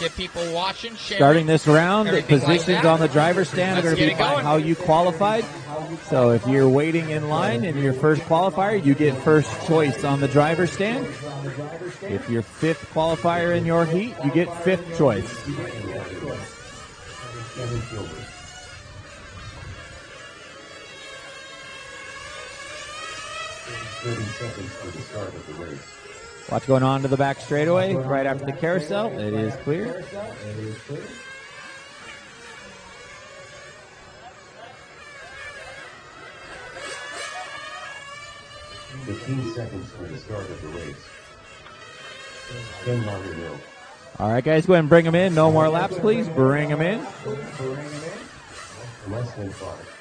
get people watching, sharing. Starting this round, the positions like on the driver's stand are going to be by going. how you qualified. So if you're waiting in line and your first qualifier, you get first choice on the driver's stand. If you're fifth qualifier in your heat, you get fifth choice. Watch going on to the back straightaway right after the carousel. It is clear. 15 seconds for the start of the race. 10 longer to go. All right, guys, go ahead and bring them in. No more laps, please. Bring them in. Less than 5.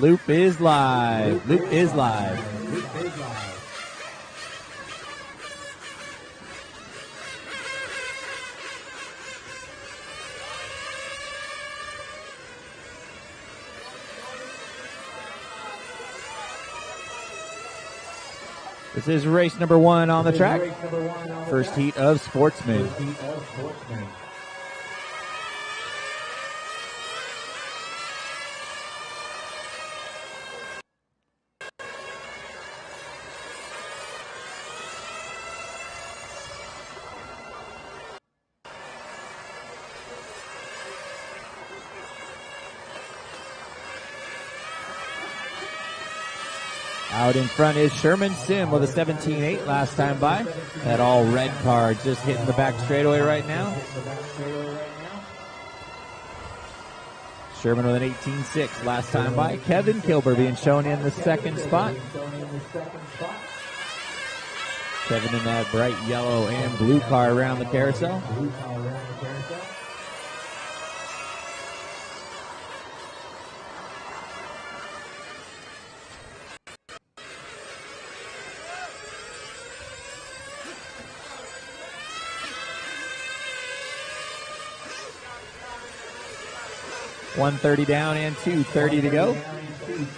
Loop is live. Loop is live. Loop is live. This is race number 1 on the track. First heat of Sportsman. Out in front is Sherman Sim with a 17.8 last time by. That all red car just hitting the back straightaway right now. Sherman with an 18.6 last time by. Kevin Kilber being shown in the second spot. Kevin in that bright yellow and blue car around the carousel. 1:30 down and 2:30 to go.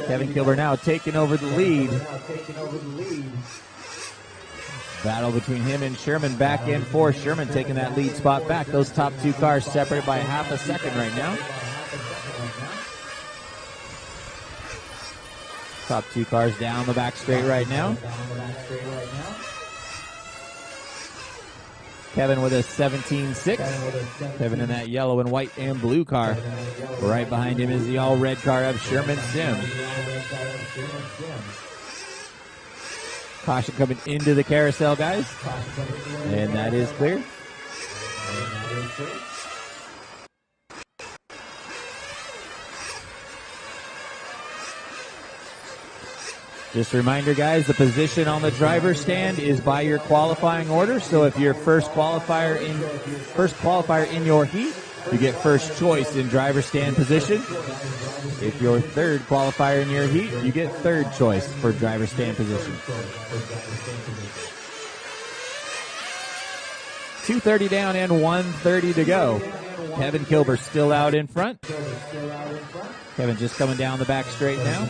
Kevin Kilber now taking over the lead. Battle between him and Sherman back and forth. Sherman taking that lead spot back. Those top two cars separated by half a second right now. Top two cars down the back straight right now. Kevin with a 17.6. Kevin in that yellow and white and blue car. Right behind him is the all red car of Sherman Sim. Caution coming into the carousel, guys. And that is clear. Just a reminder, guys, the position on the driver's stand is by your qualifying order. So if you're first qualifier in your heat, you get first choice in driver's stand position. If you're third qualifier in your heat, you get third choice for driver's stand position. 2:30 down and 1:30 to go. Kevin Kilber still out in front. Kevin just coming down the back straight now.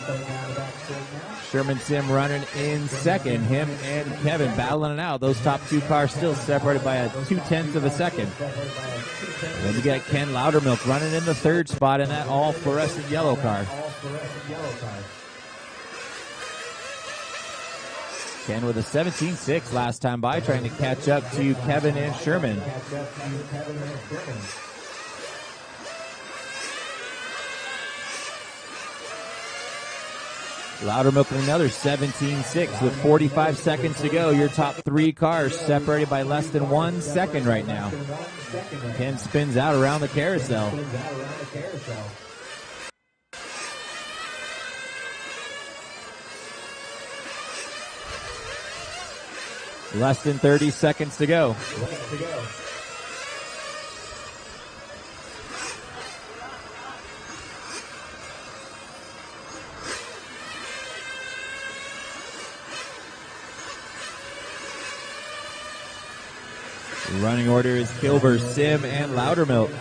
Sherman Sim running in second. Him and Kevin battling it out. Those top two cars still separated by a 0.2 of a second. And then you got Ken Loudermilk running in the third spot in that all fluorescent yellow car. Ken with a 17.6 last time by, trying to catch up to Kevin and Sherman. Loudermilk with another 17.6 with 45 seconds to go. Your top three cars separated by less than 1 second right now. Ken spins out around the carousel. Less than 30 seconds to go. Running order is Kilber, Sim, and Loudermilk.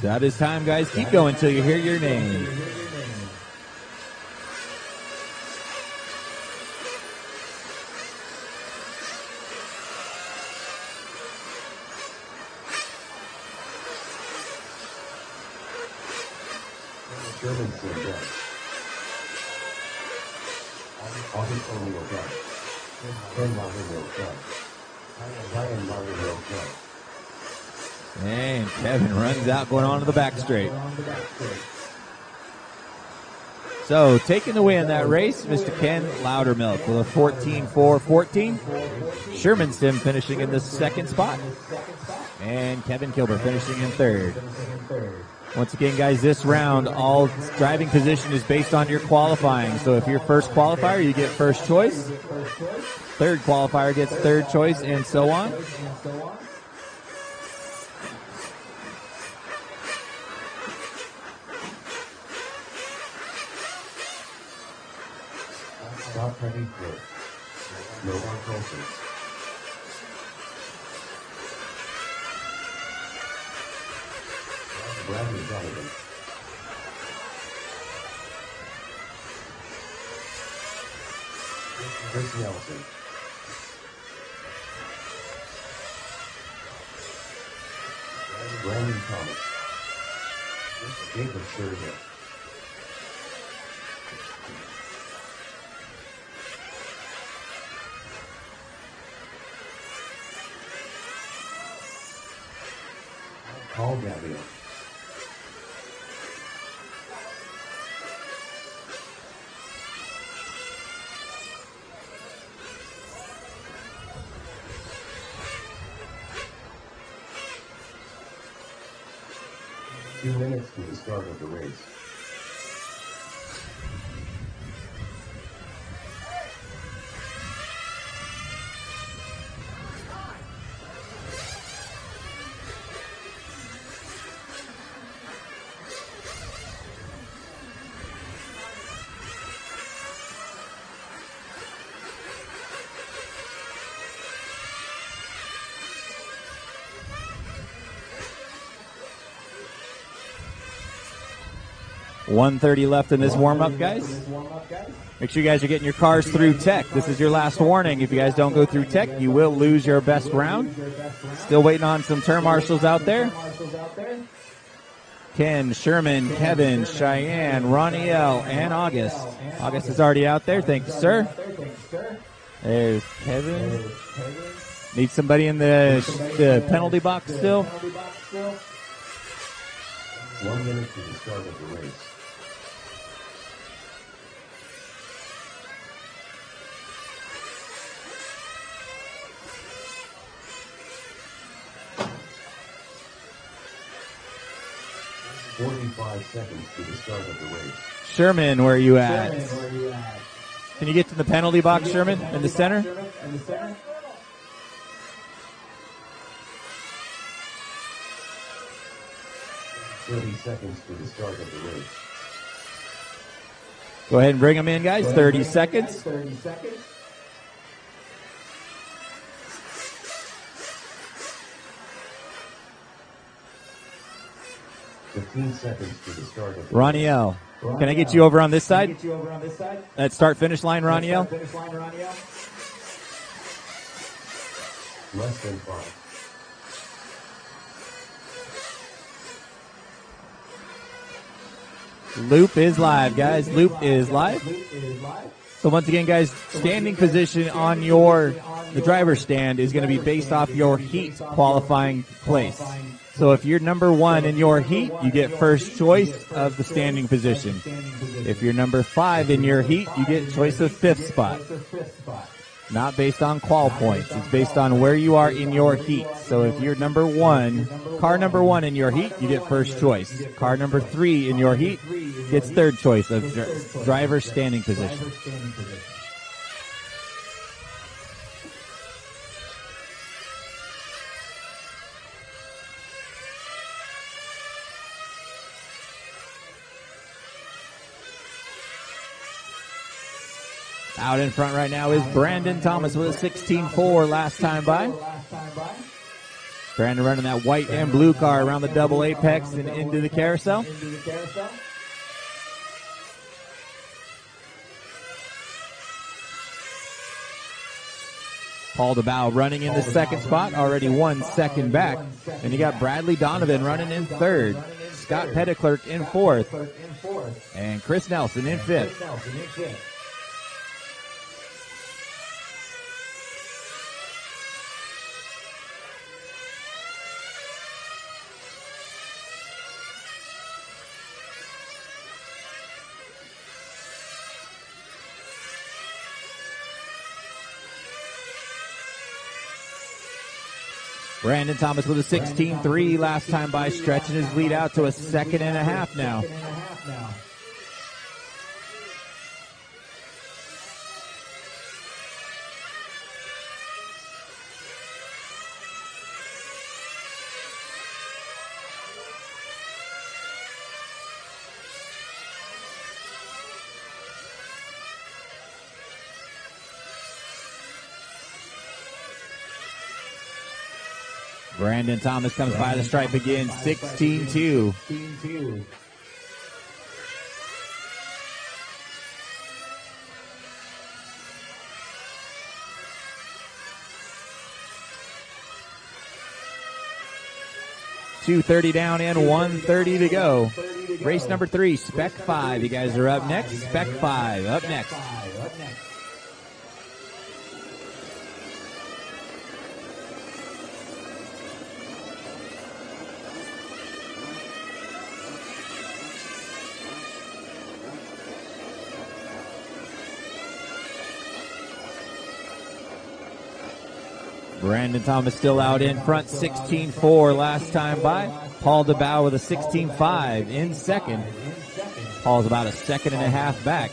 That is time, guys. Keep going until you hear your name. Sherman Sim done. August O'Neill done. Ken Lauderdale done. Ryan Lauderdale done. And Kevin runs out going on to the back straight. So taking the win that race, Mr. Ken Loudermilk with a 14.4.14. Sherman Sim finishing in the second spot. And Kevin Kilber finishing in third. Once again, guys, this round, all driving position is based on your qualifying. So if you're first qualifier, you get first choice. Third qualifier gets third choice, and so on. Stop heading clear. No more closers. Bradley Donovan. Chris Nelson. Brandon Thomas. Jacob Sherman. Paul Gabriel. Few minutes to the start of the race. .130 left in this warm-up, guys. Make sure you guys are getting your cars through tech. This is your last warning. If you guys don't go through tech, you will lose your best round. Still waiting on some turn marshals out there. Ken, Sherman, Kevin, Cheyenne, Ronnie L, and August. August is already out there. Thank you, sir. There's Kevin. Need somebody in the penalty box still. 1 minute to the start of the race. .45 seconds to the start of the race. Sherman, where are you at? Can you get to the penalty box, Sherman, in the center? 30 seconds to the start of the race. Go ahead and bring them in, guys. 30 seconds. 15 seconds to the start of the Ronnie L. Can I get you over on this side? At start-finish line, Ronnie L. Less than 5. Loop is live, guys. Loop is live. So once again, guys, standing position on the driver's stand is going to be based off your heat qualifying place. So if you're number 1 in your heat, you get first choice of the standing position. If you're number 5 in your heat, you get choice of 5th spot. Not based on qual points. It's based on where you are in your heat. So if you're number 1, car number 1 in your heat, you get first choice. Car number 3 in your heat gets third choice of driver standing position. Out in front right now is Brandon Thomas with a 16.4 last time by. Brandon running that white and blue car around the double apex and into the carousel. Paul DeBow running in the second spot, already 1 second back. And you got Bradley Donovan running in third. Scott Petticlerc in fourth. And Chris Nelson in fifth. Brandon Thomas with a 16.3 last time by, stretching his lead out to a 2.5 now. Brandon Thomas comes by the stripe again, 16.2. 2:30 down and 1:30 to go. Race number 3, Spec 5. You guys are up next. Spec 5 up next. Brandon Thomas still out in front, 16.4 last time by. Paul DeBow with a 16.5 in second. Paul's about a 2.5 back.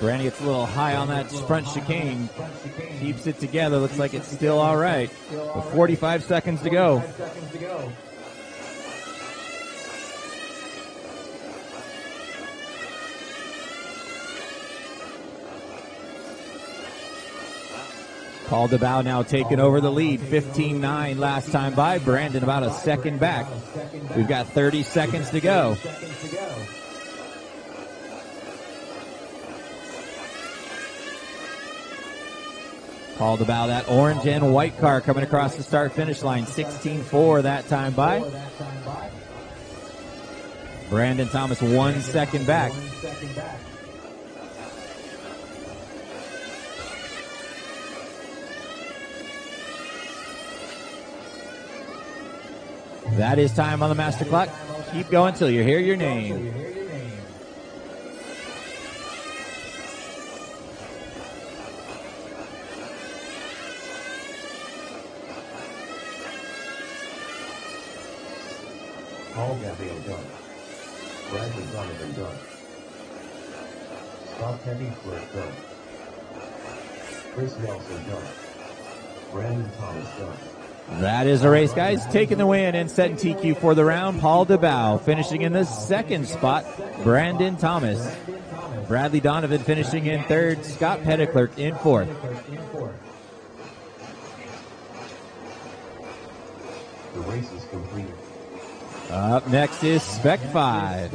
Brandon gets a little high on that front chicane. Keeps it together. Looks like it's still all right. With 45 seconds to go. Paul DeBow now taking over the lead, 15.9 last time by. Brandon about a second back. We've got 30 seconds to go. Paul DeBow, that orange and white car coming across the start-finish line, 16.4 that time by. Brandon Thomas 1 second back. That is time on the master clock. Keep going till you hear your name. Paul Gabriel done. Bradley Donovan done. Scott Petticlerc done. Chris Nelson done. Brandon Thomas done. That is a race, guys. Taking the win and setting TQ for the round. Paul DeBow finishing in the second spot. Brandon Thomas. Bradley Donovan finishing in third. Scott Petticlerc in fourth. The race is complete. Up next is Spec 5.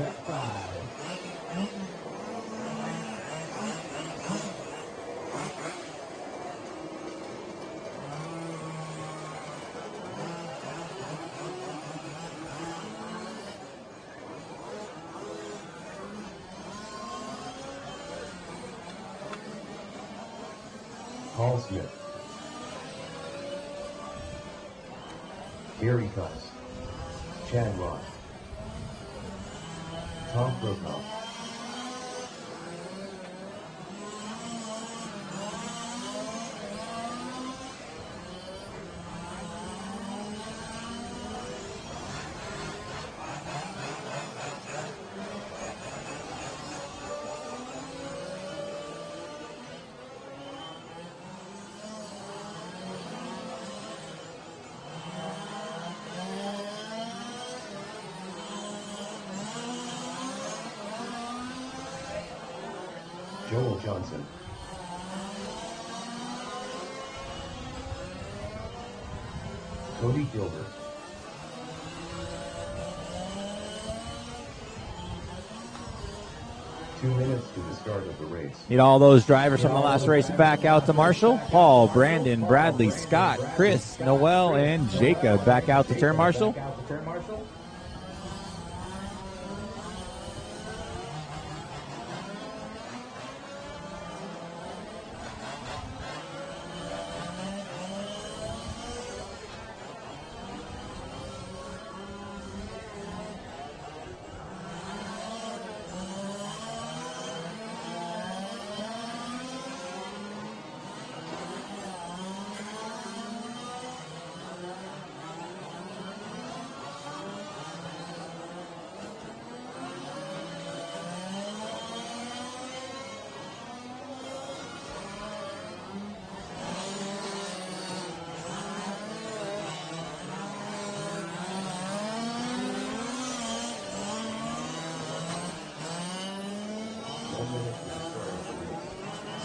Paul Smith. Gary Cuss. Chad Ross. Tom Propo. Joel Johnson. Cody Gilbert. Two minutes to the start of the race. Need all those drivers from the last race back out to Marshall. Paul, Brandon, Bradley, Scott, Chris, Noel, and Jacob back out to turn Marshall.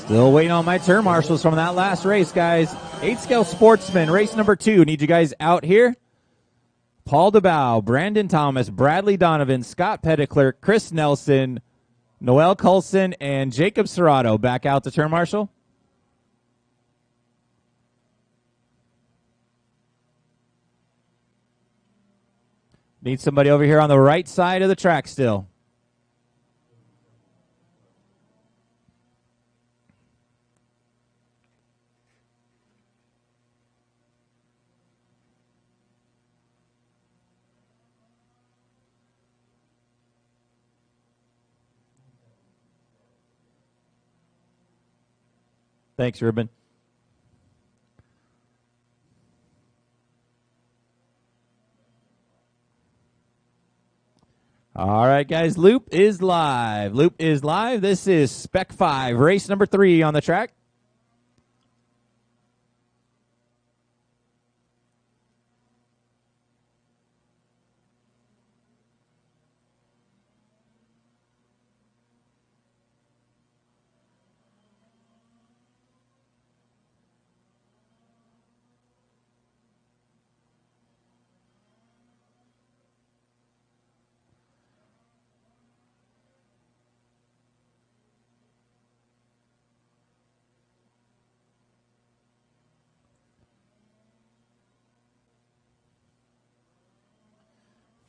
Still waiting on my turn marshals from that last race, guys. 8-scale Sportsman, race number 2. Need you guys out here. Paul DeBow, Brandon Thomas, Bradley Donovan, Scott Petticler, Chris Nelson, Noel Coulson, and Jacob Serrato back out to turn marshal. Need somebody over here on the right side of the track still. Thanks, Ruben. All right, guys, Loop is live. Loop is live. This is Spec 5, race number 3 on the track.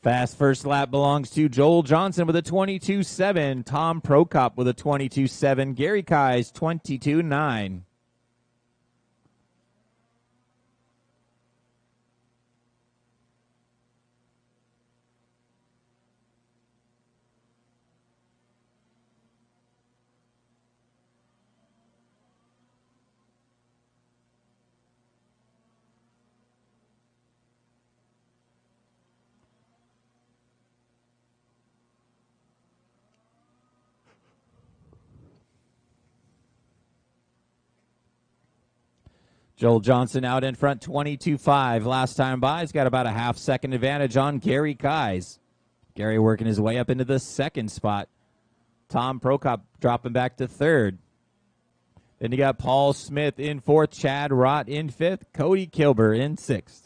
Fast first lap belongs to Joel Johnson with a 22.7. Tom Prokop with a 22.7. Gary Kais 22.9. Joel Johnson out in front, 22.5. Last time by, he's got about a half-second advantage on Gary Kais. Gary working his way up into the second spot. Tom Prokop dropping back to third. Then you got Paul Smith in fourth, Chad Rott in fifth, Cody Kilber in sixth.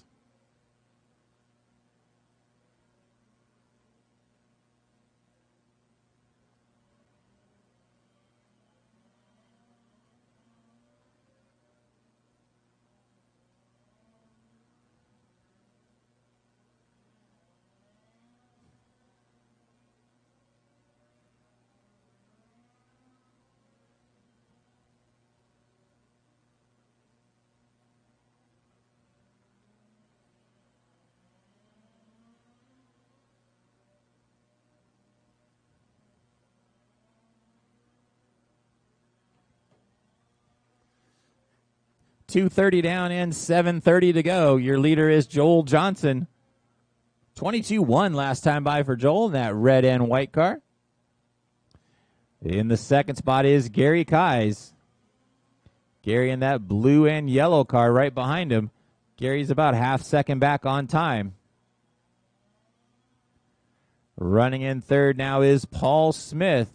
.230 down and 7:30 to go. Your leader is Joel Johnson. 22.1 last time by for Joel in that red and white car. In the second spot is Gary Kais. Gary in that blue and yellow car right behind him. Gary's about half-second back on time. Running in third now is Paul Smith.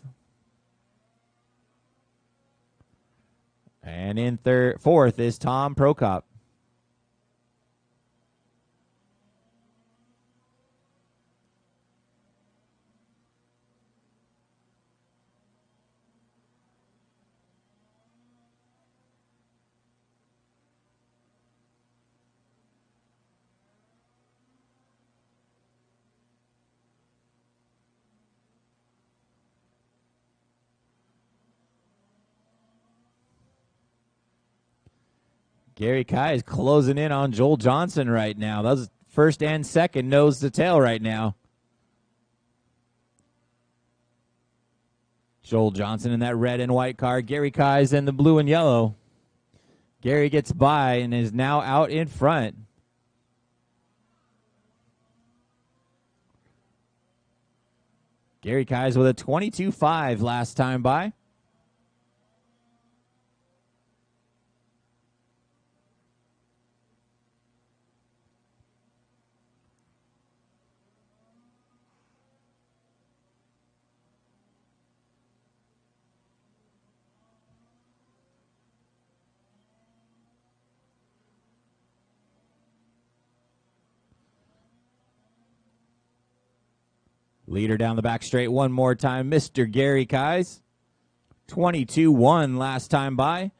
And in fourth is Tom Prokop. Gary Kai is closing in on Joel Johnson right now. Those first and second nose to tail right now. Joel Johnson in that red and white car. Gary Kai's in the blue and yellow. Gary gets by and is now out in front. Gary Kai's with a 22.5 last time by. Leader down the back straight one more time, Mr. Gary Kais. 22-1 last time by.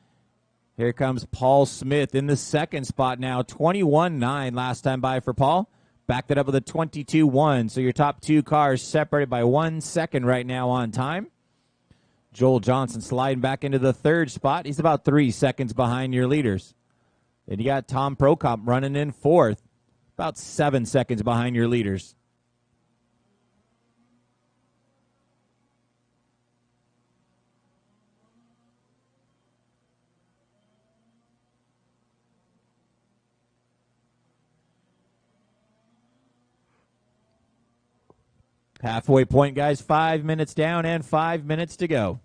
Here comes Paul Smith in the second spot now. 21-9 last time by for Paul. Backed it up with a 22-1. So your top two cars separated by 1 second right now on time. Joel Johnson sliding back into the third spot. He's about 3 seconds behind your leaders. Then you got Tom Prokop running in fourth. About 7 seconds behind your leaders. Halfway point, guys. 5 minutes down and 5 minutes to go.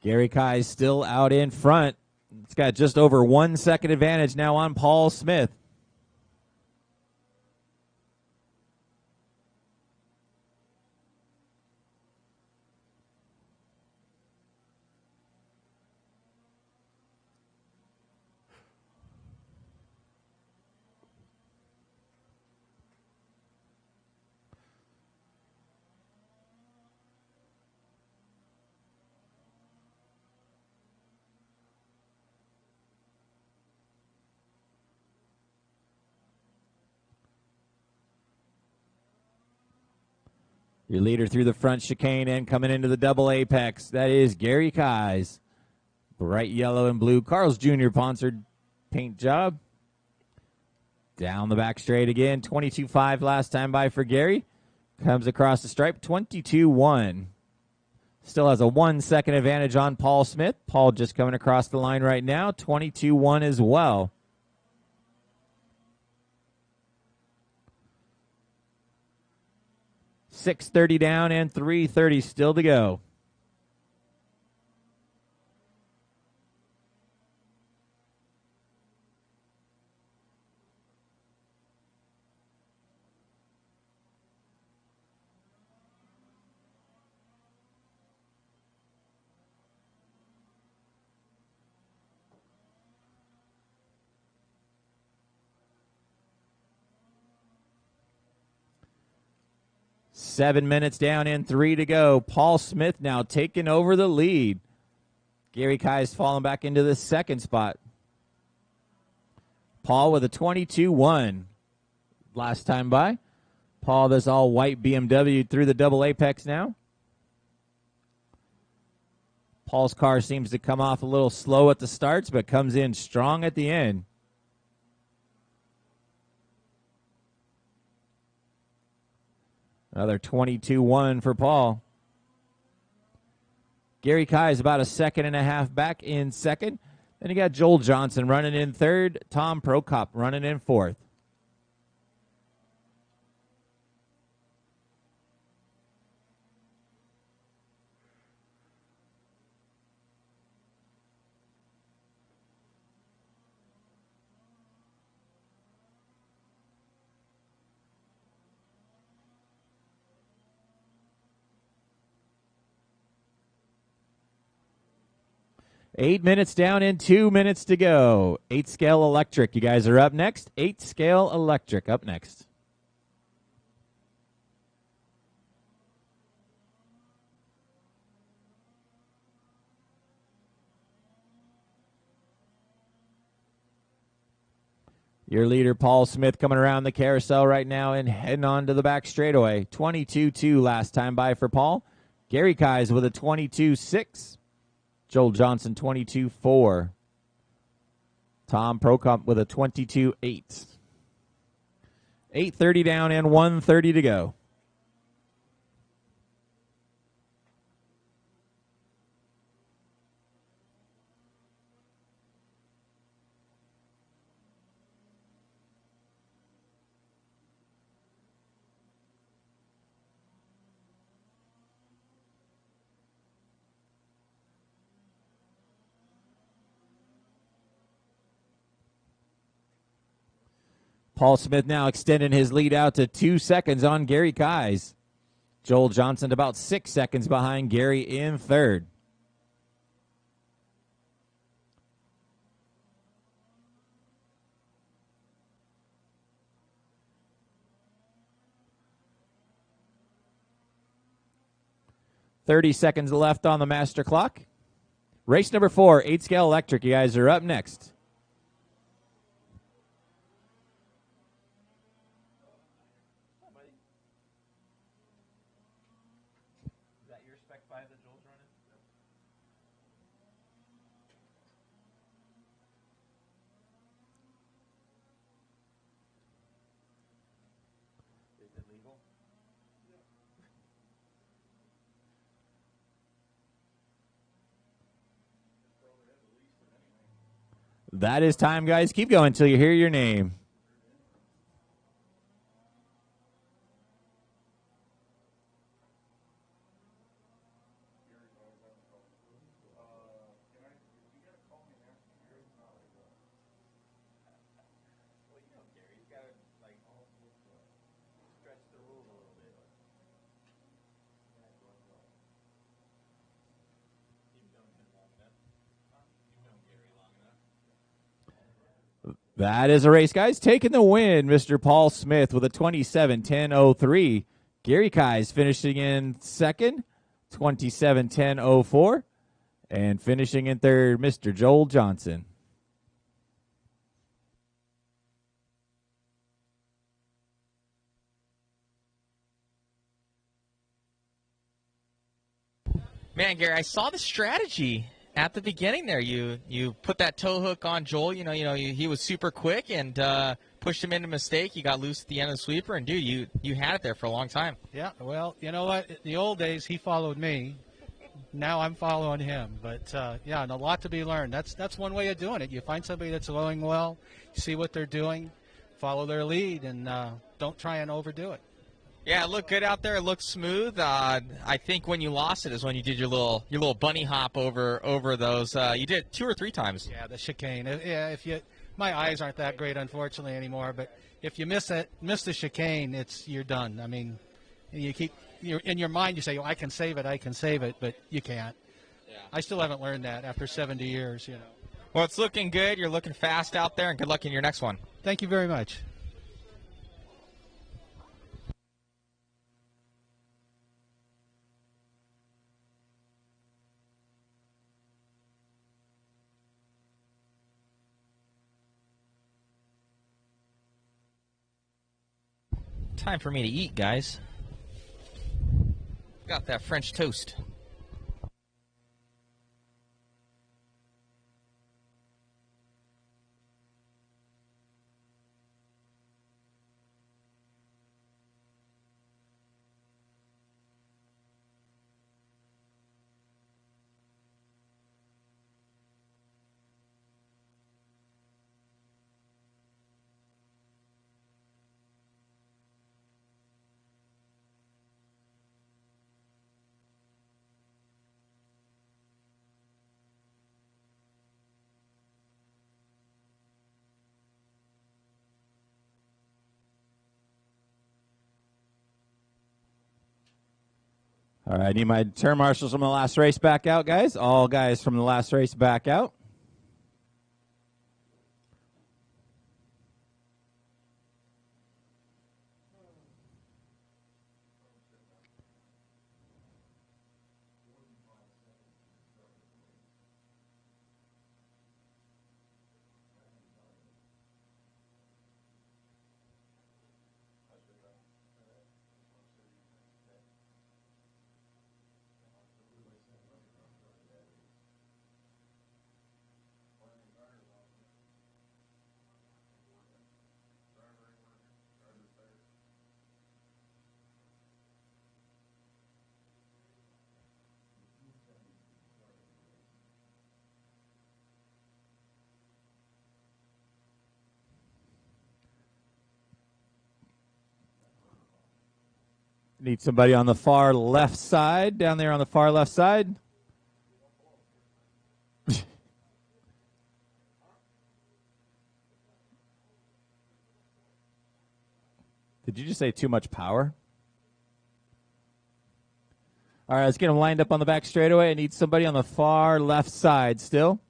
Gary Kai still out in front. It's got just over 1 second advantage now on Paul Smith. Your leader through the front chicane and coming into the double apex. That is Gary Kais. Bright yellow and blue. Carl's Jr. Ponsard paint job. Down the back straight again. 22.5 last time by for Gary. Comes across the stripe. 22.1. Still has a 1 second advantage on Paul Smith. Paul just coming across the line right now. 22.1 as well. .630 down and 3:30 still to go. .7 minutes down and 3 to go. Paul Smith now taking over the lead. Gary Kai's falling back into the second spot. Paul with a 22.1 last time by. Paul, this all white BMW through the double apex now. Paul's car seems to come off a little slow at the starts, but comes in strong at the end. Another 22.1 for Paul. Gary Kai is about a second and a half back in second. Then you got Joel Johnson running in third. Tom Prokop running in fourth. Eight minutes down and 2 minutes to go. 8 Scale Electric. You guys are up next. 8 Scale Electric up next. Your leader, Paul Smith, coming around the carousel right now and heading on to the back straightaway. 22-2 last time by for Paul. Gary Kais with a 22-6. Joel Johnson, 22-4. Tom Prokop with a 22-8. 8:30 down and 1:30 to go. Paul Smith now extending his lead out to 2 seconds on Gary Kais. Joel Johnson about 6 seconds behind Gary in third. .30 seconds left on the master clock. Race number 4, 8-scale electric. You guys are up next. That is time, guys. Keep going until you hear your name. That is a race, guys. Taking the win, Mr. Paul Smith with a 27:10:03. Gary Kais finishing in second, 27:10:04. And finishing in third, Mr. Joel Johnson. Man, Gary, I saw the strategy at the beginning there. You put that tow hook on Joel. He was super quick and pushed him into mistake. You got loose at the end of the sweeper, and dude, you had it there for a long time. Yeah, well, you know what? In the old days, he followed me. Now I'm following him. But yeah, and a lot to be learned. That's one way of doing it. You find somebody that's rowing well, you see what they're doing, follow their lead, and don't try and overdo it. Yeah, it looked good out there. It looked smooth. I think when you lost it is when you did your little bunny hop over those. You did it 2 or 3 times. Yeah, the chicane. Yeah, my eyes aren't that great, unfortunately, anymore. But if you miss the chicane, you're done. I mean, in your mind you say, "Oh, I can save it," but you can't. Yeah. I still haven't learned that after 70 years. Well, it's looking good. You're looking fast out there, and good luck in your next one. Thank you very much. Time for me to eat, guys. Got that French toast. All right, I need my turn marshals from the last race back out, guys. All guys from the last race back out. Need somebody on the far left side, down there on the far left side. Did you just say too much power? All right, let's get them lined up on the back straightaway. I need somebody on the far left side still.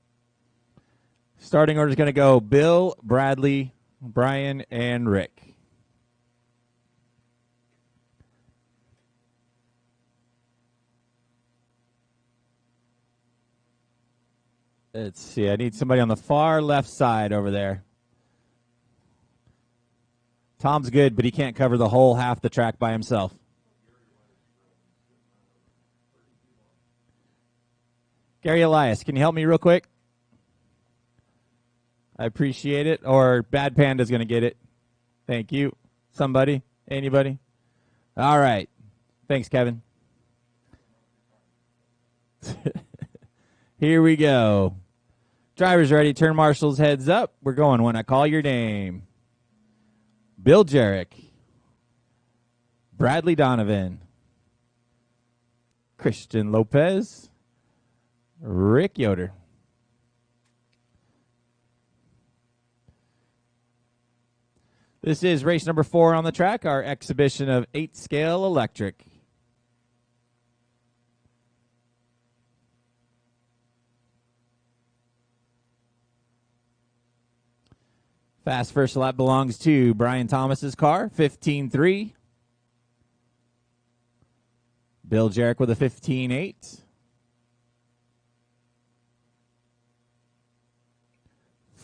Starting order is going to go Bill, Bradley, Brian, and Rick. Let's see. I need somebody on the far left side over there. Tom's good, but he can't cover the whole half the track by himself. Gary Elias, can you help me real quick? I appreciate it. Or Bad Panda's going to get it. Thank you. Somebody? Anybody? All right. Thanks, Kevin. Here we go. Drivers ready. Turn marshals heads up. We're going when I call your name. Bill Jarek. Bradley Donovan. Christian Lopez. Rick Yoder. This is race number 4 on the track, our exhibition of 8-scale electric. Fast first lap belongs to Brian Thomas's car, 15.3. Bill Jarek with a 15.8.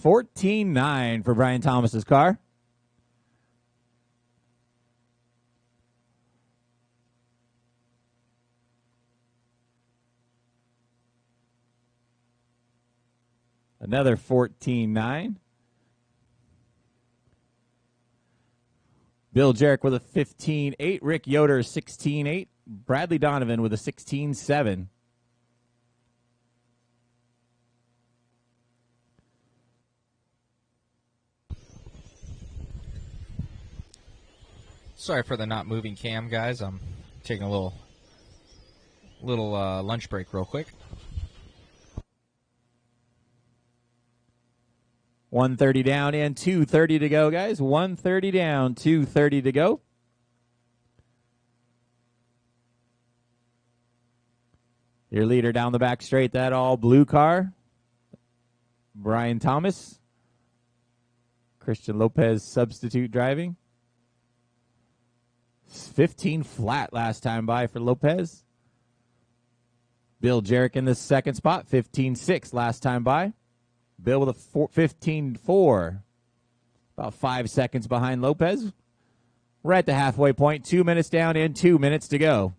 14.9 for Brian Thomas's car. Another 14.9. Bill Jarek with a 15.8. Rick Yoder, 16.8. Bradley Donovan with a 16.7. Sorry for the not moving cam, guys. I'm taking a little lunch break real quick. 1:30 down and 2:30 to go, guys. 1:30 down, 2:30 to go. Your leader down the back straight, that all blue car. Brian Thomas. Christian Lopez substitute driving. 15 flat last time by for Lopez. Bill Jarek in the second spot, 15.6 last time by. Bill with a 15.4. About 5 seconds behind Lopez. We're at the halfway point. 2 minutes down and 2 minutes to go.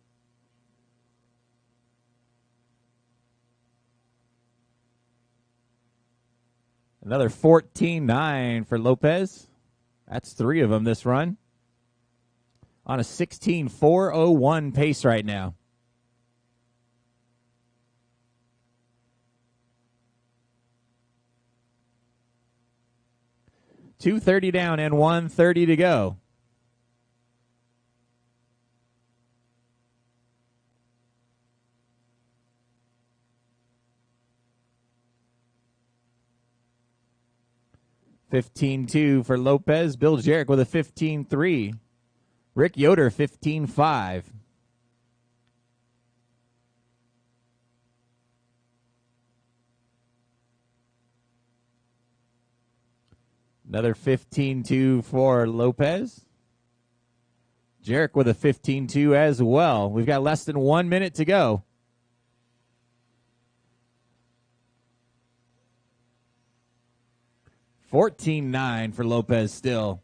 Another 14.9 for Lopez. That's 3 of them this run. On a 16.401 pace right now. $2:30 down and 1:30 to go. $15.2 for Lopez. Bill Jarek with a 15.3. Rick Yoder, 15.5. Another 15.2 for Lopez. Jarek with a 15.2 as well. We've got less than 1 minute to go. $14.9 for Lopez still.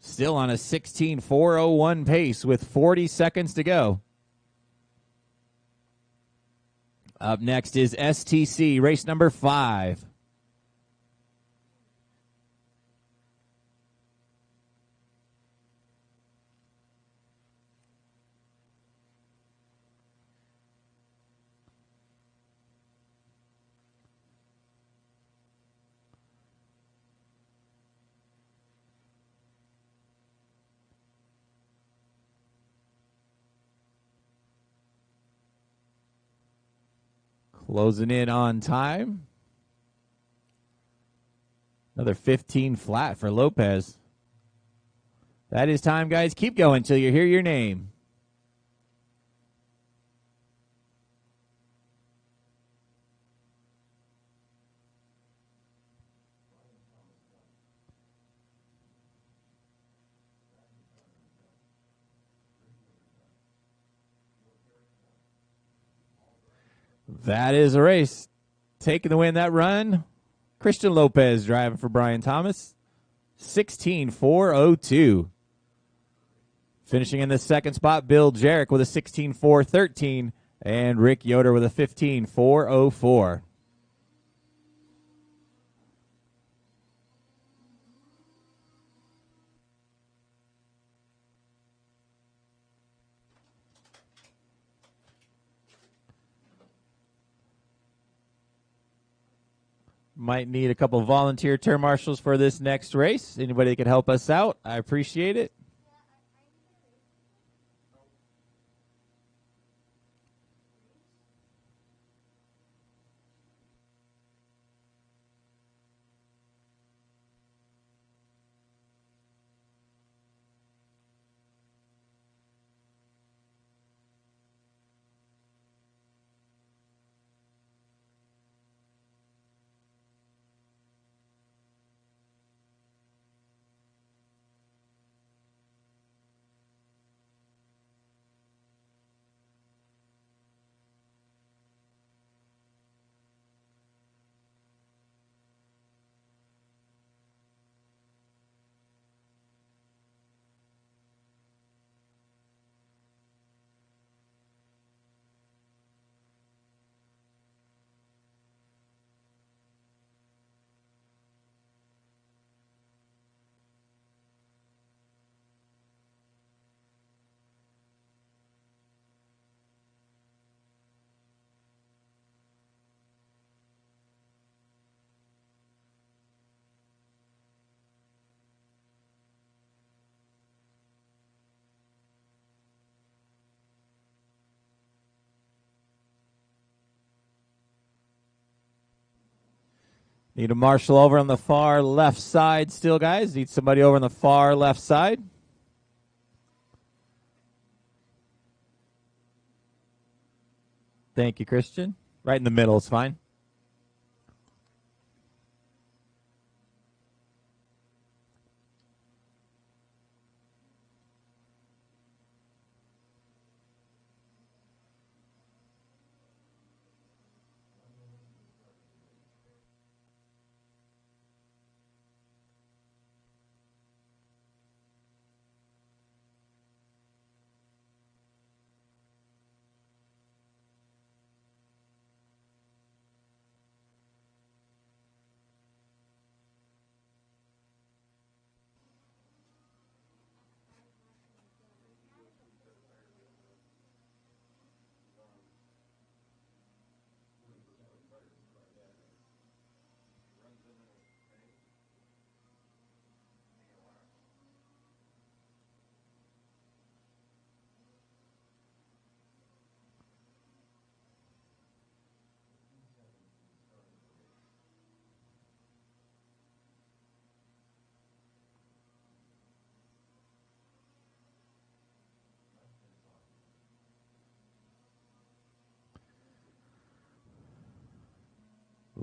Still on a 16.401 pace with 40 seconds to go. Up next is STC, race number 5. Closing in on time. Another 15 flat for Lopez. That is time, guys. Keep going till you hear your name. That is a race. Taking the win that run. Christian Lopez driving for Brian Thomas. 16.402. Finishing in the second spot, Bill Jarrett with a 16.413. And Rick Yoder with a 15.404. Might need a couple volunteer turn marshals for this next race. Anybody that could help us out, I appreciate it. Need a marshal over on the far left side still, guys. Need somebody over on the far left side. Thank you, Christian. Right in the middle is fine.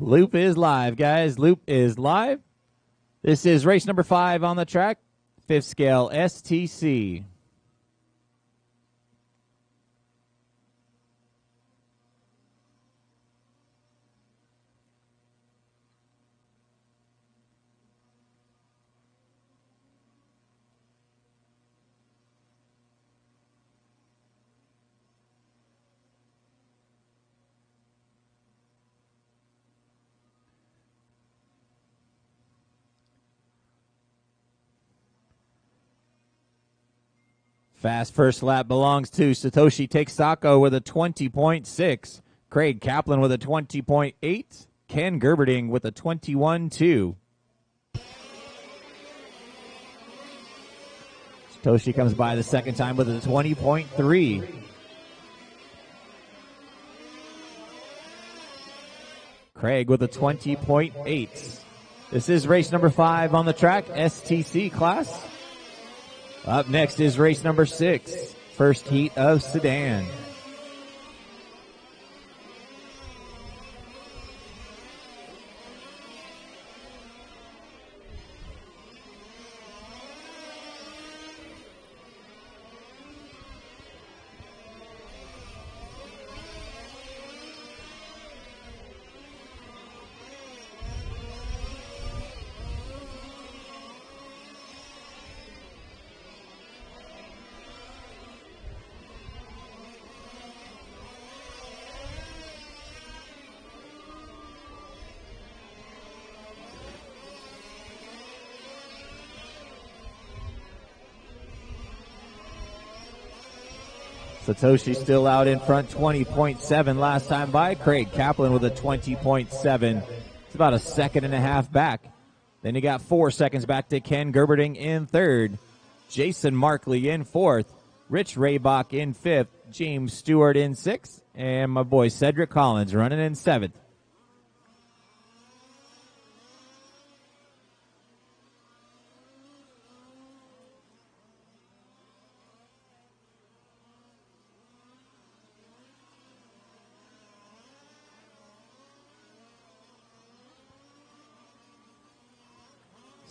Loop is live, guys. Loop is live. This is race number 5 on the track. 5th scale STC. Fast first lap belongs to Satoshi Texako with a 20.6. Craig Kaplan with a 20.8. Ken Gerberding with a 21.2. Satoshi comes by the second time with a 20.3. Craig with a 20.8. This is race number 5 on the track, STC class. Up next is race number 6, first heat of Sedan. Satoshi still out in front, 20.7 last time by. Craig Kaplan with a 20.7. It's about a second and a half back. Then you got 4 seconds back to Ken Gerberding in third. Jason Markley in fourth. Rich Raybach in fifth. James Stewart in sixth. And my boy Cedric Collins running in seventh.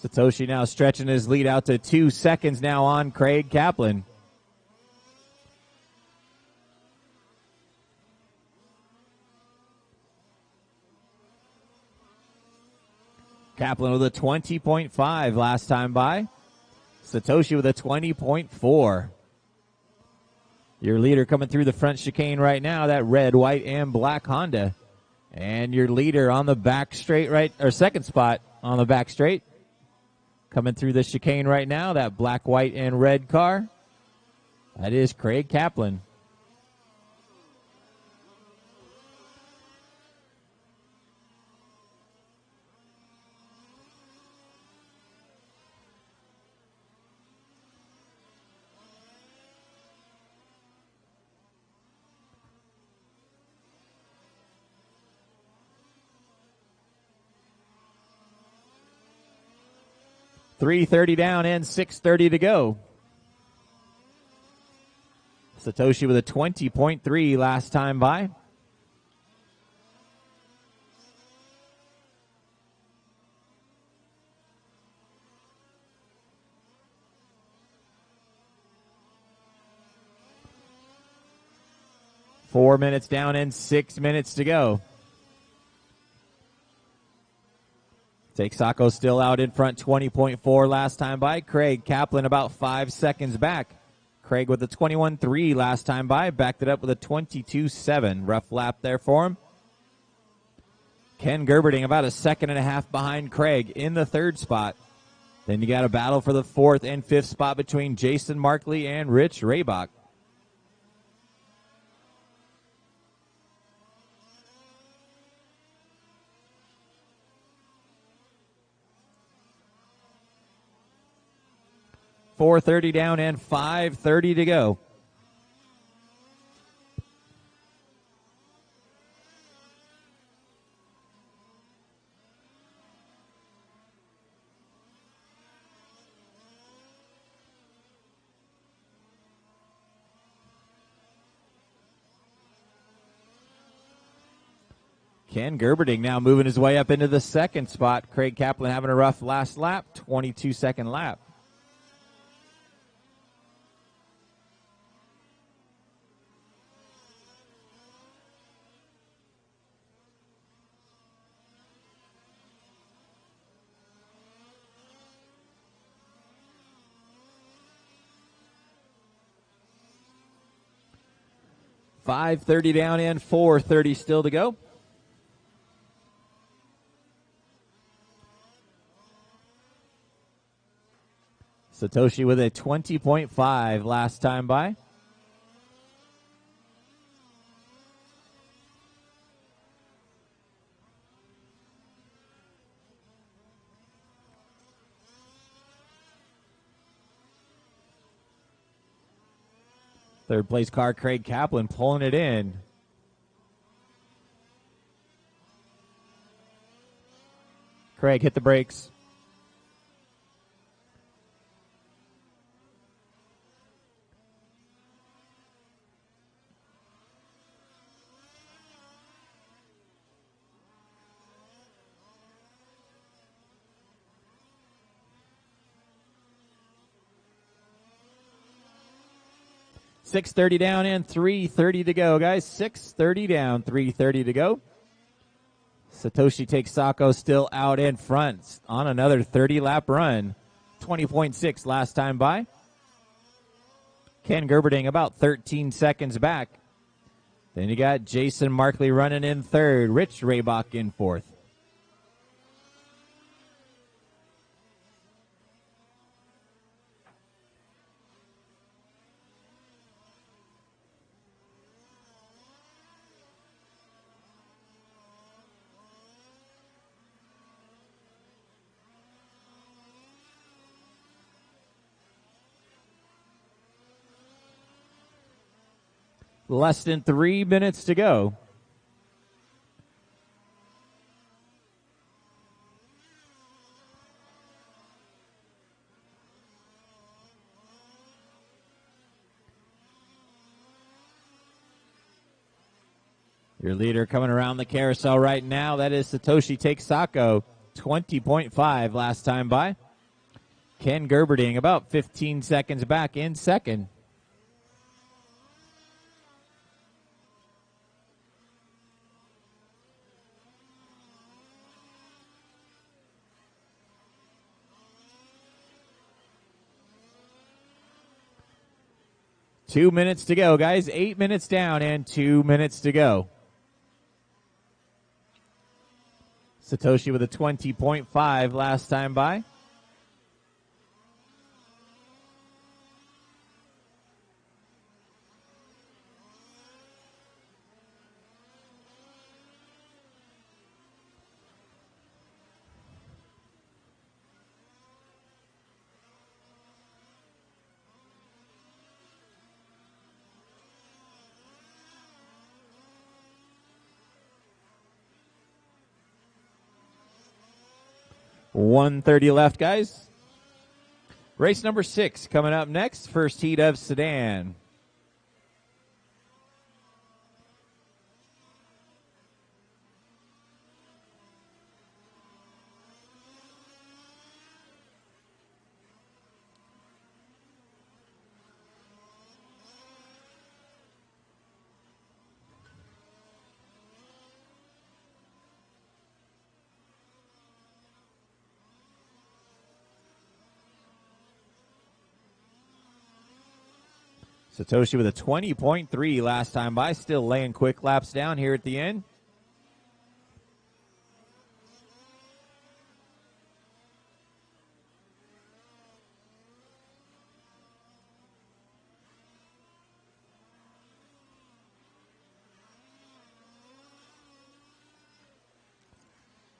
Satoshi now stretching his lead out to 2 seconds now on Craig Kaplan. Kaplan with a 20.5 last time by. Satoshi with a 20.4. Your leader coming through the front chicane right now, that red, white, and black Honda. And your leader on the back straight right, or second spot on the back straight. Coming through the chicane right now, that black, white, and red car. That is Craig Kaplan. .330 down and 6:30 to go. Satoshi with a 20.3 last time by. Four minutes down and 6 minutes to go. Texaco still out in front, 20.4 last time by. Craig Kaplan about 5 seconds back. Craig with a 21.3 last time by. Backed it up with a 22.7. Rough lap there for him. Ken Gerberding about a second and a half behind Craig in the third spot. Then you got a battle for the fourth and fifth spot between Jason Markley and Rich Raybach. .430 down and 5:30 to go. Ken Gerberding now moving his way up into the second spot. Craig Kaplan having a rough last lap, 22-second lap. .530 down and 4:30 still to go. Satoshi with a 20.5 last time by. Third place car, Craig Kaplan, pulling it in. Craig, hit the brakes. .630 down and 3:30 to go, guys. 6:30 down, 3:30 to go. Satoshi takes Sacco still out in front on another 30-lap run. 20.6 last time by. Ken Gerberding about 13 seconds back. Then you got Jason Markley running in third. Rich Raybach in fourth. Less than 3 minutes to go. Your leader coming around the carousel right now, that is Satoshi takes Sacco, 20.5 last time by. Ken Gerberding about 15 seconds back in second. Two minutes to go, guys. 8 minutes down and 2 minutes to go. Satoshi with a 20.5 last time by. .130 left, guys. Race number 6 coming up next. First heat of Sedan. Satoshi with a 20.3 last time by, still laying quick laps down here at the end.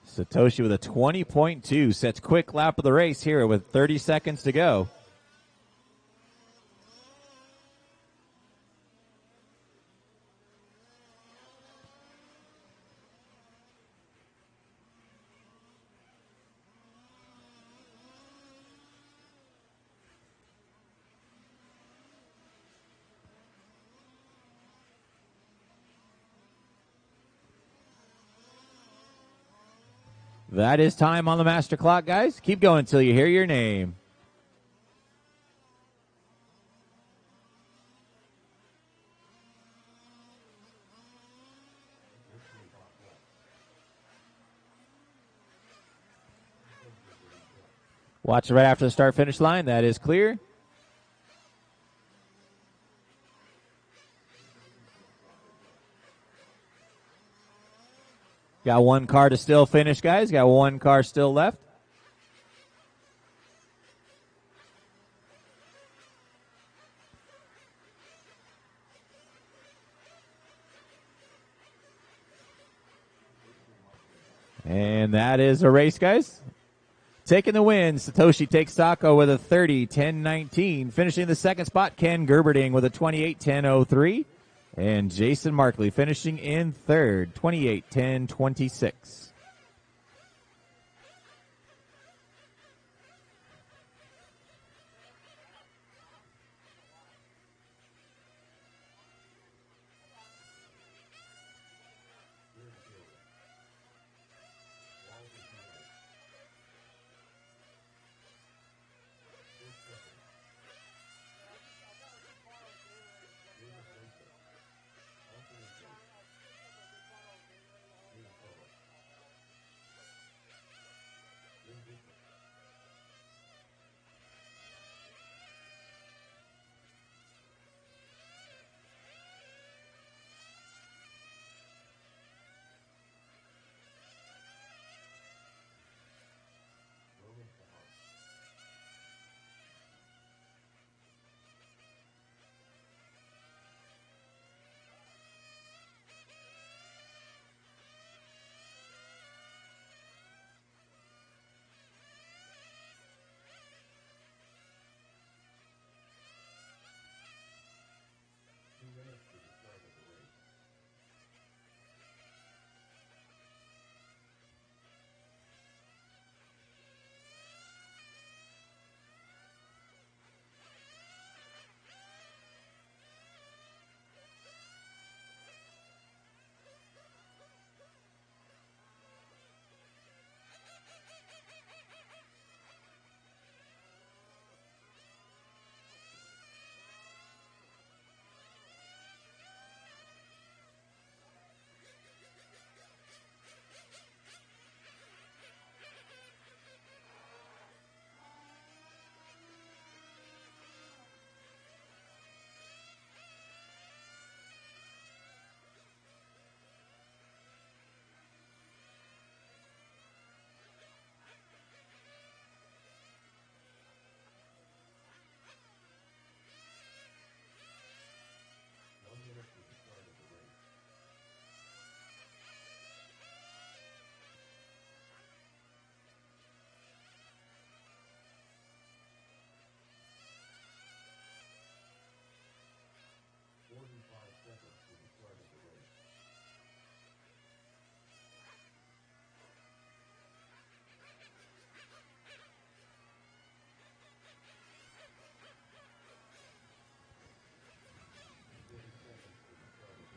Satoshi with a 20.2 sets quick lap of the race here with 30 seconds to go. That is time on the master clock, guys. Keep going until you hear your name. Watch right after the start-finish line. That is clear. Got one car to still finish, guys. Got one car still left. And that is a race, guys. Taking the win, Satoshi takes Sacco with a 30-10-19. Finishing the second spot, Ken Gerberding with a 28-10-03. And Jason Markley finishing in third, 28-10-26.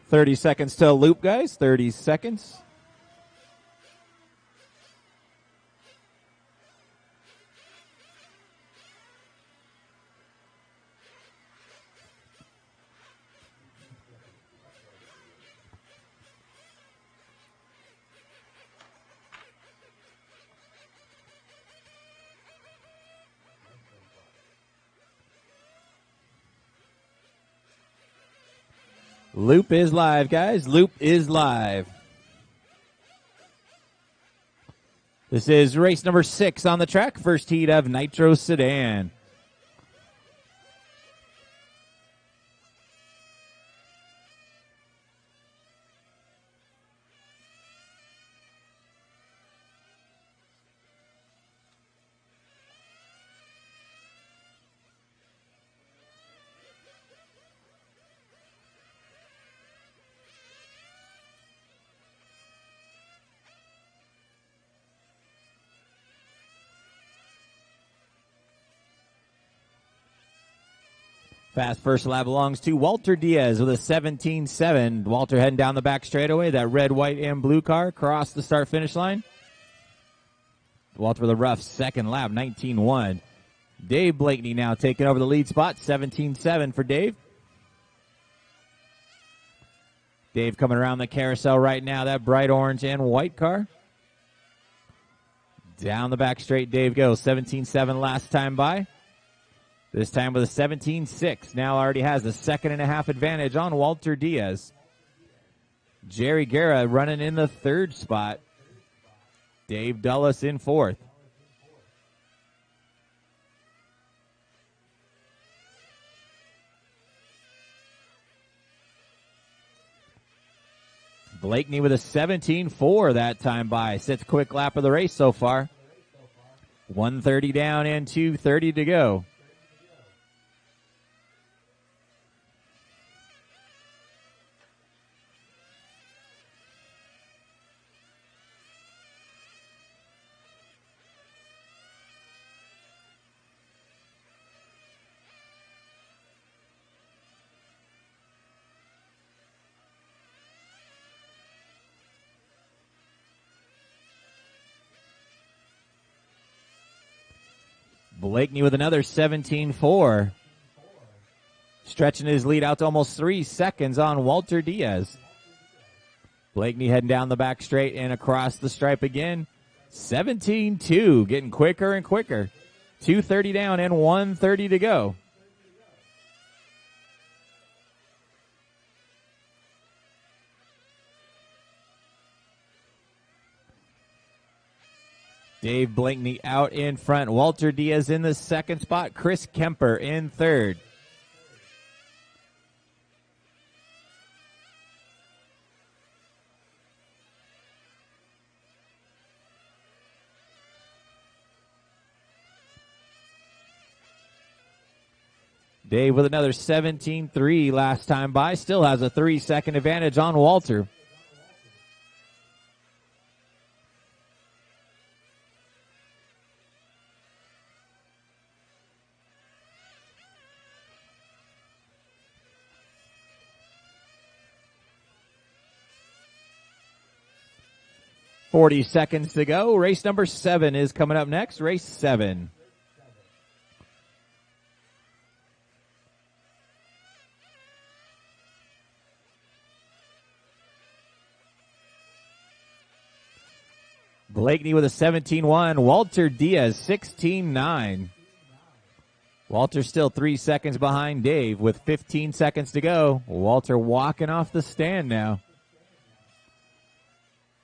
30 seconds to loop, guys. 30 seconds. Loop is live, guys. Loop is live. This is race number 6 on the track. First heat of Nitro Sedan. Fast first lap belongs to Walter Diaz with a 17.7. Walter heading down the back straightaway. That red, white, and blue car across the start-finish line. Walter with a rough second lap, 19.1. Dave Blakeney now taking over the lead spot, 17.7 for Dave. Dave coming around the carousel right now, that bright orange and white car. Down the back straight, Dave goes, 17.7 last time by. This time with a 17.6. Now already has a 2.5 advantage on Walter Diaz. Jerry Guerra running in the 3rd spot. Dave Dulles in 4th. Blakeney with a 17.4 that time by. Sits quick lap of the race so far. 1:30 down and 2:30 to go. Blakeney with another 17.4. Stretching his lead out to almost 3 seconds on Walter Diaz. Blakeney heading down the back straight and across the stripe again. 17.2, getting quicker and quicker. 2:30 down and 1:30 to go. Dave Blakeney out in front. Walter Diaz in the 2nd spot. Chris Kemper in 3rd. Dave with another 17.3 last time by. Still has a 3-second advantage on Walter. .40 seconds to go. Race number 7 is coming up next. Race 7. Blakeney with a 17.1. Walter Diaz, 16.9. Walter still 3 seconds behind Dave with 15 seconds to go. Walter walking off the stand now.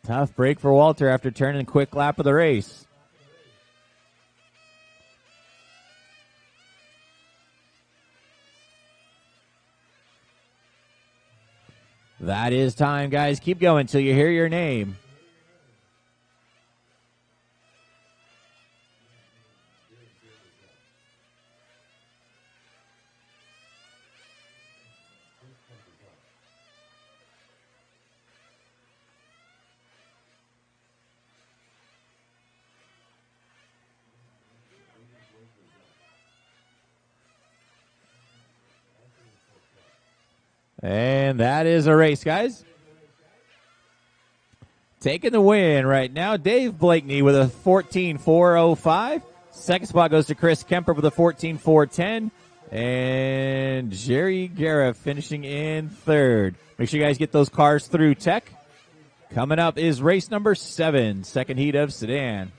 Tough break for Walter after turning a quick lap of the race. That is time, guys. Keep going till you hear your name. And that is a race, guys. Taking the win right now, Dave Blakeney with a 14.405. Second spot goes to Chris Kemper with a 14.410. And Jerry Guerra finishing in third. Make sure you guys get those cars through tech. Coming up is race number 7, second heat of Sedan.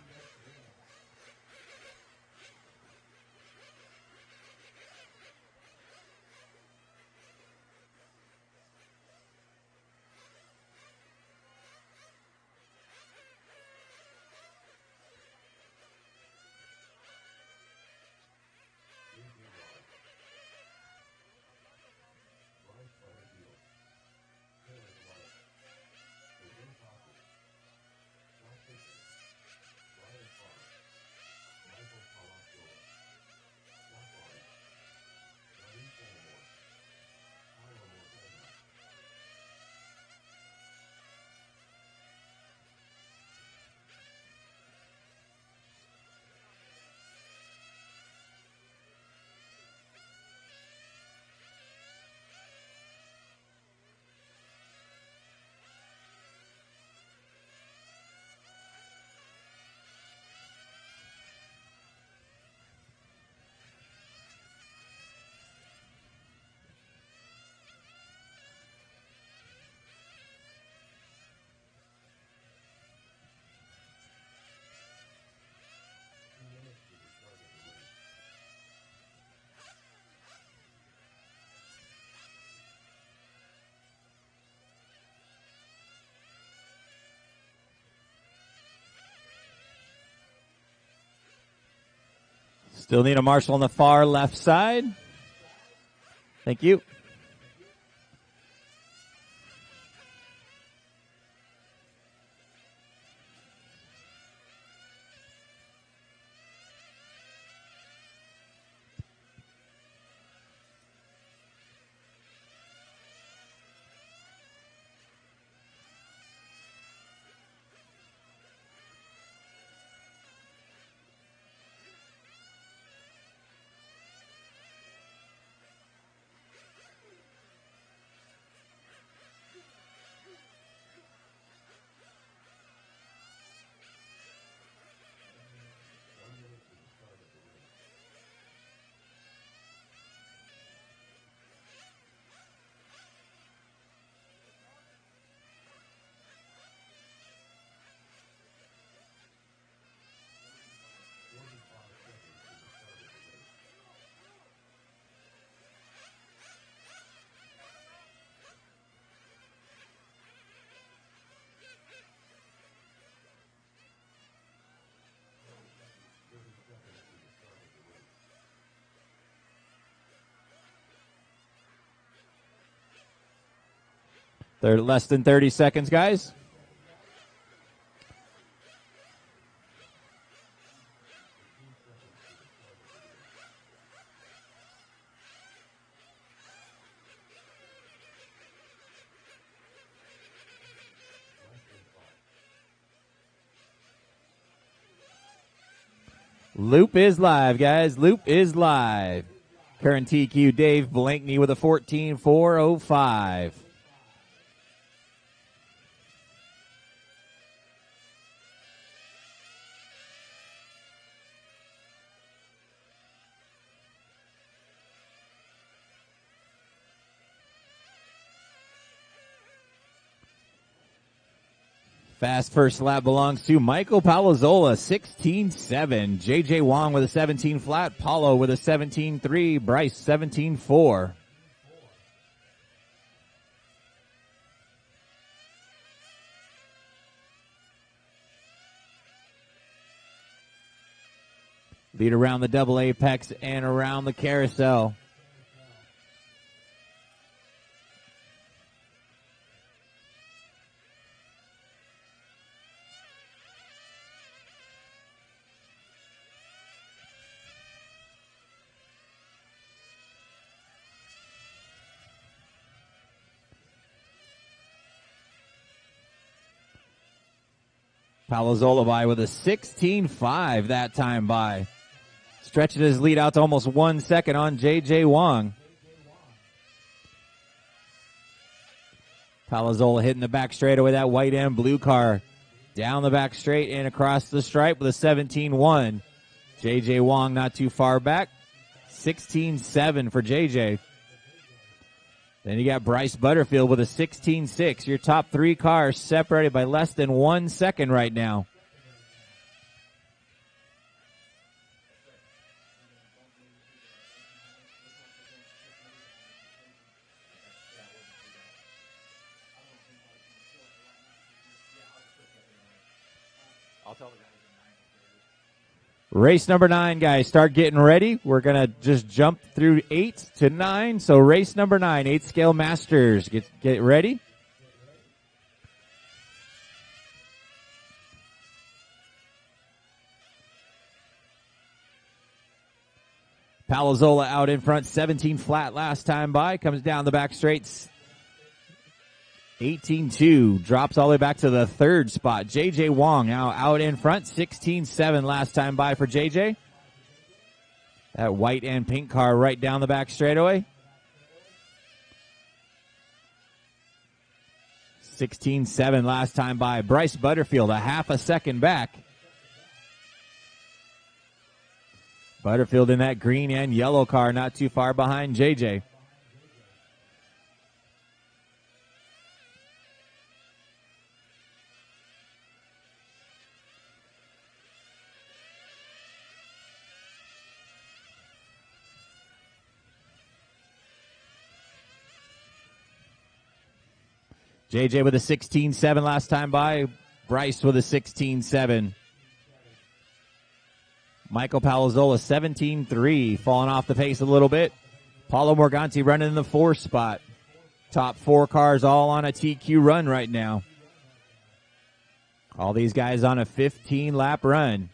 Still need a marshal on the far left side. Thank you. They're less than 30 seconds, guys. Loop is live, guys. Loop is live. Current TQ Dave Blakeney with a 14.405. Fast first lap belongs to Michael Palazzola, 16.7. JJ Wong with a 17 flat. Paulo with a 17.3. Bryce, 17.4. Lead around the double apex and around the carousel. Palazzola by with a 16.5 that time by. Stretching his lead out to almost 1 second on J.J. Wong. Palazzolo hitting the back straightaway. That white and blue car down the back straight and across the stripe with a 17-1. J.J. Wong not too far back. 16-7 for J.J. Then you got Bryce Butterfield with a 16-6. Your top three cars separated by less than 1 second right now. Race number 9, guys. Start getting ready. We're going to just jump through 8 to 9. So race number 9, 8 scale masters. Get ready. Palazzolo out in front, 17 flat last time by. Comes down the back straights. 18-2, drops all the way back to the third spot. J.J. Wong now out in front, 16-7 last time by for J.J. That white and pink car right down the back straightaway. 16-7 last time by. Bryce Butterfield a half a second back. Butterfield in that green and yellow car not too far behind J.J. JJ with a 16-7 last time by. Bryce with a 16-7. Michael Palazzolo 17-3, falling off the pace a little bit. Paulo Morganti running in the 4th spot. Top 4 cars all on a TQ run right now. All these guys on a 15-lap run.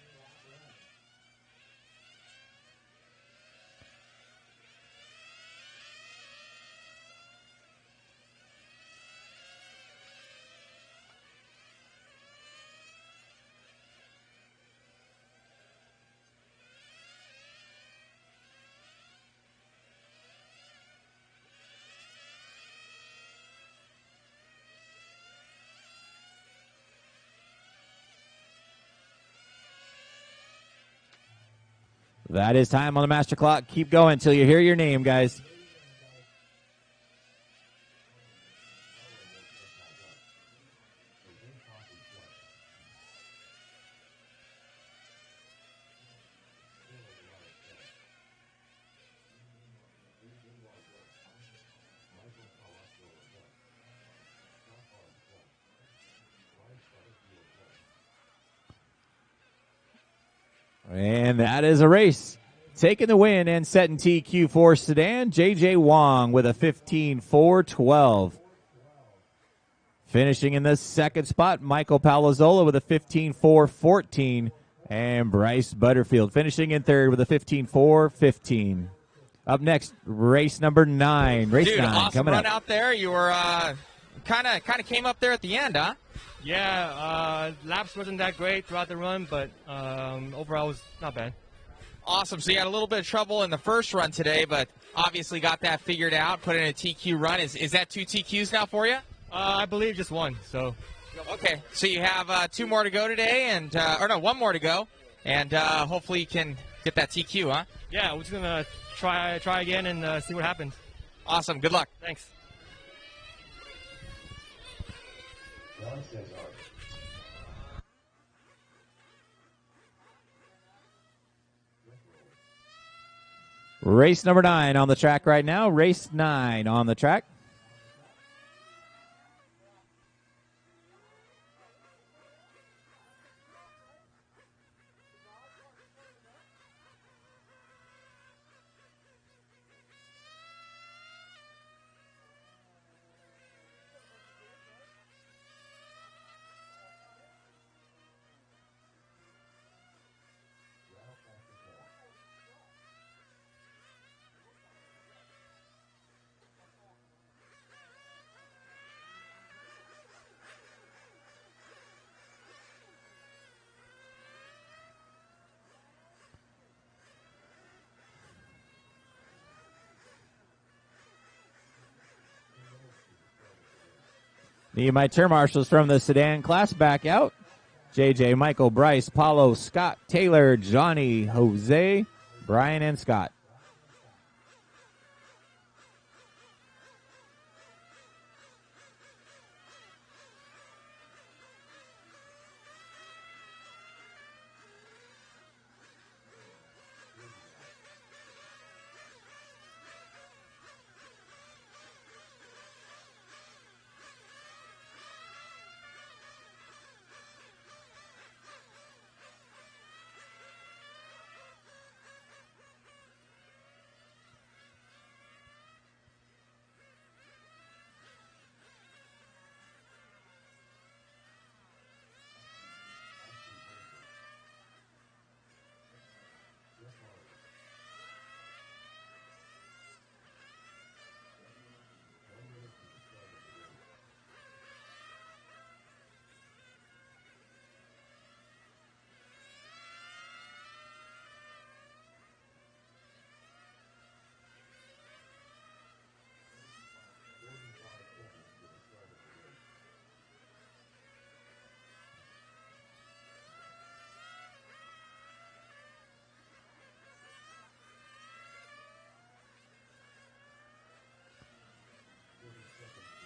That is time on the master clock. Keep going until you hear your name, guys. And that is a race. Taking the win and setting TQ for Sedan, J.J. Wong with a 15-4-12. Finishing in the 2nd spot, Michael Palazzolo with a 15-4-14. And Bryce Butterfield finishing in 3rd with a 15-4-15. Up next, race number 9. Race 9 awesome coming run up. out there. You were kind of came up there at the end, huh? Yeah, laps wasn't that great throughout the run, but overall was not bad. Awesome. So you had a little bit of trouble in the first run today, but obviously got that figured out, put in a TQ run. Is that 2 TQs now for you? I believe just 1. So. Okay. So you have 2 more to go today, and or no, 1 more to go, and hopefully you can get that TQ, huh? Yeah, we're just gonna try again and see what happens. Awesome. Good luck. Thanks. Race number 9 on the track right now. Race 9 on the track. Need my turn marshals from the Sedan class back out. JJ, Michael, Bryce, Paulo, Scott, Taylor, Johnny, Jose, Brian, and Scott.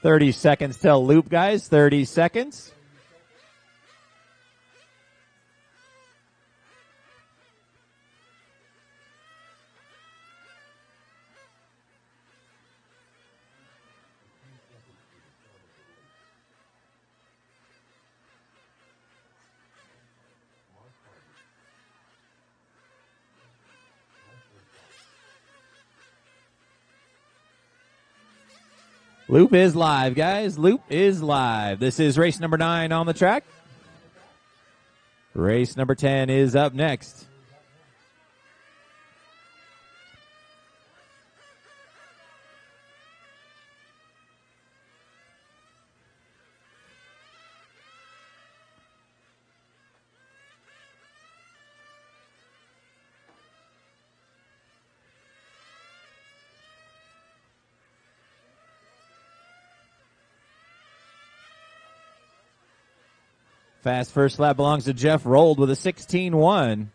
$30 seconds till loop, guys. 30 seconds. Loop is live, guys. Loop is live. This is race number 9 on the track. Race number 10 is up next. Fast first lap belongs to Jeff Rolled with a 16-1.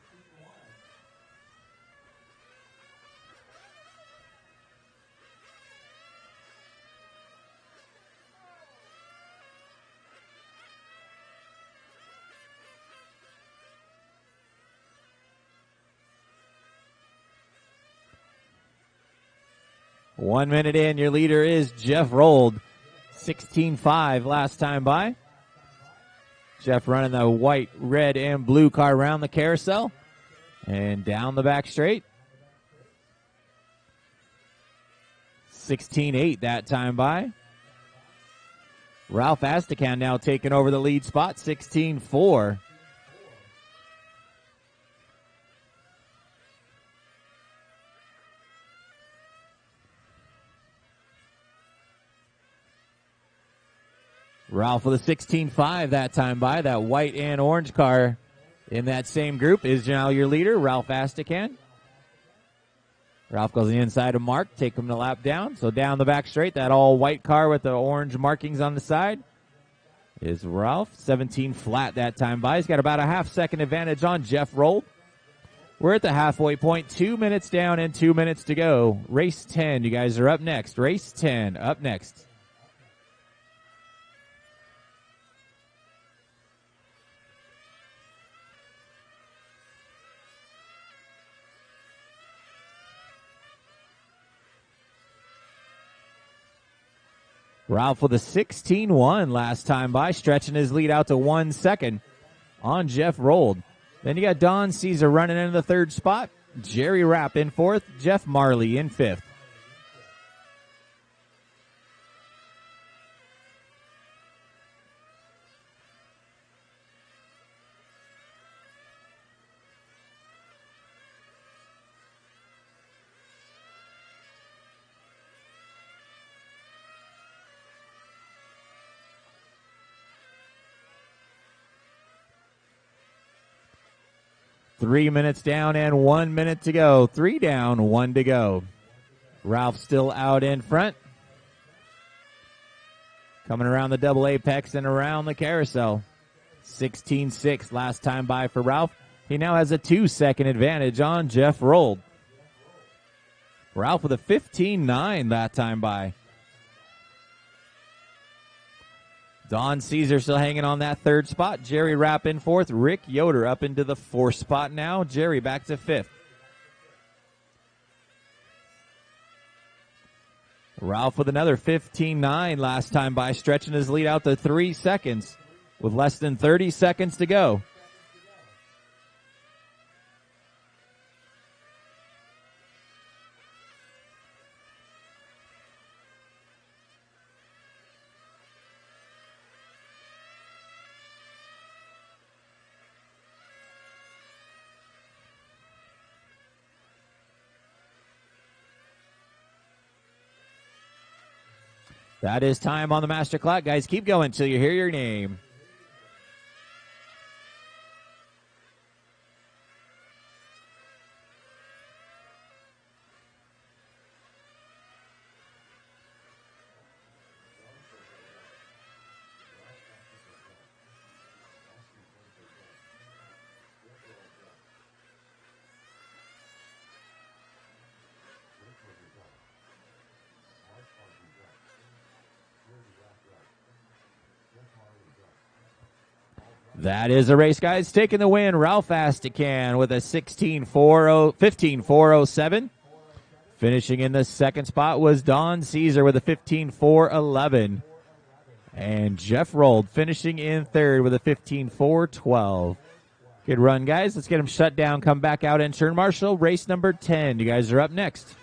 One minute in, your leader is Jeff Rolled. 16.5 last time by. Jeff running the white, red, and blue car around the carousel and down the back straight. 16.8 that time by. Ralph Astacan now taking over the lead spot, 16.4. Ralph with a 16.5 that time by. That white and orange car in that same group is now your leader, Ralph Astacan. Ralph goes on the inside of Mark, take him the lap down. So down the back straight, that all white car with the orange markings on the side is Ralph. 17 flat that time by. He's got about a half-second advantage on Jeff Roll. We're at the halfway point. 2 minutes down and 2 minutes to go. Race 10, you guys are up next. Race 10 up next. Ralph with a 16.1 last time by, stretching his lead out to 1 second on Jeff Rolled. Then you got Don Caesar running into the third spot. Jerry Rapp in fourth. Jeff Marley in fifth. Three minutes down and 1 minute to go. 3 down, 1 to go. Ralph still out in front. Coming around the double apex and around the carousel. 16-6 last time by for Ralph. He now has a 2-second advantage on Jeff Rold. Ralph with a 15-9 that time by. Don Caesar still hanging on that third spot. Jerry Rapp in fourth. Rick Yoder up into the fourth spot now. Jerry back to fifth. Ralph with another 15-9 last time by, stretching his lead out to 3 seconds with less than 30 seconds to go. That is time on the master clock. Guys, keep going until you hear your name. That is a race, guys. Taking the win, Ralph Astican with a 15.407. Finishing in the second spot was Don Caesar with a 15.411. And Jeff Rold finishing in third with a 15.412. Good run, guys. Let's get him shut down. Come back out and turn marshal. Race number 10. You guys are up next.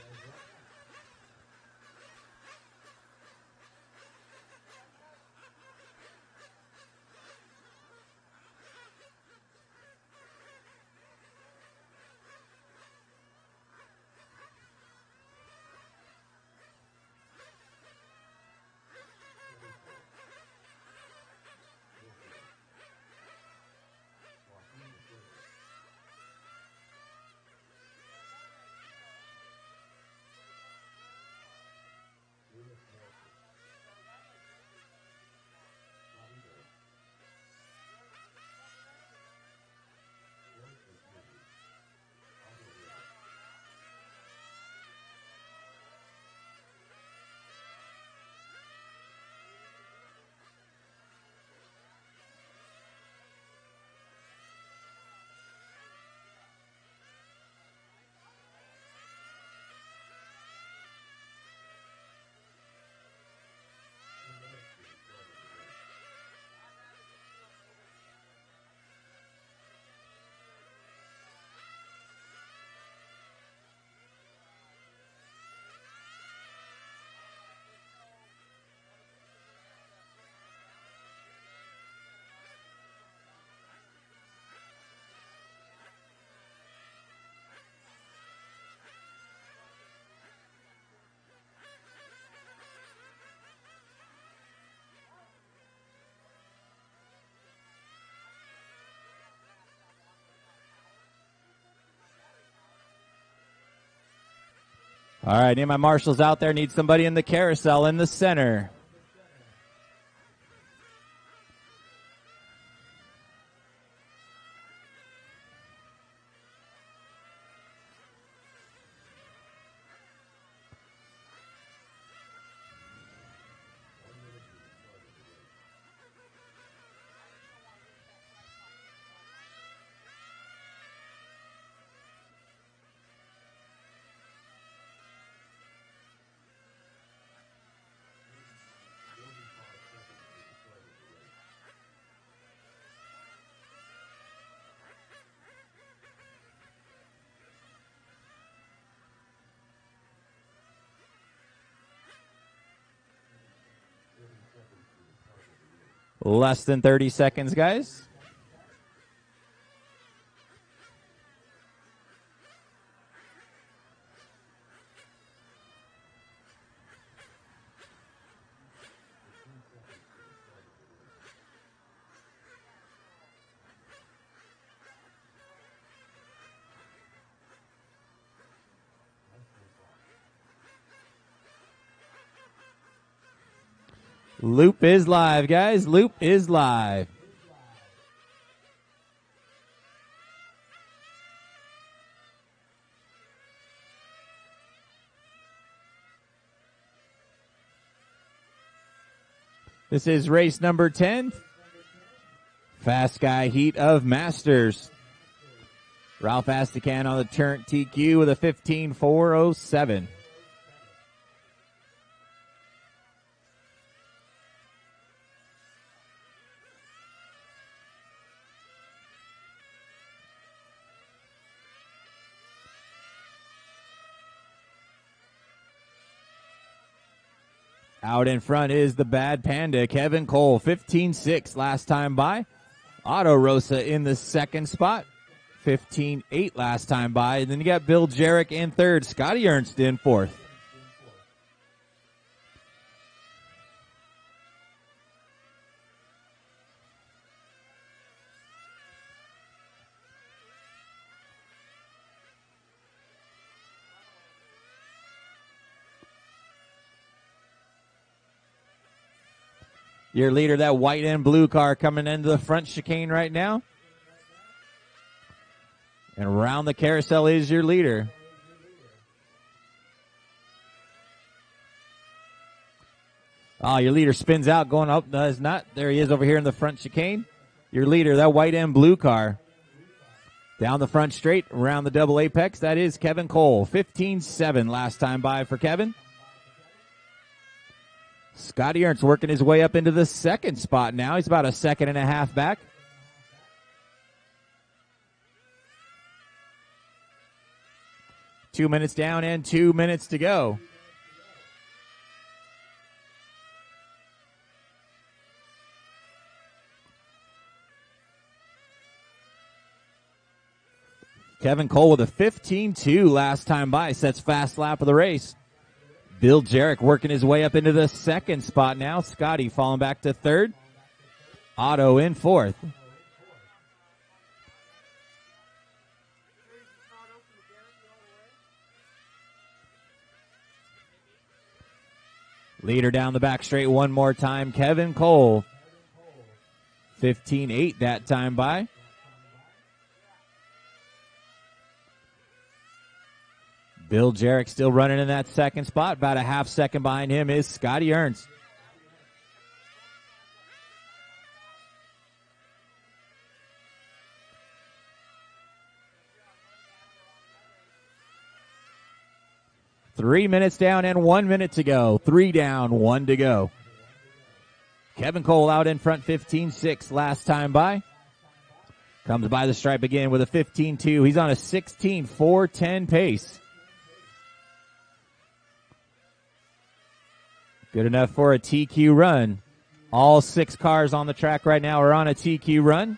All right, need my marshals out there. Need somebody in the carousel in the center. Less than 30 seconds, guys. Loop is live, guys. Loop is live. This is race number 10. Fast Guy Heat of Masters. Ralph Astacan on the turn TQ with a 15.407. Out in front is the Bad Panda, Kevin Cole, 15.6 last time by. Otto Rosa in the second spot, 15.8 last time by. And then you got Bill Jarek in third, Scotty Ernst in fourth. Your leader, that white and blue car coming into the front chicane right now. And around the carousel is your leader. Oh, your leader spins out going up. No, it's not. There he is over here in the front chicane. Your leader, that white and blue car. Down the front straight, around the double apex. That is Kevin Cole. 15.7 last time by for Kevin. Scotty Ernst working his way up into the second spot now. He's about a second and a half back. Two minutes down and 2 minutes to go. Kevin Cole with a 15.2 last time by. Sets fast lap of the race. Bill Jarek working his way up into the second spot now. Scotty falling back to third. Otto in fourth. Leader down the back straight one more time. Kevin Cole. 15.8 that time by. Bill Jarek still running in that second spot. About a half second behind him is Scotty Ernst. Three minutes down and 1 minute to go. Three down, one to go. Kevin Cole out in front, 15.6 last time by. Comes by the stripe again with a 15.2. He's on a 16.410 pace. Good enough for a TQ run. All six cars on the track right now are on a TQ run.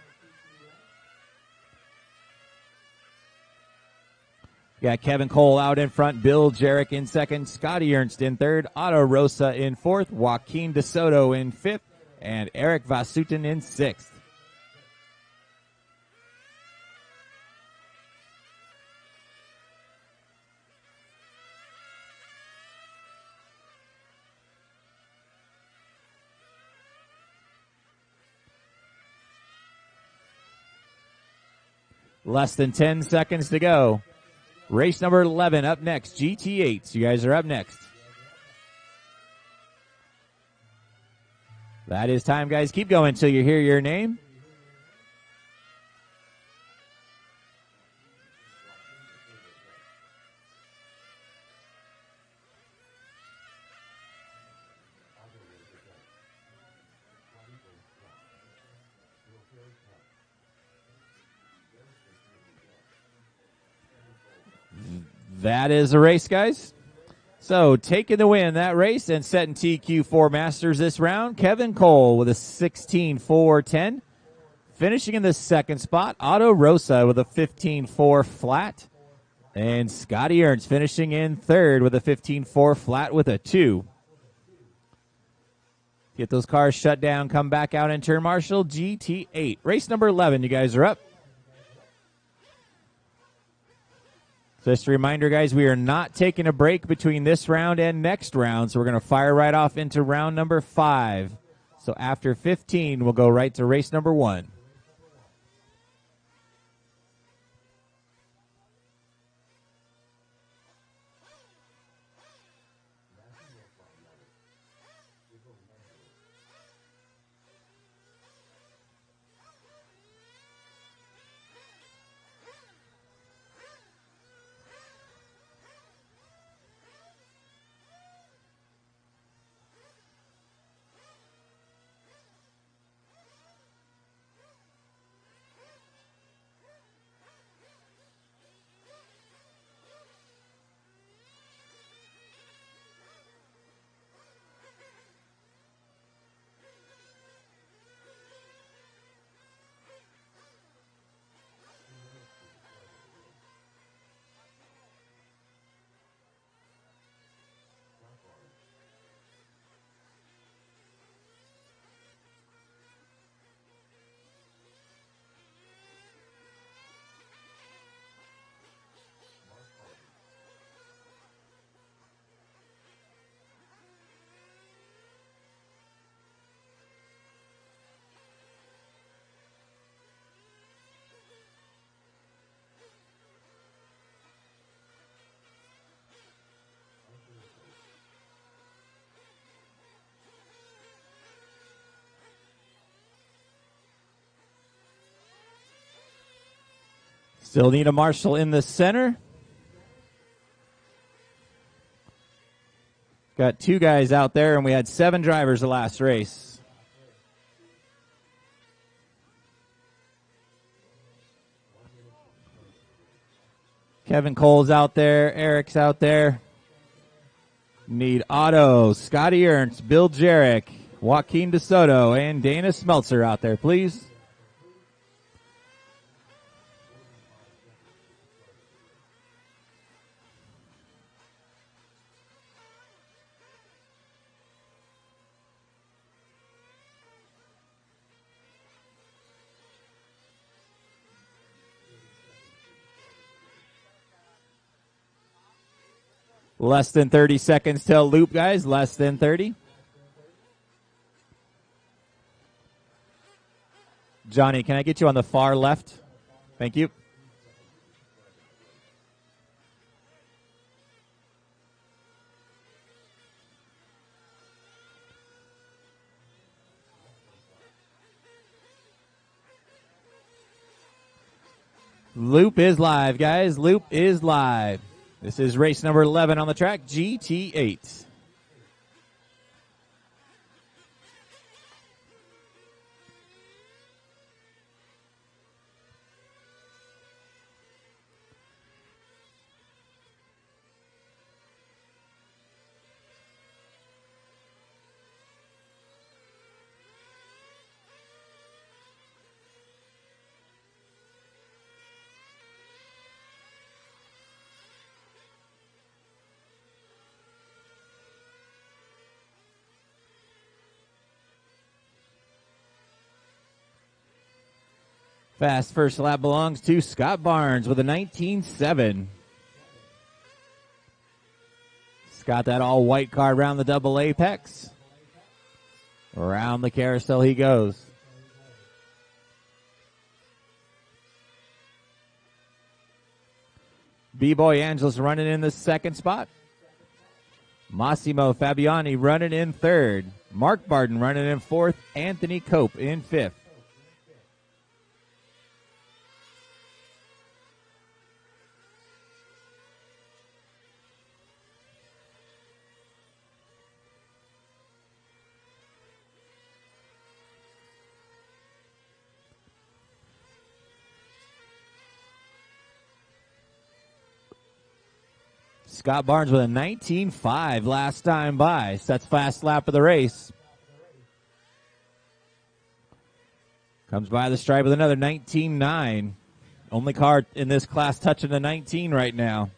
Got Kevin Cole out in front, Bill Jarek in second, Scotty Ernst in third, Otto Rosa in fourth, Joaquin DeSoto in fifth, and Eric Vasutin in sixth. Less than 10 seconds to go. Race number 11 up next. GT8s. You guys are up next. That is time, guys. Keep going until you hear your name. That is the race, guys. So taking the win that race and setting TQ4 Masters this round, Kevin Cole with a 16.410. Finishing in the second spot, Otto Rosa with a 15.4 flat. And Scotty Ernst finishing in third with a 15.4 flat with a 2. Get those cars shut down, come back out in turn marshal, GT8. Race number 11, you guys are up. Just a reminder, guys, we are not taking a break between this round and next round, so we're going to fire right off into round number 5. So after 15, we'll go right to race number 1. Still need a marshal in the center. Got 2 guys out there, and we had 7 drivers the last race. Kevin Cole's out there. Eric's out there. Need Otto, Scotty Ernst, Bill Jarek, Joaquin DeSoto, and Dana Smeltzer out there, please. Less than 30 seconds till loop, guys. Less than 30. Johnny, can I get you on the far left? Thank you. Loop is live, guys. Loop is live. This is race number 11 on the track, GT8. Fast first lap belongs to Scott Barnes with a 19.7. Got that all white car around the double apex. Around the carousel he goes. B-Boy Angeles running in the second spot. Massimo Fabiani running in third. Mark Barden running in fourth. Anthony Cope in fifth. Scott Barnes with a 19.5 last time by. Sets fast lap of the race. Comes by the stripe with another 19.9. Only car in this class touching the 19 right now.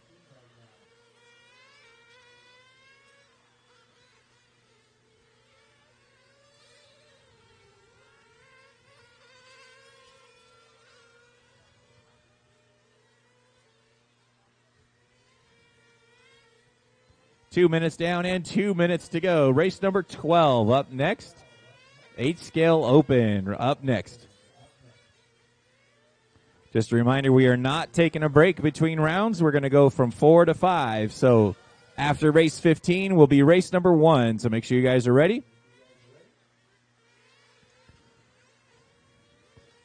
2 minutes down and 2 minutes to go. Race number 12 up next. 8-scale open up next. Just a reminder, we are not taking a break between rounds. We're going to go from 4 to 5. So after race 15 will be race number 1. So make sure you guys are ready.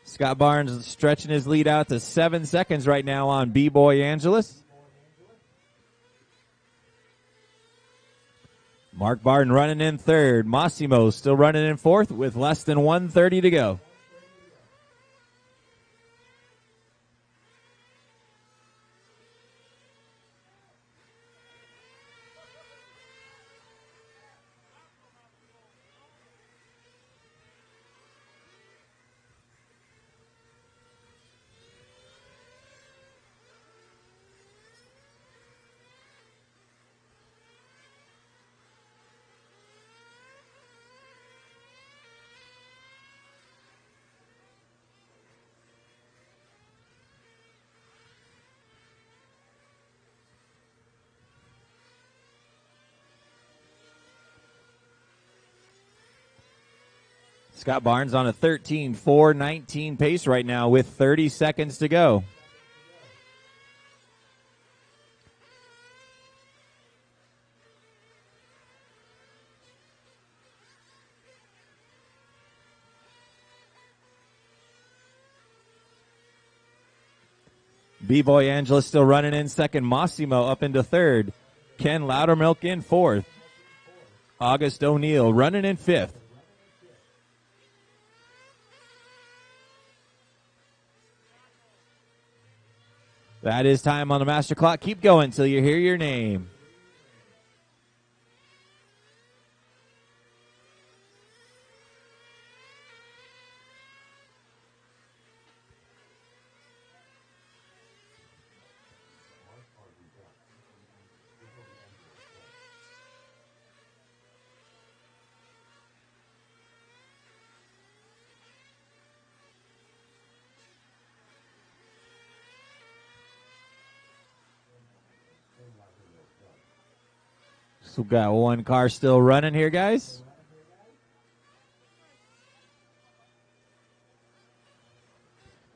Scott Barnes stretching his lead out to 7 seconds right now on B-Boy Angeles. Mark Barton running in third. Massimo still running in fourth with less than 1:30 to go. Scott Barnes on a 13:4:19 pace right now with 30 seconds to go. B-Boy Angeles still running in second. Massimo up into third. Ken Loudermilk in fourth. August O'Neill running in fifth. That is time on the master clock. Keep going till you hear your name. So we've got one car still running here, guys.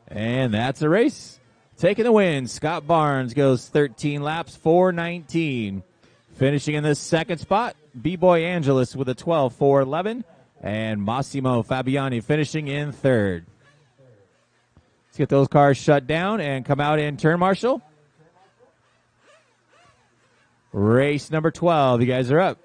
And that's a race. Taking the win, Scott Barnes goes 13 laps, 4:19. Finishing in the second spot, B-Boy Angeles with a 12:4:11. And Massimo Fabiani finishing in third. Let's get those cars shut down and come out in turn marshal. Race number 12. You guys are up.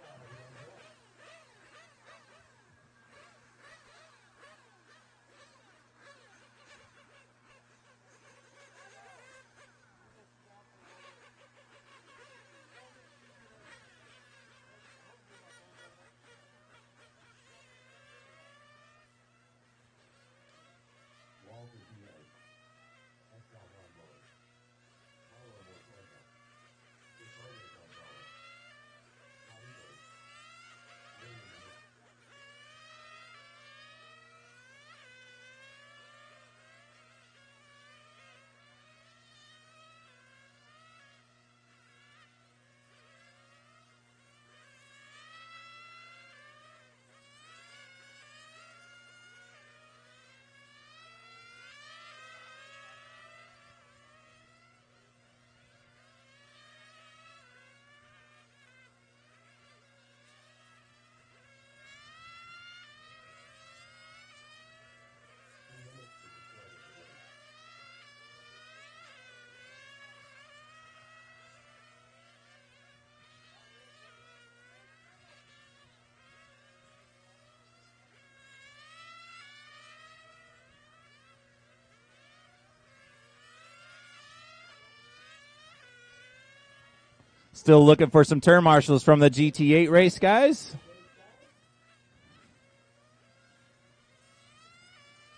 Still looking for some turn marshals from the GT8 race, guys.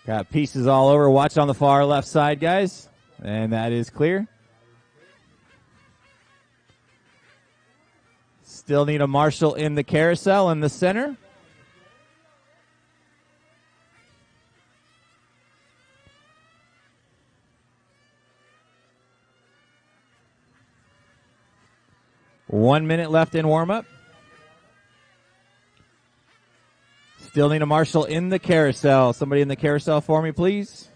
Got pieces all over. Watch on the far left side, guys. And that is clear. Still need a marshal in the carousel in the center. 1 minute left in warm-up. Still need a marshal in the carousel. Somebody in the carousel for me, please.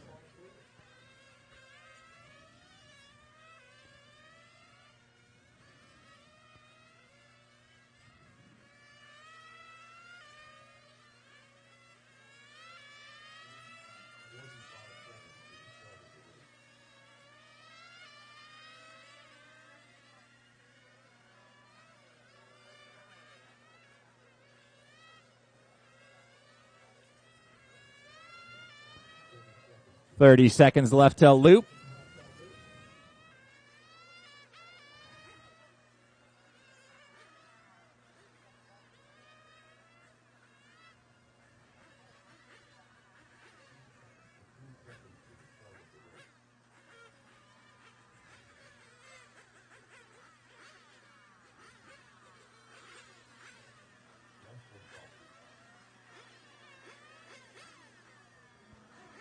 Thirty seconds left till loop.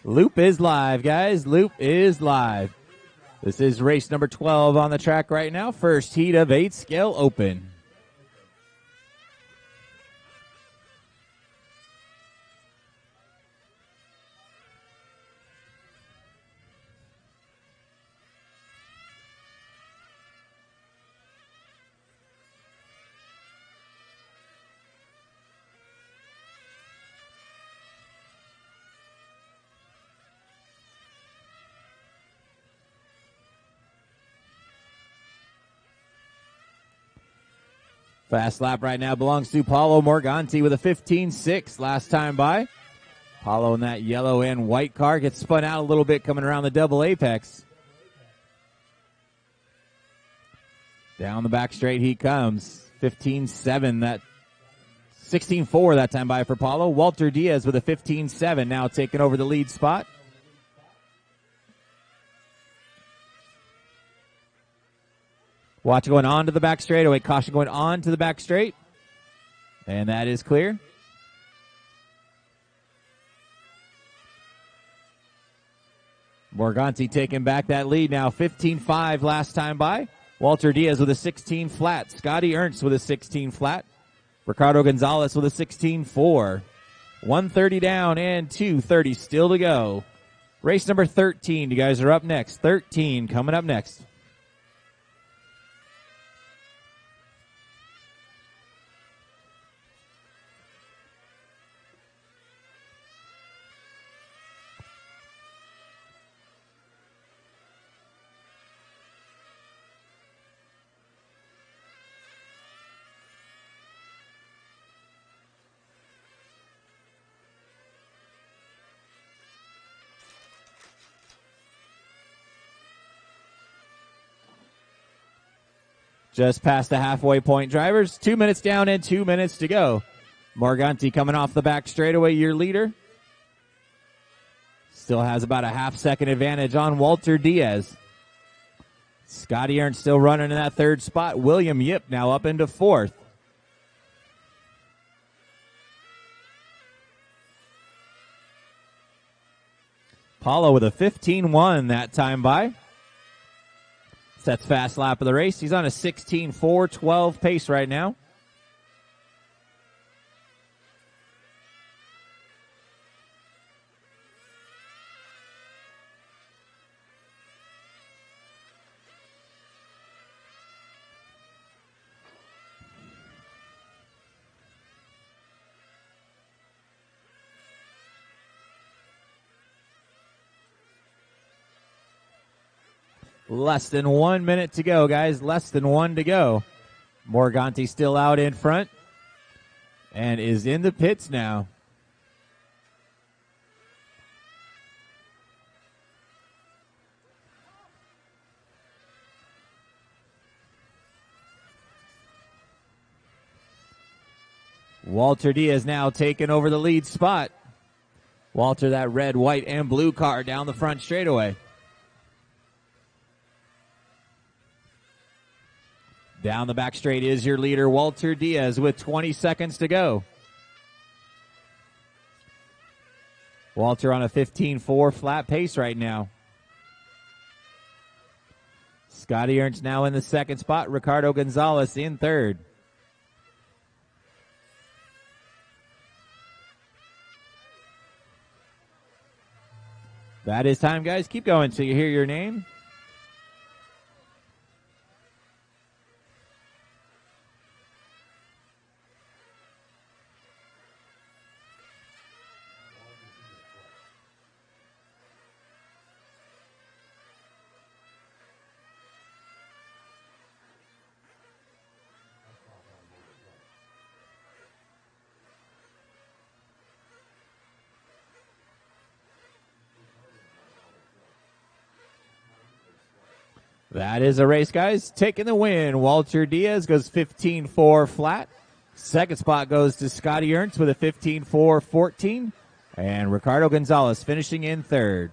Loop is live, guys. Loop is live. This is race number 12 on the track right now. First heat of 8 scale open. Fast lap right now belongs to Paulo Morganti with a 15.6 last time by. Paulo in that yellow and white car gets spun out a little bit coming around the double apex. Down the back straight he comes. 15.7, that 16.4 that time by for Paulo. Walter Diaz with a 15.7 now taking over the lead spot. Watch going on to the back straightaway. Caution going on to the back straight. And that is clear. Morganti taking back that lead now. 15.5 last time by. Walter Diaz with a 16 flat. Scotty Ernst with a 16 flat. Ricardo Gonzalez with a 16.4. 130 down and 230 still to go. Race number 13. You guys are up next. 13 coming up next. Just past the halfway point, drivers. 2 minutes down and 2 minutes to go. Morganti coming off the back straightaway, your leader. Still has about a half-second advantage on Walter Diaz. Scotty Ernst still running in that third spot. William Yip now up into fourth. Paulo with a 15.1 that time by. Sets fast lap of the race. He's on a 16.4-12 pace right now. Less than 1 minute to go, guys. Less than one to go. Morganti still out in front and is in the pits now. Walter Diaz now taking over the lead spot. Walter, that red, white, and blue car down the front straightaway. Down the back straight is your leader, Walter Diaz, with 20 seconds to go. Walter on a 15.4 flat pace right now. Scotty Ernst now in the second spot. Ricardo Gonzalez in third. That is time, guys. Keep going till you hear your name. That is a race, guys. Taking the win. Walter Diaz goes 15.4 flat. Second spot goes to Scotty Ernst with a 15.4.14. And Ricardo Gonzalez finishing in third.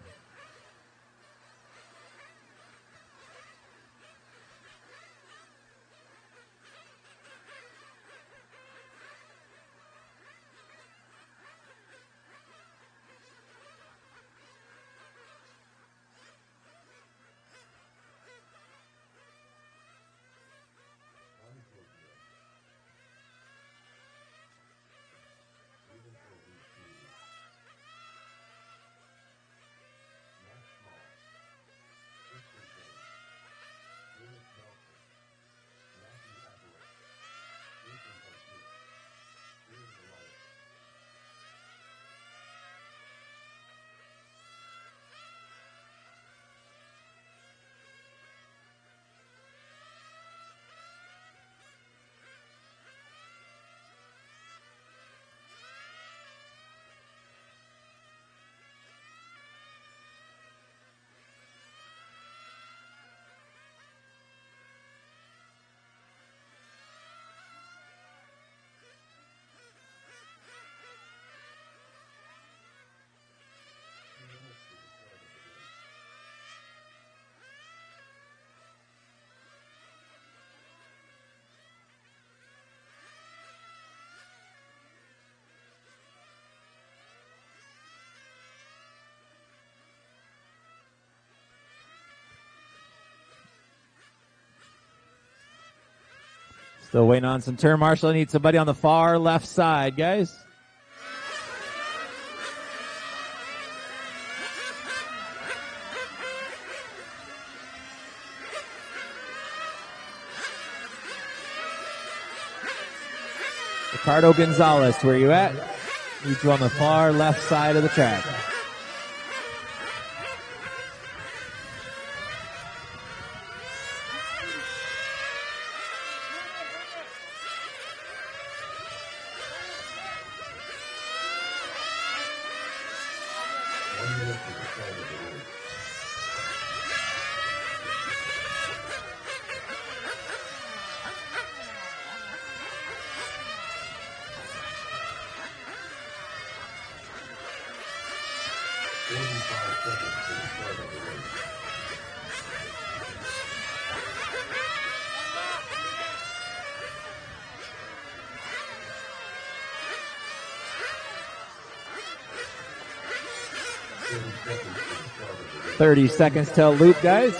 Still waiting on some turn marshal. I need somebody on the far left side, guys. Ricardo Gonzalez, where you at? Need you on the far left side of the track. Seconds. 30 seconds till loop, guys.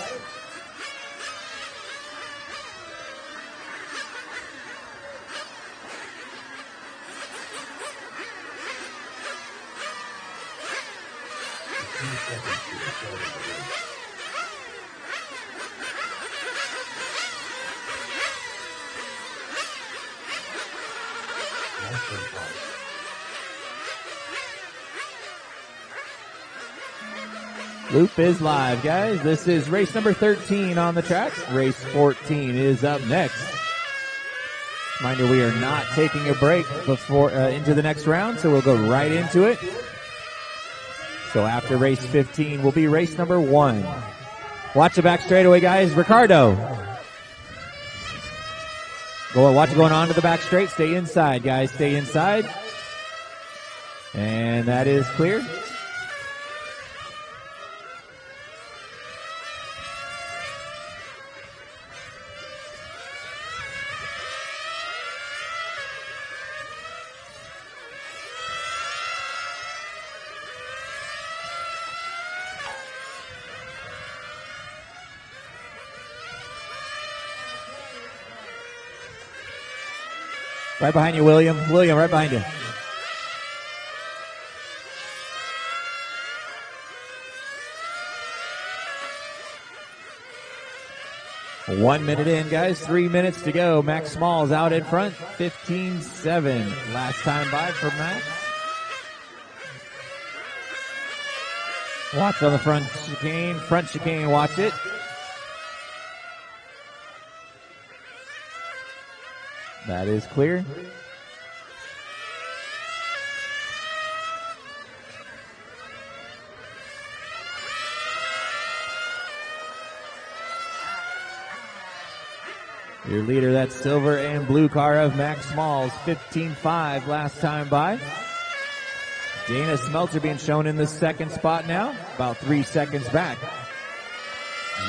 Loop is live, guys. This is race number 13 on the track. Race 14 is up next. Reminder, we are not taking a break before into the next round, so we'll go right into it. So after race 15 will be race number 1. Watch the back straightaway, guys. Ricardo. Watch it going on to the back straight. Stay inside, guys. Stay inside. And that is clear. Right behind you, William. William, right behind you. One minute in, guys. 3 minutes to go. Max Smalls out in front. 15-7. Last time by for Max. Watch on the front chicane. Front chicane, watch it. That is clear. Your leader, that silver and blue car of Max Smalls, 15-5 last time by. Dana Smeltzer being shown in the second spot now, about 3 seconds back.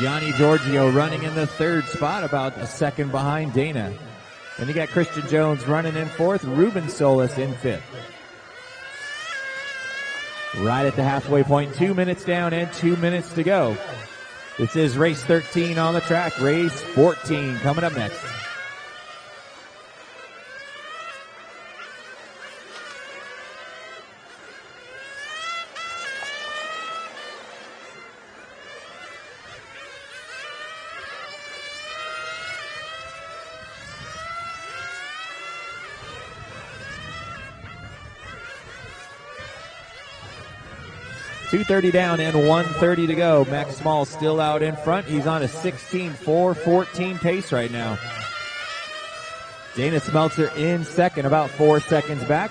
Gianni Giorgio running in the third spot, about a second behind Dana. Then you got Christian Jones running in fourth, Ruben Solis in fifth. Right at the halfway point, 2 minutes down and 2 minutes to go. This is race 13 on the track. Race 14 coming up next. .230 down and 1:30 to go. Max Small still out in front. He's on a 16.414 pace right now. Dana Smeltzer in second, about 4 seconds back.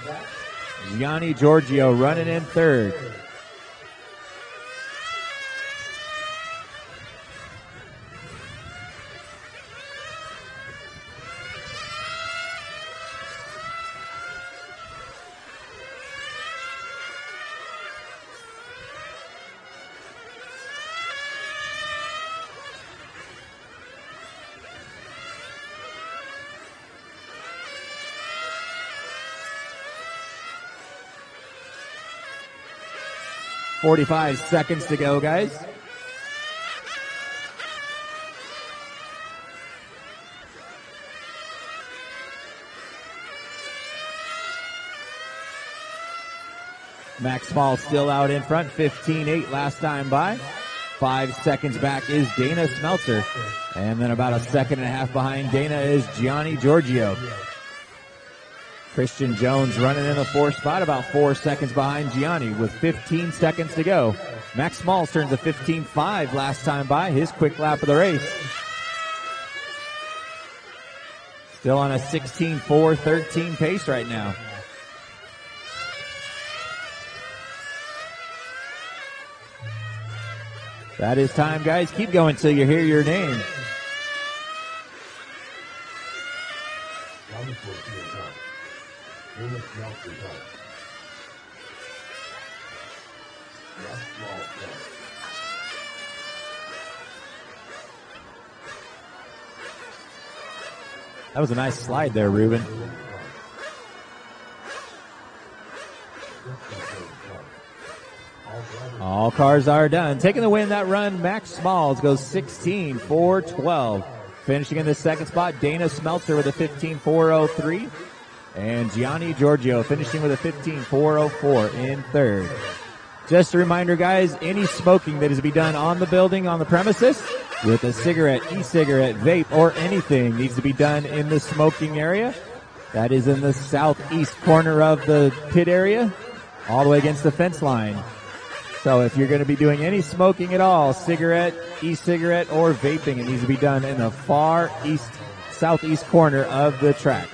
Gianni Giorgio running in third. .45 seconds to go, guys. Max Small still out in front, 15-8 last time by. 5 seconds back is Dana Smeltzer. And then about a second and a half behind Dana is Gianni Giorgio. Christian Jones running in the fourth spot, about 4 seconds behind Gianni with 15 seconds to go. Max Smalls turns a 15.5 last time by, his quick lap of the race. Still on a 16.413 pace right now. That is time, guys. Keep going till you hear your name. That was a nice slide there, Ruben. All cars are done. Taking the win that run, Max Smalls goes 16.412. Finishing in the second spot, Dana Smeltzer with a 15.403. And Gianni Giorgio finishing with a 15.404 in third. Just a reminder, guys, any smoking that is to be done on the building, on the premises, with a cigarette, e-cigarette, vape, or anything needs to be done in the smoking area. That is in the southeast corner of the pit area, all the way against the fence line. So if you're going to be doing any smoking at all, cigarette, e-cigarette, or vaping, it needs to be done in the far east, southeast corner of the track.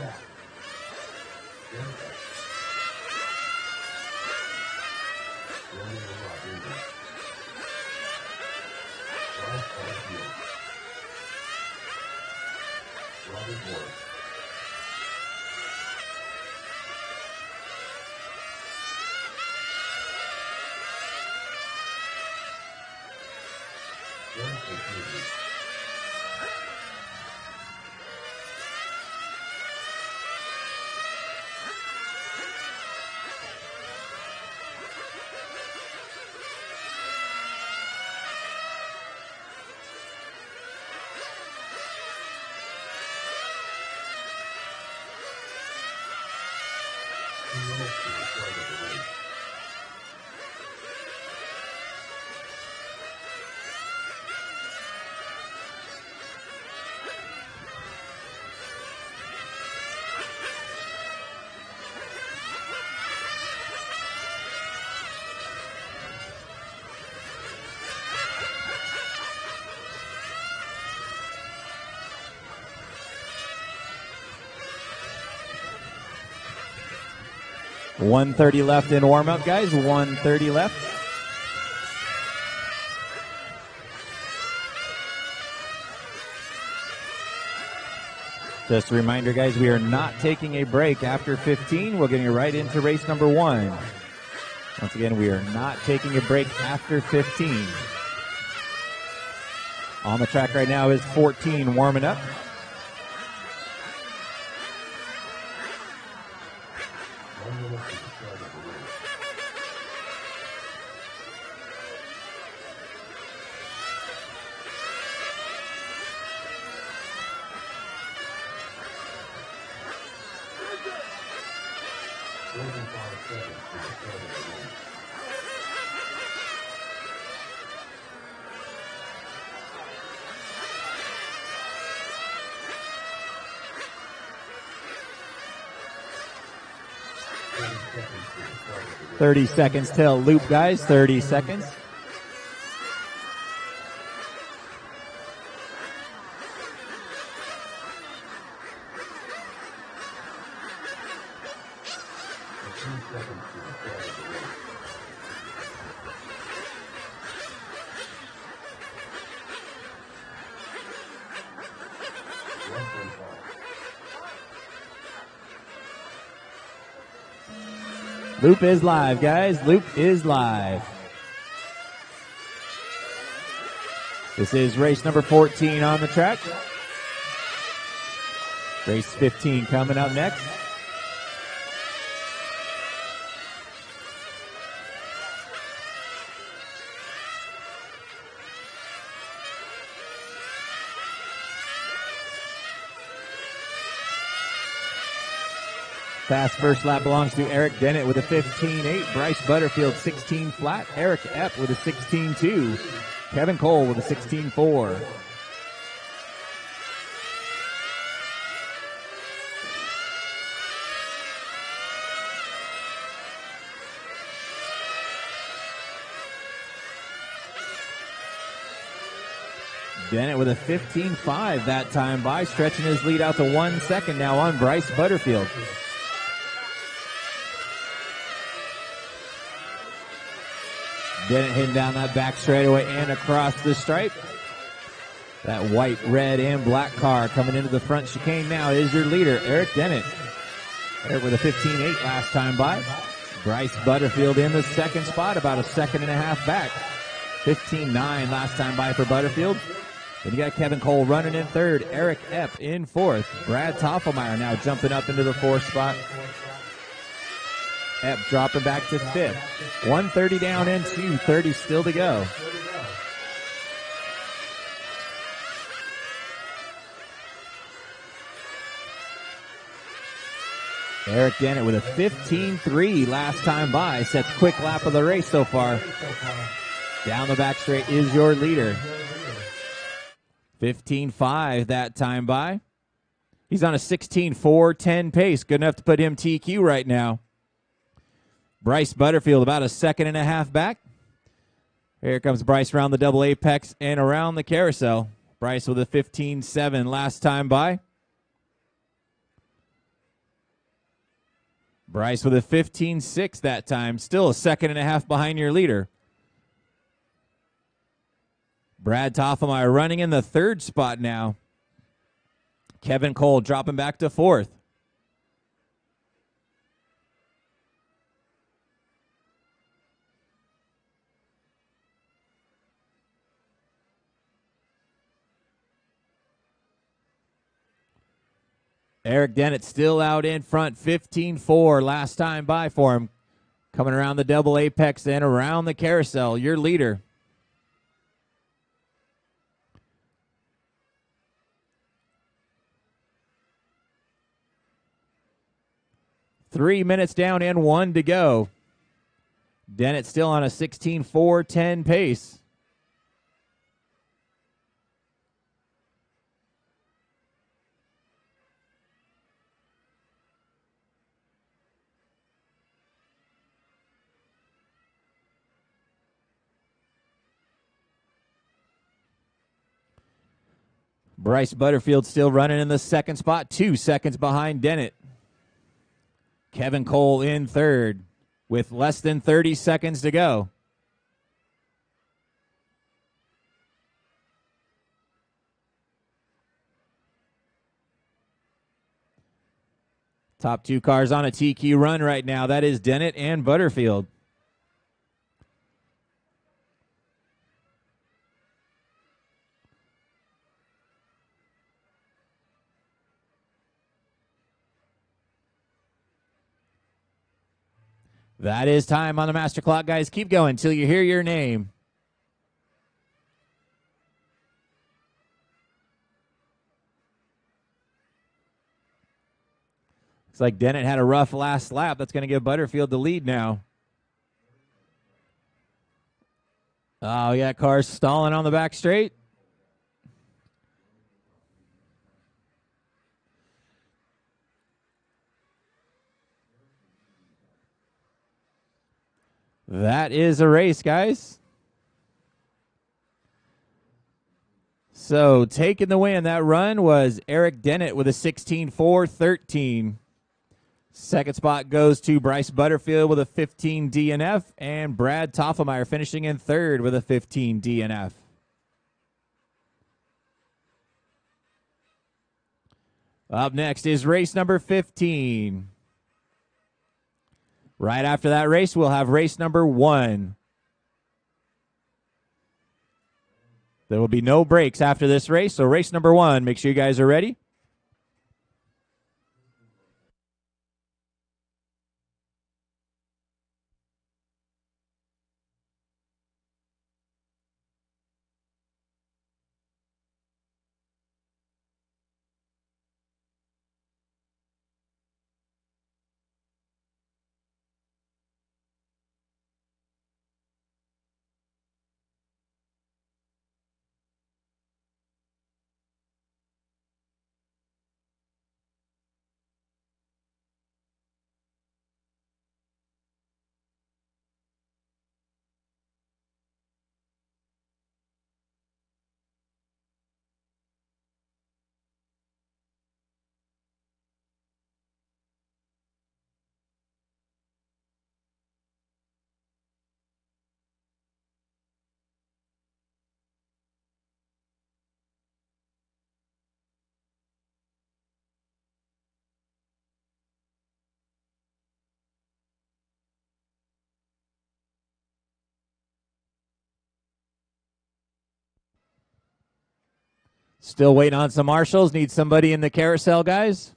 $130 left in warm-up, guys. $130 left. Just a reminder, guys, we are not taking a break after 15. We're getting right into race number 1. Once again, we are not taking a break after 15. On the track right now is 14 warming up. $30 seconds till loop, guys. 30 seconds. Loop is live, guys. Loop is live. This is race number 14 on the track. Race 15 coming up next. Fast first lap belongs to Eric Dennett with a 15.8. Bryce Butterfield 16 flat. Eric Epp with a 16.2. Kevin Cole with a 16.4. Dennett with a 15.5 that time by, stretching his lead out to 1 second now on Bryce Butterfield. Dennett hitting down that back straightaway and across the stripe. That white, red, and black car coming into the front chicane now is your leader, Eric Dennett. Eric with a 15.8 last time by. Bryce Butterfield in the second spot, about a second and a half back. 15.9 last time by for Butterfield. Then you got Kevin Cole running in third, Eric Epp in fourth. Brad Toffelmeyer now jumping up into the fourth spot. Epp dropping back to fifth. 130 down and 230 still to go. Eric Dennett with a 15.3 last time by. Sets quick lap of the race so far. Down the back straight is your leader. 15.5 that time by. He's on a 16.4-10 pace. Good enough to put him TQ right now. Bryce Butterfield about a second and a half back. Here comes Bryce around the double apex and around the carousel. Bryce with a 15.7 last time by. Bryce with a 15.6 that time. Still a second and a half behind your leader. Brad Toffelmeyer running in the third spot now. Kevin Cole dropping back to fourth. Eric Dennett still out in front, 15.4 last time by for him. Coming around the double apex and around the carousel, your leader. 3 minutes down and 1 to go. Dennett still on a 16.410 pace. Bryce Butterfield still running in the second spot, 2 seconds behind Dennett. Kevin Cole in third with less than 30 seconds to go. Top 2 cars on a TQ run right now. That is Dennett and Butterfield. That is time on the master clock, guys. Keep going until you hear your name. Looks like Dennett had a rough last lap. That's going to give Butterfield the lead now. Oh, yeah, cars stalling on the back straight. That is a race, guys. So taking the win, that run was Eric Dennett with a 16.413. Second spot goes to Bryce Butterfield with a 15 DNF, and Brad Toffelmeyer finishing in third with a 15 DNF. Up next is race number 15. Right after that race, we'll have race number 1. There will be no breaks after this race, so race number 1, make sure you guys are ready. Still waiting on some marshals. Need somebody in the carousel, guys.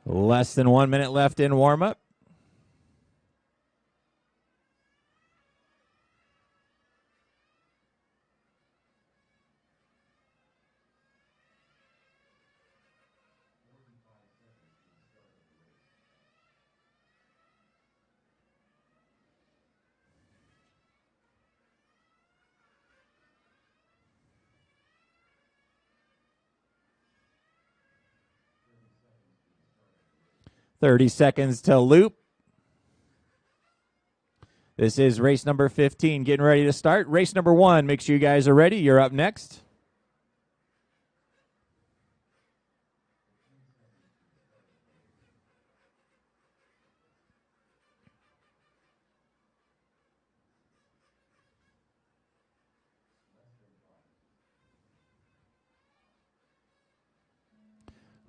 Less than 1 minute left in warm-up. .30 seconds to loop. This is race number 15 getting ready to start. Race number 1, make sure you guys are ready. You're up next.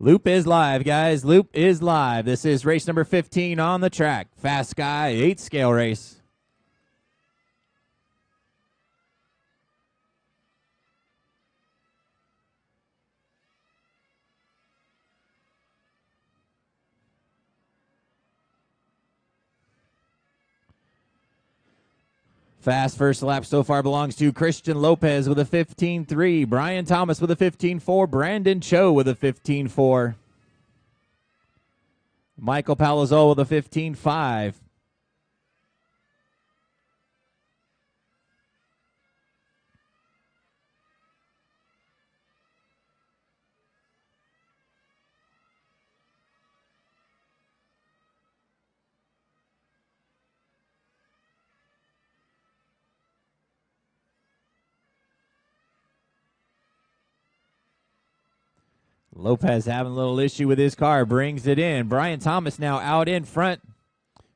Loop is live, guys. Loop is live. This is race number 15 on the track. Fast Guy 8 scale race. Fast first lap so far belongs to Christian Lopez with a 15.3. Brian Thomas with a 15.4. Brandon Cho with a 15.4. Michael Palazzolo with a 15.5. Lopez having a little issue with his car, brings it in. Brian Thomas now out in front.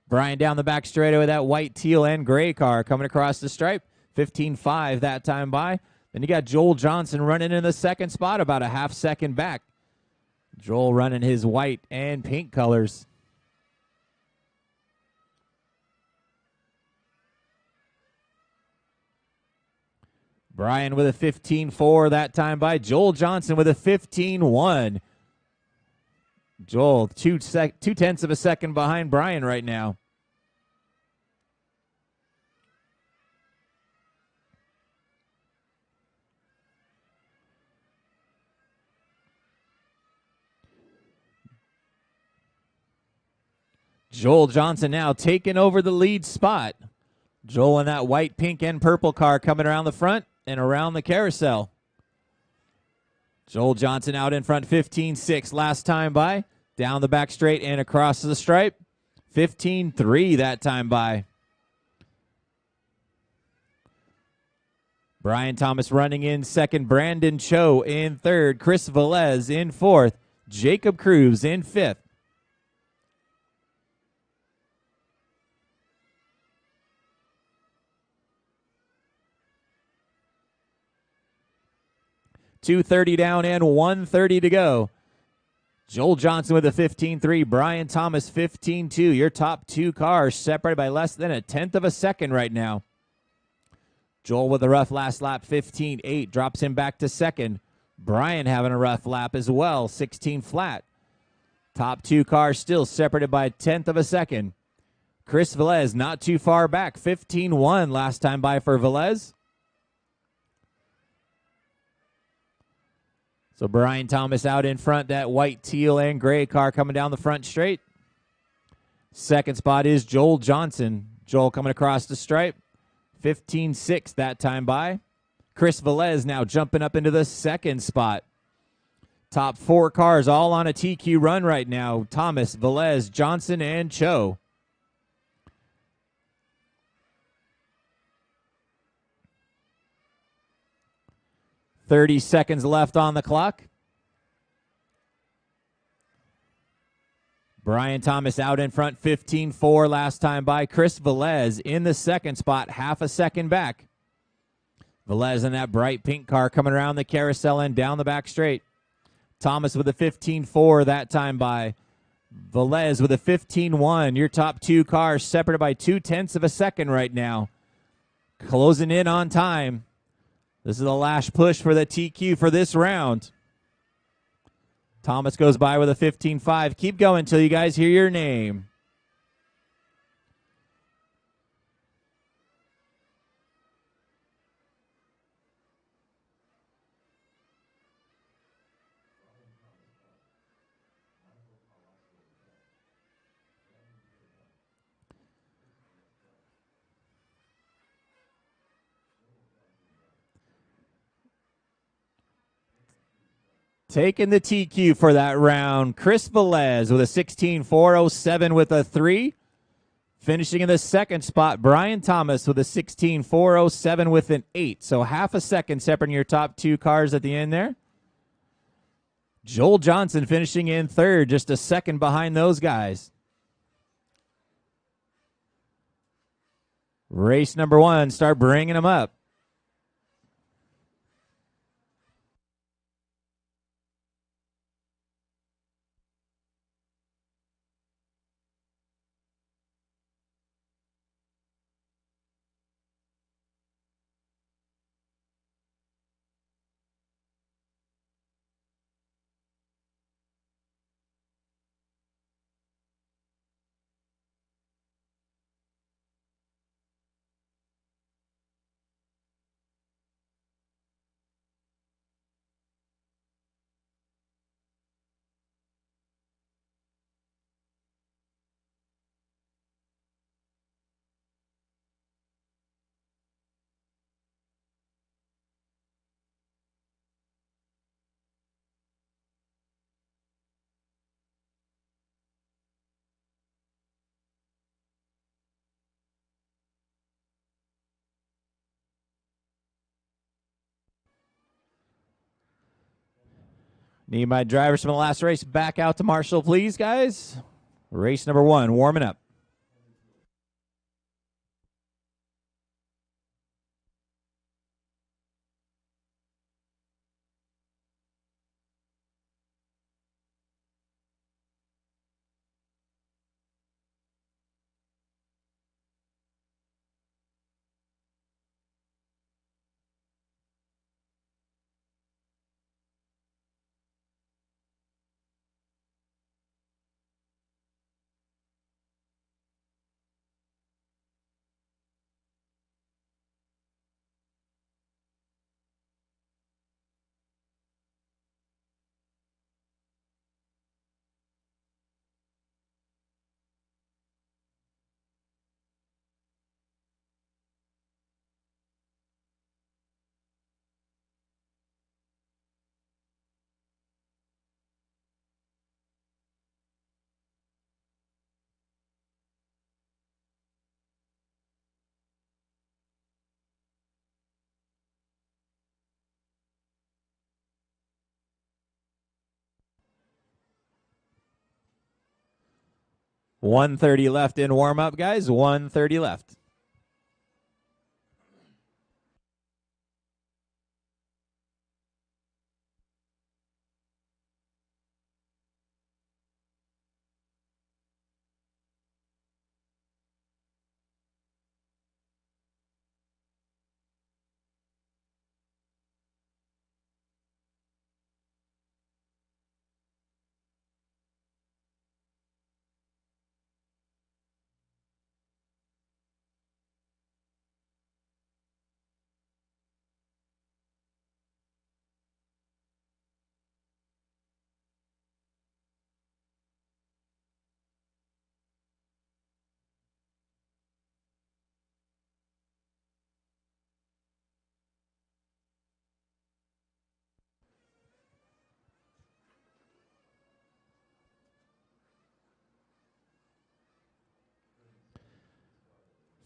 Brian down the back straightaway with that white, teal, and gray car coming across the stripe. 15.5 that time by. Then you got Joel Johnson running in the second spot, about a half second back. Joel running his white and pink colors. Brian with a 15.4 that time by. Joel Johnson with a 15.1. Joel, 2/10 of a second behind Brian right now. Joel Johnson now taking over the lead spot. Joel in that white, pink, and purple car coming around the front and around the carousel. Joel Johnson out in front, 15.6 last time by. Down the back straight and across the stripe. 15.3 that time by. Brian Thomas running in second. Brandon Cho in third. Chris Velez in fourth. Jacob Cruz in fifth. .230 down and 1:30 to go. Joel Johnson with a 15.3. Brian Thomas 15.2. Your top two cars separated by less than a tenth of a second right now. Joel with a rough last lap, 15.8. Drops him back to second. Brian having a rough lap as well, 16 flat. Top two cars still separated by a tenth of a second. Chris Velez not too far back, 15.1 last time by for Velez. So Brian Thomas out in front, that white, teal, and gray car coming down the front straight. Second spot is Joel Johnson. Joel coming across the stripe. 15.6 that time by. Chris Velez now jumping up into the second spot. Top four cars all on a TQ run right now. Thomas, Velez, Johnson, and Cho. .30 seconds left on the clock. Brian Thomas out in front, 15.4 last time by. Chris Velez in the second spot, half a second back. Velez in that bright pink car coming around the carousel and down the back straight. Thomas with a 15.4 that time by. Velez with a 15.1. Your top two cars separated by 2/10 of a second right now. Closing in on time. This is the last push for the TQ for this round. Thomas goes by with a 15.5. Keep going until you guys hear your name. Taking the TQ for that round, Chris Velez with a 16.407 with a 3. Finishing in the second spot, Brian Thomas with a 16.407 with an 8. So half a second separating your top two cars at the end there. Joel Johnson finishing in third, just a second behind those guys. Race number one, start bringing them up. Need my drivers from the last race back out to Marshall, please, guys. Race number 1, warming up. $130 left in warm-up, guys. $130 left.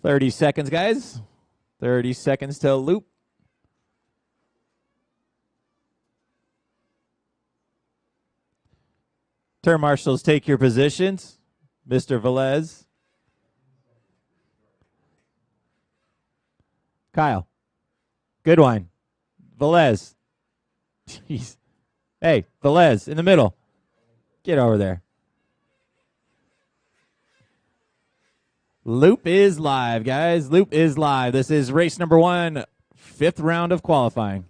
$30 seconds, guys. 30 seconds till loop. Turn marshals, take your positions. Mr. Velez. Kyle. Good one. Velez. Jeez. Hey, Velez, in the middle. Get over there. Loop is live, guys. Loop is live. This is race number 1, 5th round of qualifying.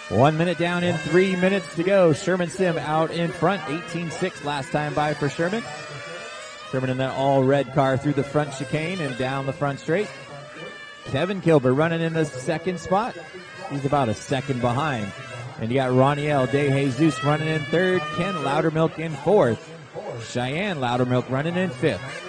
One minute down in 3 minutes to go. Sherman Sim out in front. 18.6 last time by for Sherman. Sherman in that all red car through the front chicane and down the front straight. Kevin Kilber running in the second spot. He's about a second behind. And you got Roniel De Jesus running in third. Ken Loudermilk in fourth. Cheyenne Loudermilk running in fifth.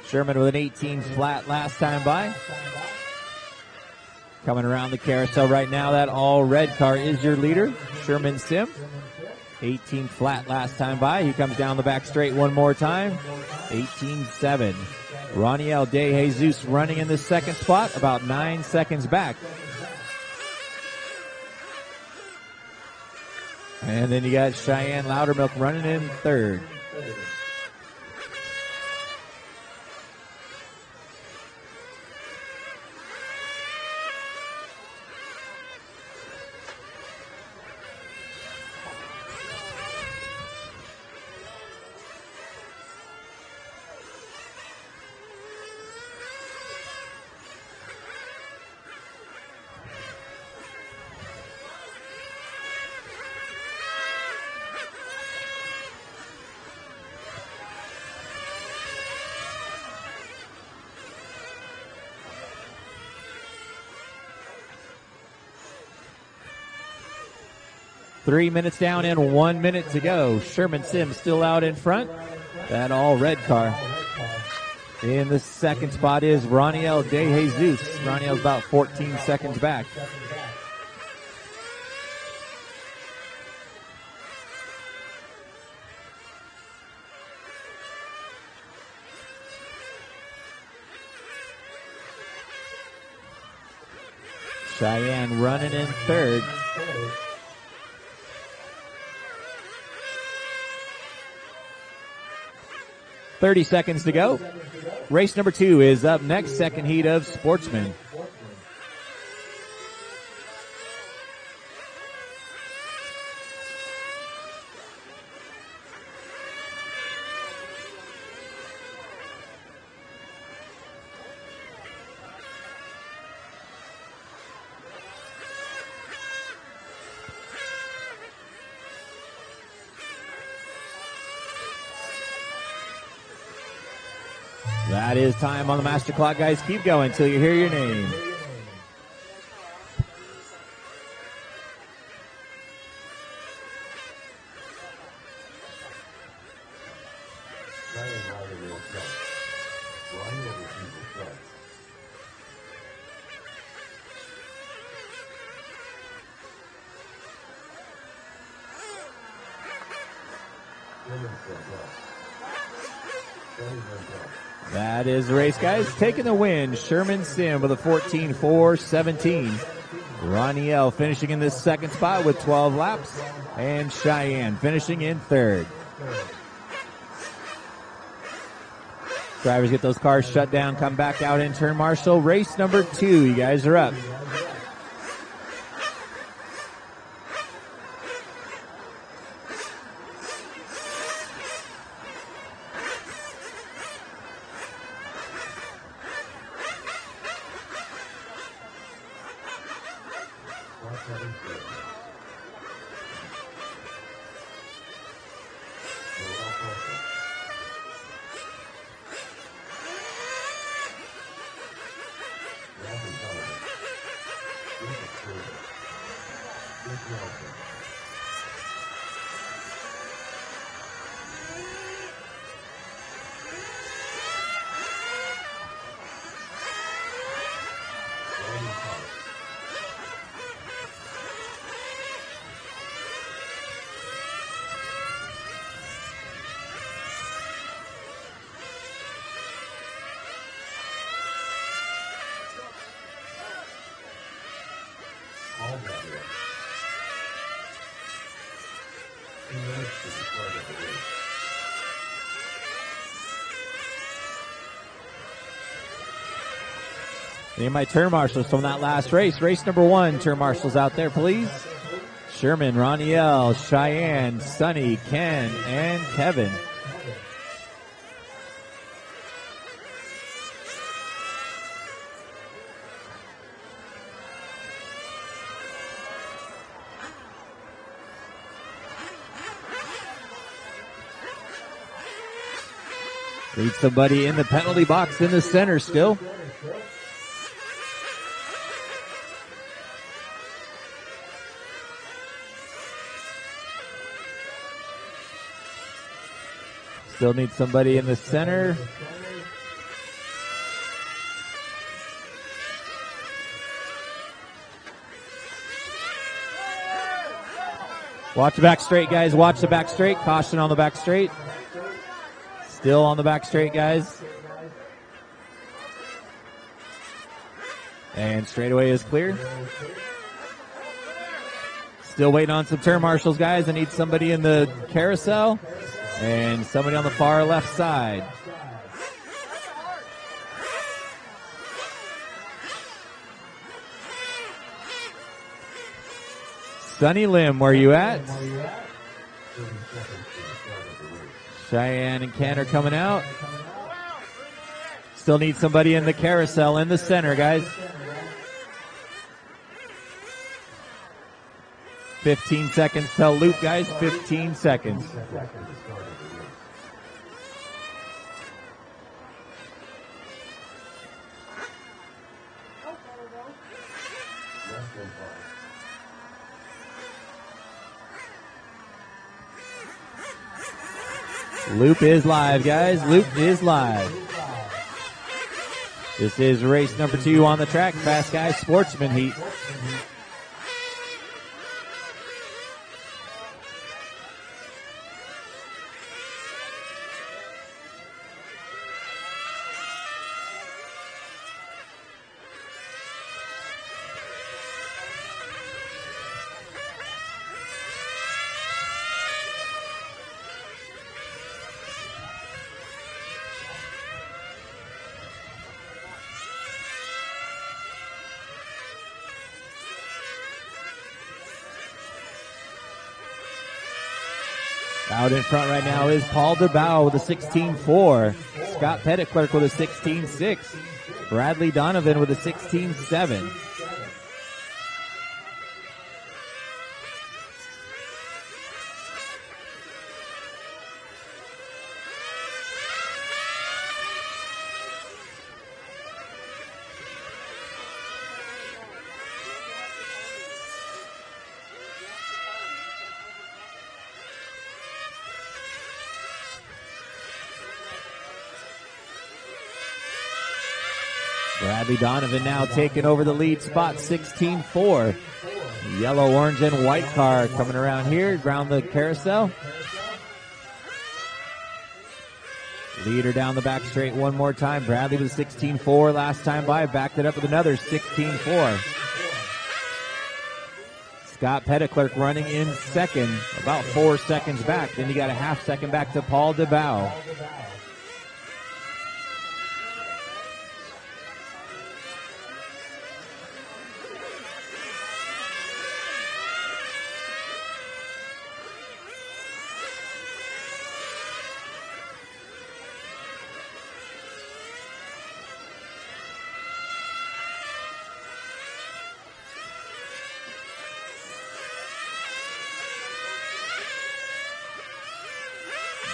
Sherman with an 18 flat last time by. Coming around the carousel right now, that all red car is your leader, Sherman Sim. 18 flat last time by. He comes down the back straight one more time. 18.7. Roniel De Jesus running in the second spot, about 9 seconds back. And then you got Cheyenne Loudermilk running in third. Three minutes down and 1 minute to go. Sherman Sim still out in front. That all red car. In the second spot is Roniel De Jesus. Roniel's about 14 seconds back. Cheyenne running in third. .30 seconds to go. Race number 2 is up next, second heat of Sportsman. That is time on the master clock, guys. Keep going until you hear your name. That is the race, guys. Taking the win, Sherman Sim with a 14.417. Roniel finishing in this second spot with 12 laps. And Cheyenne finishing in third. Drivers get those cars shut down, come back out in turn marshal. Race number 2, you guys are up. Need my turn marshals from that last race. Race number 1, turn marshals out there, please. Sherman, Roniel, Cheyenne, Sonny, Ken, and Kevin. Need somebody in the penalty box in the center still. Still need somebody in the center. Watch the back straight, guys. Watch the back straight. Caution on the back straight. Still on the back straight, guys. And straightaway is clear. Still waiting on some turn marshals, guys. I need somebody in the carousel and somebody on the far left side. Sunny Lim, where you at? Cheyenne and Ken are coming out. Still need somebody in the carousel in the center, guys. 15 seconds till loop, guys. 15 seconds. Loop is live, guys. Loop is live. This is race number 2 on the track. Fast Guys Sportsman Heat. Out in front right now is Paul DeBow with a 16.4. Scott Petitclerc with a 16.6. Bradley Donovan with a 16.7. Bradley Donovan now taking over the lead spot, 16.4. Yellow, orange, and white car coming around here, around the carousel. Leader down the back straight one more time. Bradley with a 16.4 last time by, backed it up with another 16.4. Scott Petitclerc running in second, about 4 seconds back. Then you got a half second back to Paul DeBow.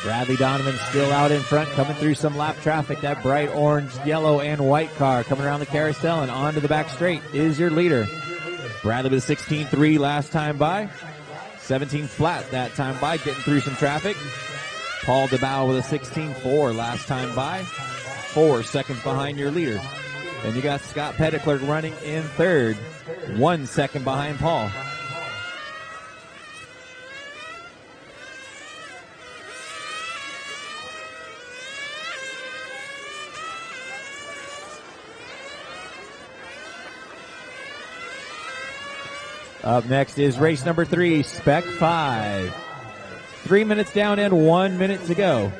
Bradley Donovan still out in front, coming through some lap traffic. That bright orange, yellow, and white car coming around the carousel and onto the back straight is your leader. Bradley with a 16.3 last time by. 17 flat that time by, getting through some traffic. Paul DeBow with a 16.4 last time by. 4 seconds behind your leader. Then you got Scott Petitclerc running in third. 1 second behind Paul. Up next is race number 3, Spec 5. 3 minutes down and 1 minute to go.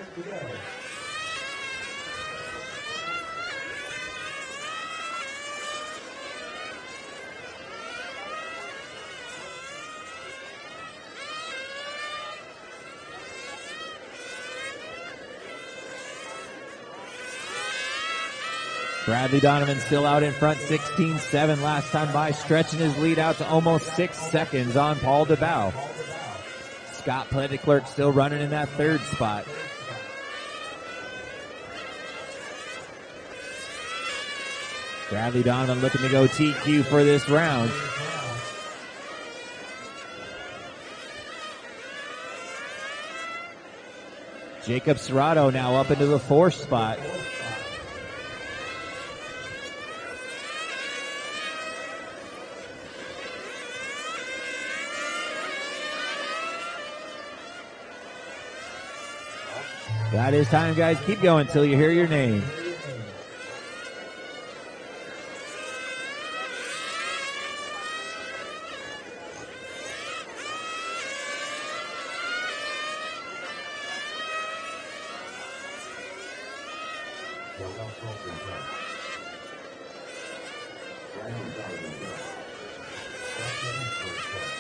Bradley Donovan still out in front, 16.7 last time by, stretching his lead out to almost 6 seconds on Paul DeBow. Scott Petitclerc still running in that third spot. Bradley Donovan looking to go TQ for this round. Jacob Serrato now up into the 4th spot. That is time, guys. Keep going until you hear your name. Joel Colton done. Brandon Donovan done. Scott Evans first done.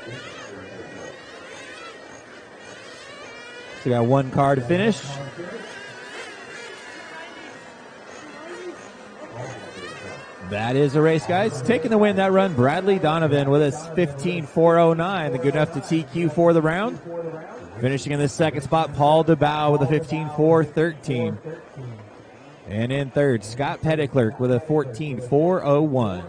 Jacob Serrato done. So we got one car to finish. That is a race, guys. Taking the win that run, Bradley Donovan with a 15.409. The good enough to TQ for the round. Finishing in the second spot, Paul DeBow with a 15.413. And in third, Scott Petitclerc with a 14.401.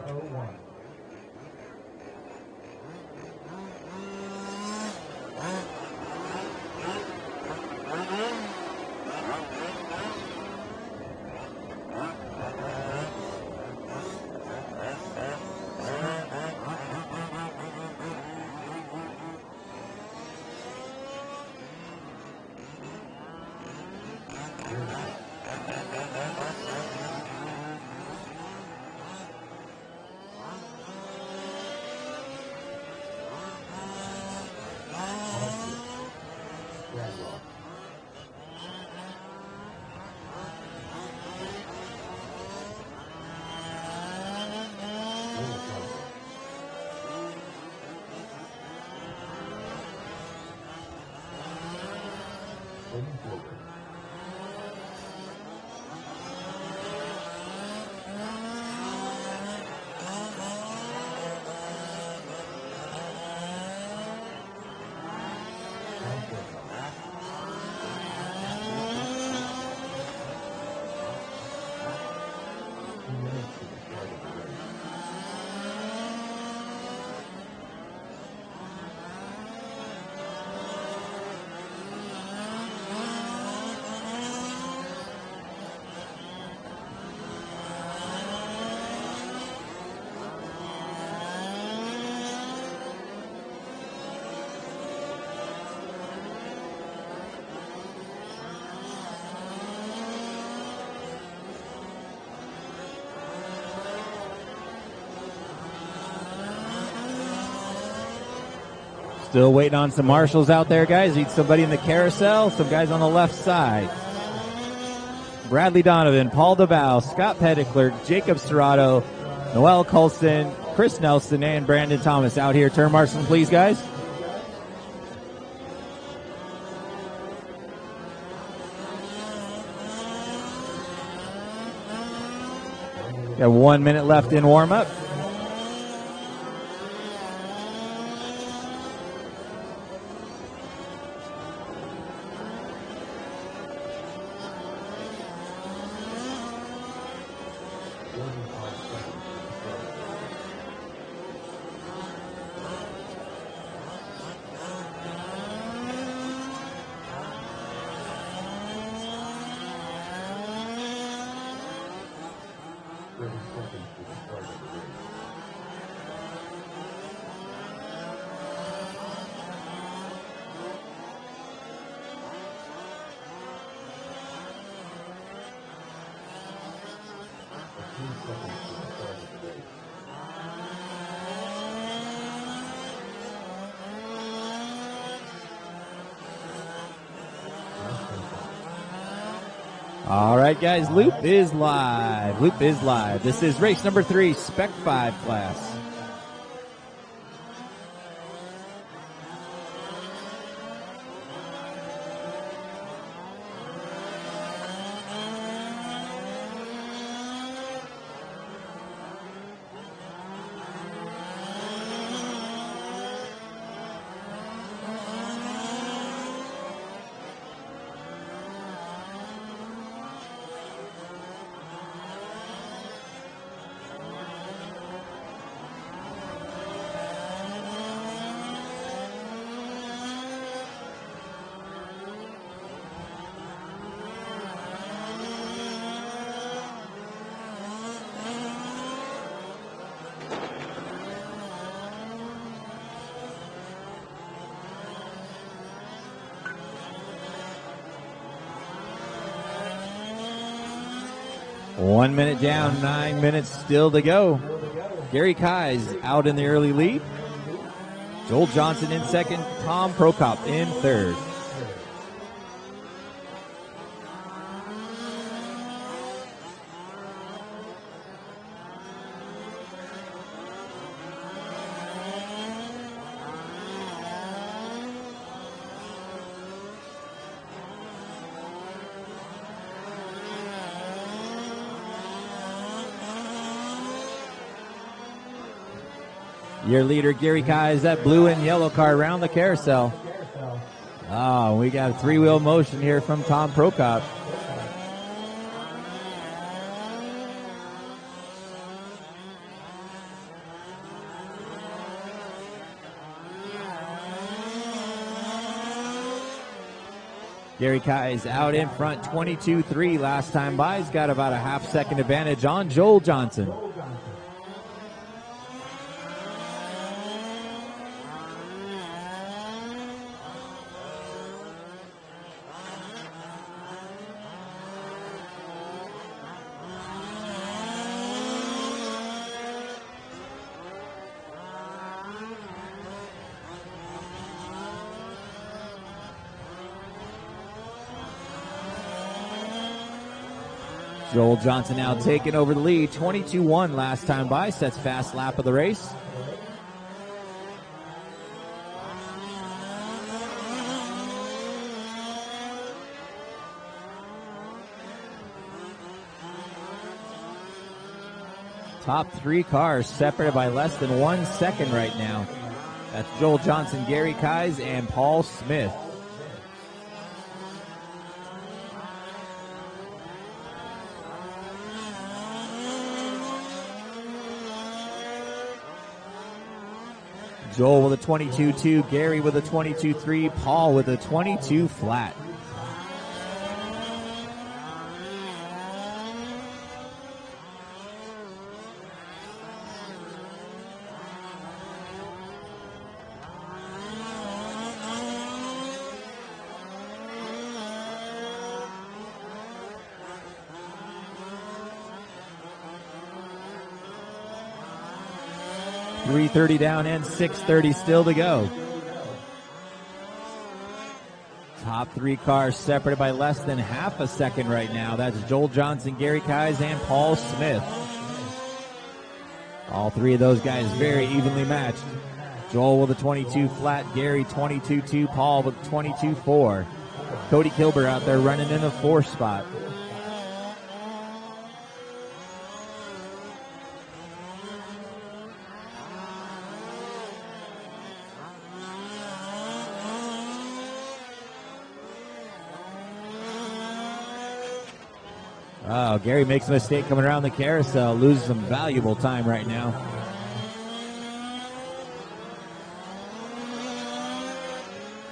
Still waiting on some marshals out there, guys. Need somebody in the carousel, some guys on the left side. Bradley Donovan, Paul DeBow, Scott Petitclerc, Jacob Serrato, Noel Colson, Chris Nelson, and Brandon Thomas out here. Turn marshal, please, guys. Got 1 minute left in warm-up. All right, guys, Loop is live. Loop is live. This is race number 3, Spec 5 class. One minute down, 9 minutes still to go. Gary Kai's out in the early lead. Joel Johnson in second. Tom Prokop in third. Your leader, Gary Kais, that blue and yellow car around the carousel. Oh, we got a three-wheel motion here from Tom Prokop. Gary Kais out in front, 22-3 last time by. He's got about a half-second advantage on Joel Johnson. Joel Johnson now taking over the lead, 22-1 last time by, sets fast lap of the race. Top three cars separated by less than 1 second right now. That's Joel Johnson, Gary Kais, and Paul Smith. Joel with a 22.2, Gary with a 22.3, Paul with a 22 flat. .330 down and 6:30 still to go. Top three cars separated by less than half a second right now. That's Joel Johnson, Gary Kais, and Paul Smith. All three of those guys very evenly matched. Joel with a 22 flat, Gary 22.2, Paul with 22.4. Cody Kilber out there running in the fourth spot. Oh, Gary makes a mistake coming around the carousel, loses some valuable time right now.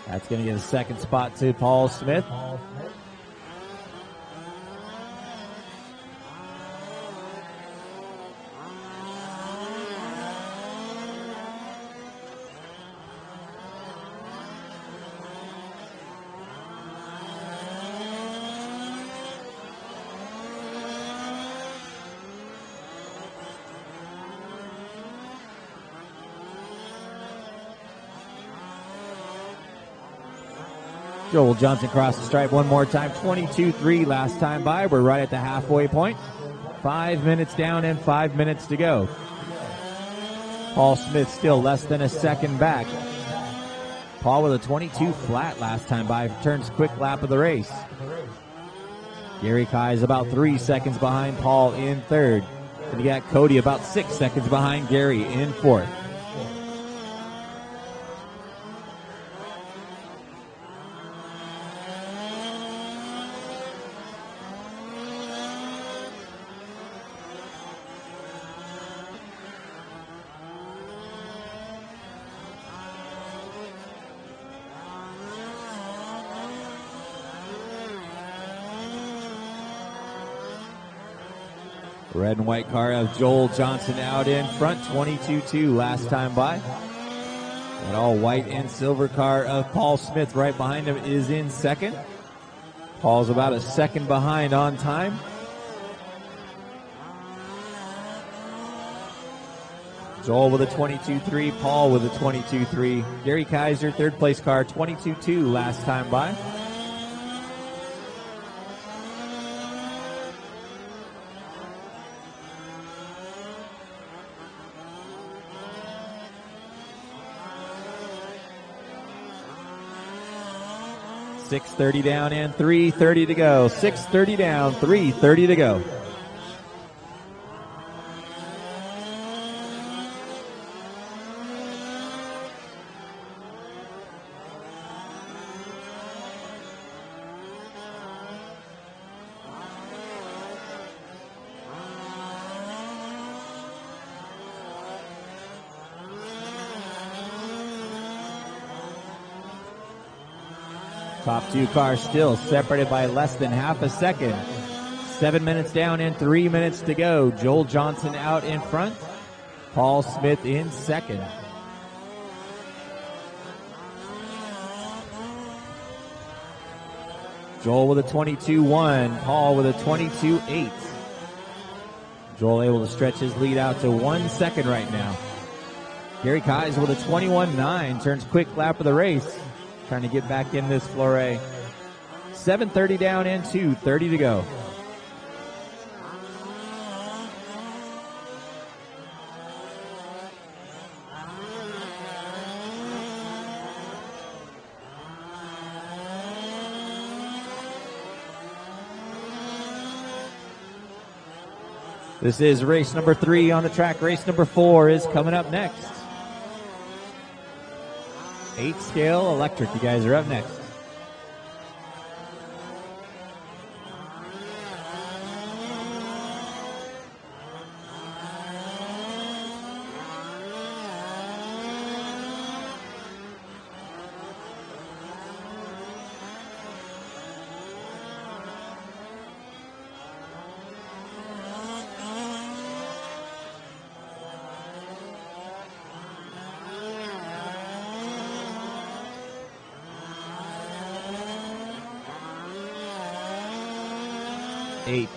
That's going to get a second spot to Paul Smith. Joel Johnson crossed the stripe one more time, 22.3 last time by. We're right at the halfway point. 5 minutes down and 5 minutes to go. Paul Smith still less than a second back. Paul with a 22 flat last time by, turns quick lap of the race. Gary Kais about 3 seconds behind Paul in third. And you got Cody about 6 seconds behind Gary in fourth. Red and white car of Joel Johnson out in front, 22.2 last time by. That all white and silver car of Paul Smith right behind him is in second. Paul's about a second behind on time. Joel with a 22.3, Paul with a 22.3. Gary Kaiser, third place car, 22.2 last time by. .630 down and 3:30 to go. 6:30 down, 3:30 to go. Top two cars still separated by less than half a second. 7 minutes down and 3 minutes to go. Joel Johnson out in front. Paul Smith in second. Joel with a 22.1. Paul with a 22.8. Joel able to stretch his lead out to 1 second right now. Gary Kais with a 21.9. Turns quick lap of the race. Trying to get back in this flurry. 7:30 down and 2:30 to go. This is race number 3 on the track. Race number 4 is coming up next. 8 scale electric. You guys are up next.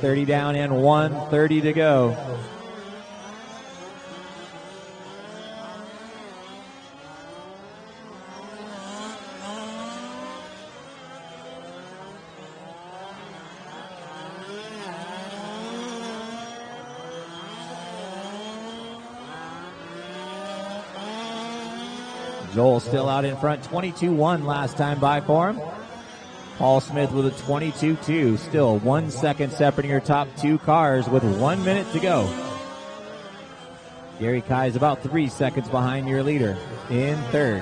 .30 down and 1:30 to go. Joel still out in front, 22.1 last time by for him. Paul Smith with a 22.2, still 1 second separating your top two cars with 1 minute to go. Gary Kais about 3 seconds behind your leader in third.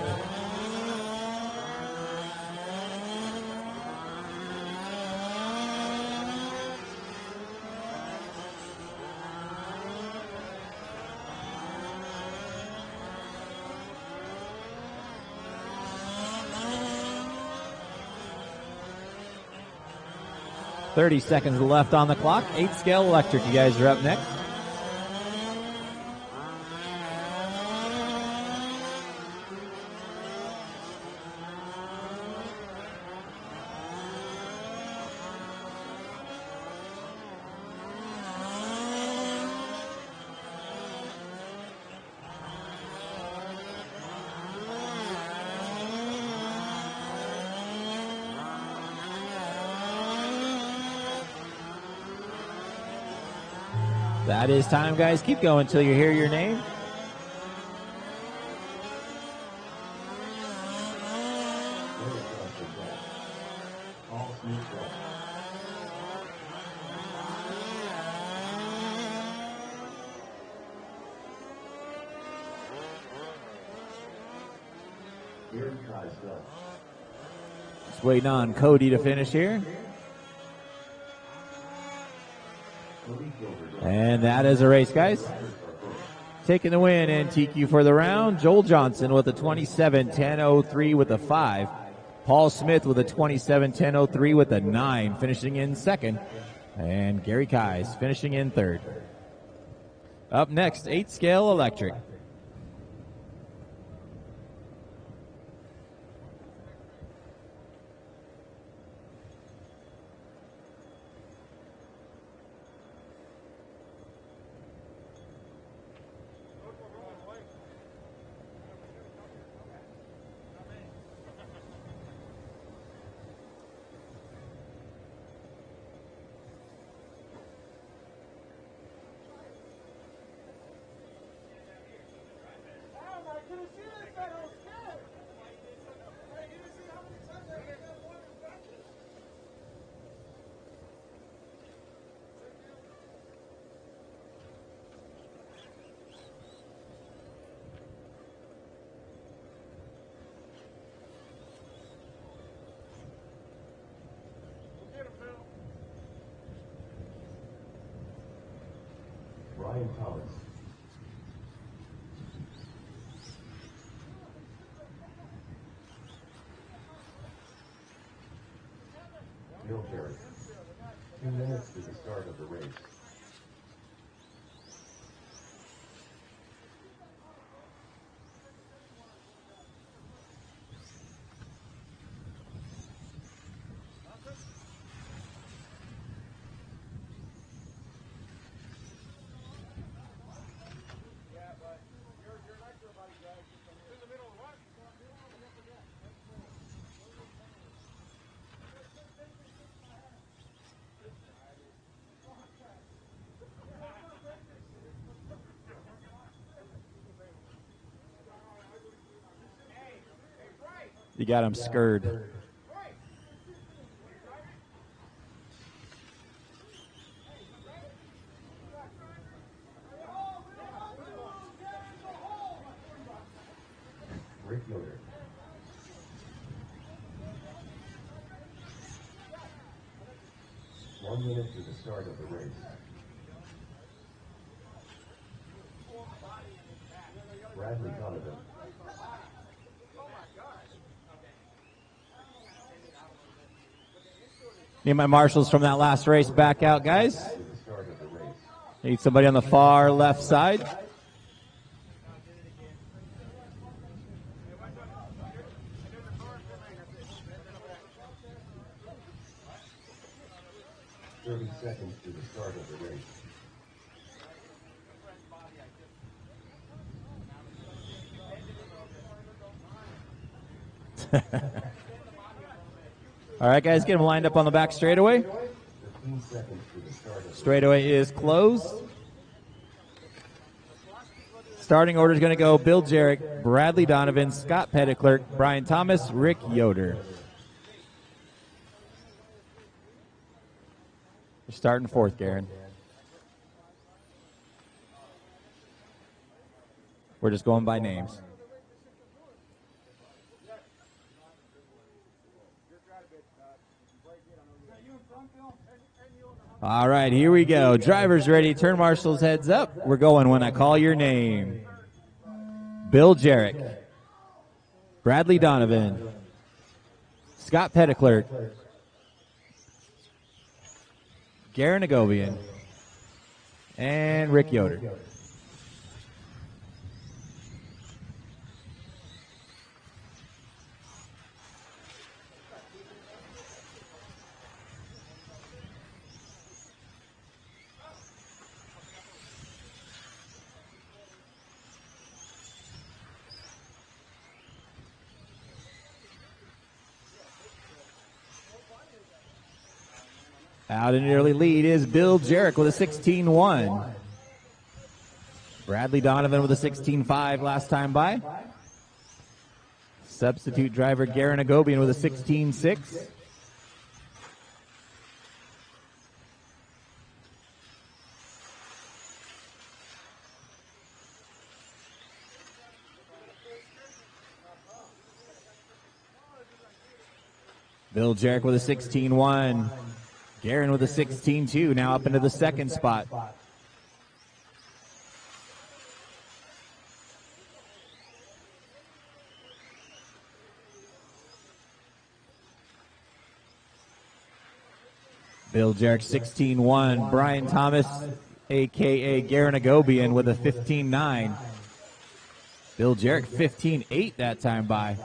.30 seconds left on the clock. 8 scale electric. You guys are up next. That is time, guys. Keep going until you hear your name. Just waiting on Cody to finish here. And that is a race, guys. Taking the win and TQ for the round, Joel Johnson with a 27:10.03 with a 5. Paul Smith with a 27:10.03 with a 9, finishing in second. And Gary Kais finishing in third. Up next, 8 scale electric. Ryan Thomas. Bill Jarrett. 2 minutes to the start of the race. You got him scurred. Rick Yoder. One minute to the start of the race. Bradley Donovan. Need my marshals from that last race back out, guys. To the start of the race. Need somebody on the far left side. Seconds to the start of the race. All right, guys, get them lined up on the back straightaway. 15 seconds to the start of the race. Straightaway is closed. Starting order is going to go Bill Jarrett, Bradley Donovan, Scott Petticlerc, Brian Thomas, Rick Yoder. We're starting fourth, Garen. We're just going by names. All right, here we go. Drivers ready. Turn marshals heads up. We're going when I call your name. Bill Jarrett, Bradley Donovan, Scott Petticlerc, Garen Agobian, and Rick Yoder. Out in the early lead is Bill Jarrett with a 16-1. Bradley Donovan with a 16-5 last time by. Substitute driver Garen Agobian with a 16-6. Bill Jarrett with a 16-1. Garen with a 16-2, now up into the second spot. Bill Jarrett 16-1. Brian Thomas, a.k.a. Garen Agobian, with a 15-9. Bill Jarrett 15-8 that time by.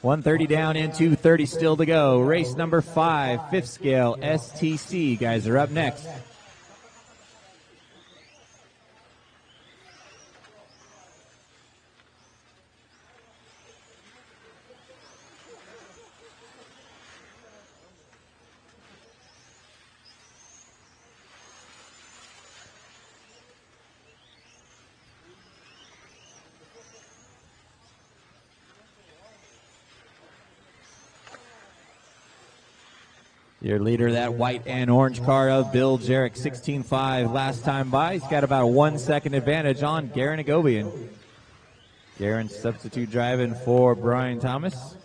130 down into 30 still to go. Race number 5, fifth scale STC. Guys are up next. Your leader, that white and orange car of Bill Jarrett, 16.5 last time by. He's got about a 1 second advantage on Garen Agobian. Garen substitute driving for Brian Thomas.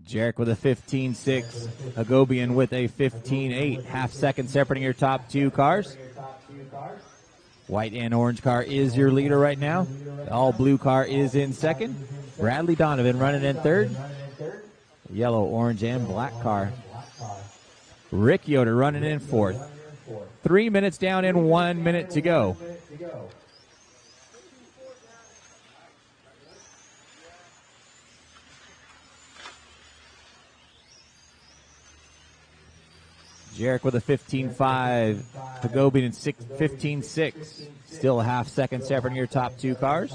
Jarek with a 15.6. Hagobian with a 15.8. Half second separating your top two cars. White and orange car is your leader right now. The all blue car is in second. Bradley Donovan running in third. Yellow, orange, and black car. Rick Yoder running in fourth. 3 minutes down and 1 minute to go. Jarek with a 15.5. Hagobian in 15.6. Still a half second separating your top two cars.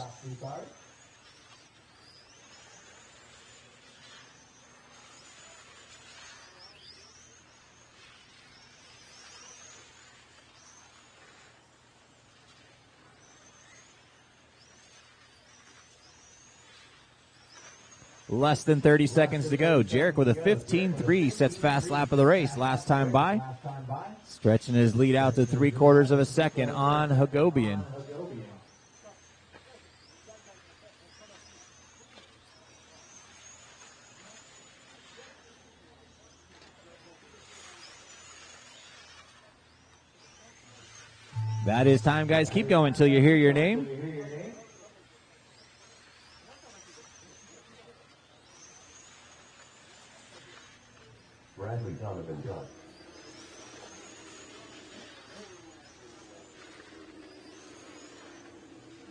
Less than 30 seconds to go. Jarek with a 15.3 sets fast lap of the race. Last time by. Stretching his lead out to 3/4 of a second on Hagobian. That is time, guys. Keep going until you hear your name. Bradley Donovan done.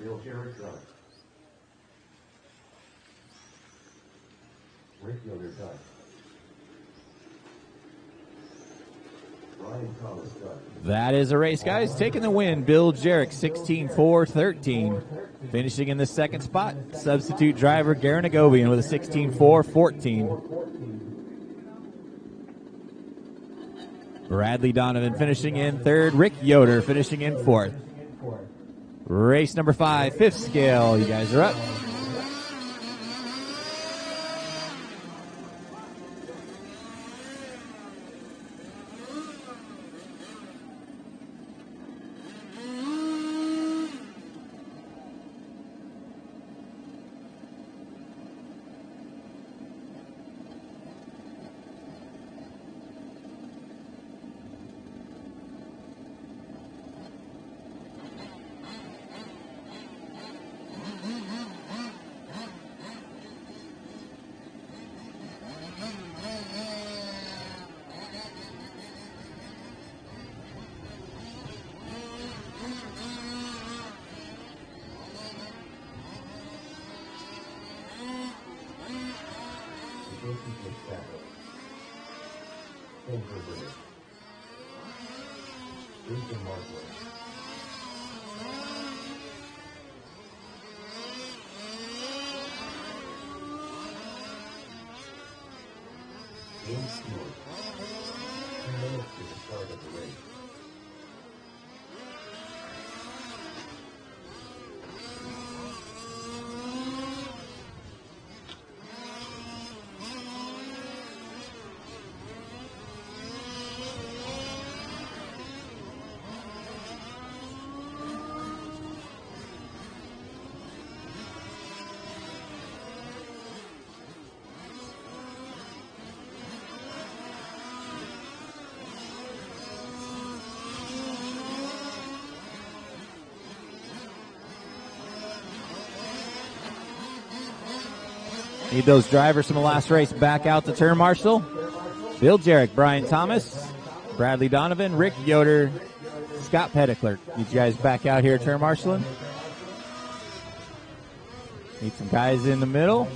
Bill Jarrett done. Rick Yoder done. Ryan Thomas done. That is a race, guys. Taking the win, Bill Jarek, 16.4.13. Finishing in the second spot, substitute driver Garen Hagobian with a 16.4.14. Bradley Donovan finishing in third. Rick Yoder finishing in fourth. Race number 5, fifth scale. You guys are up. Need those drivers from the last race back out to turn marshal. Bill Jarek, Brian Thomas, Bradley Donovan, Rick Yoder, Scott Petticlerk. Need you guys back out here turn marshaling. Need some guys in the middle.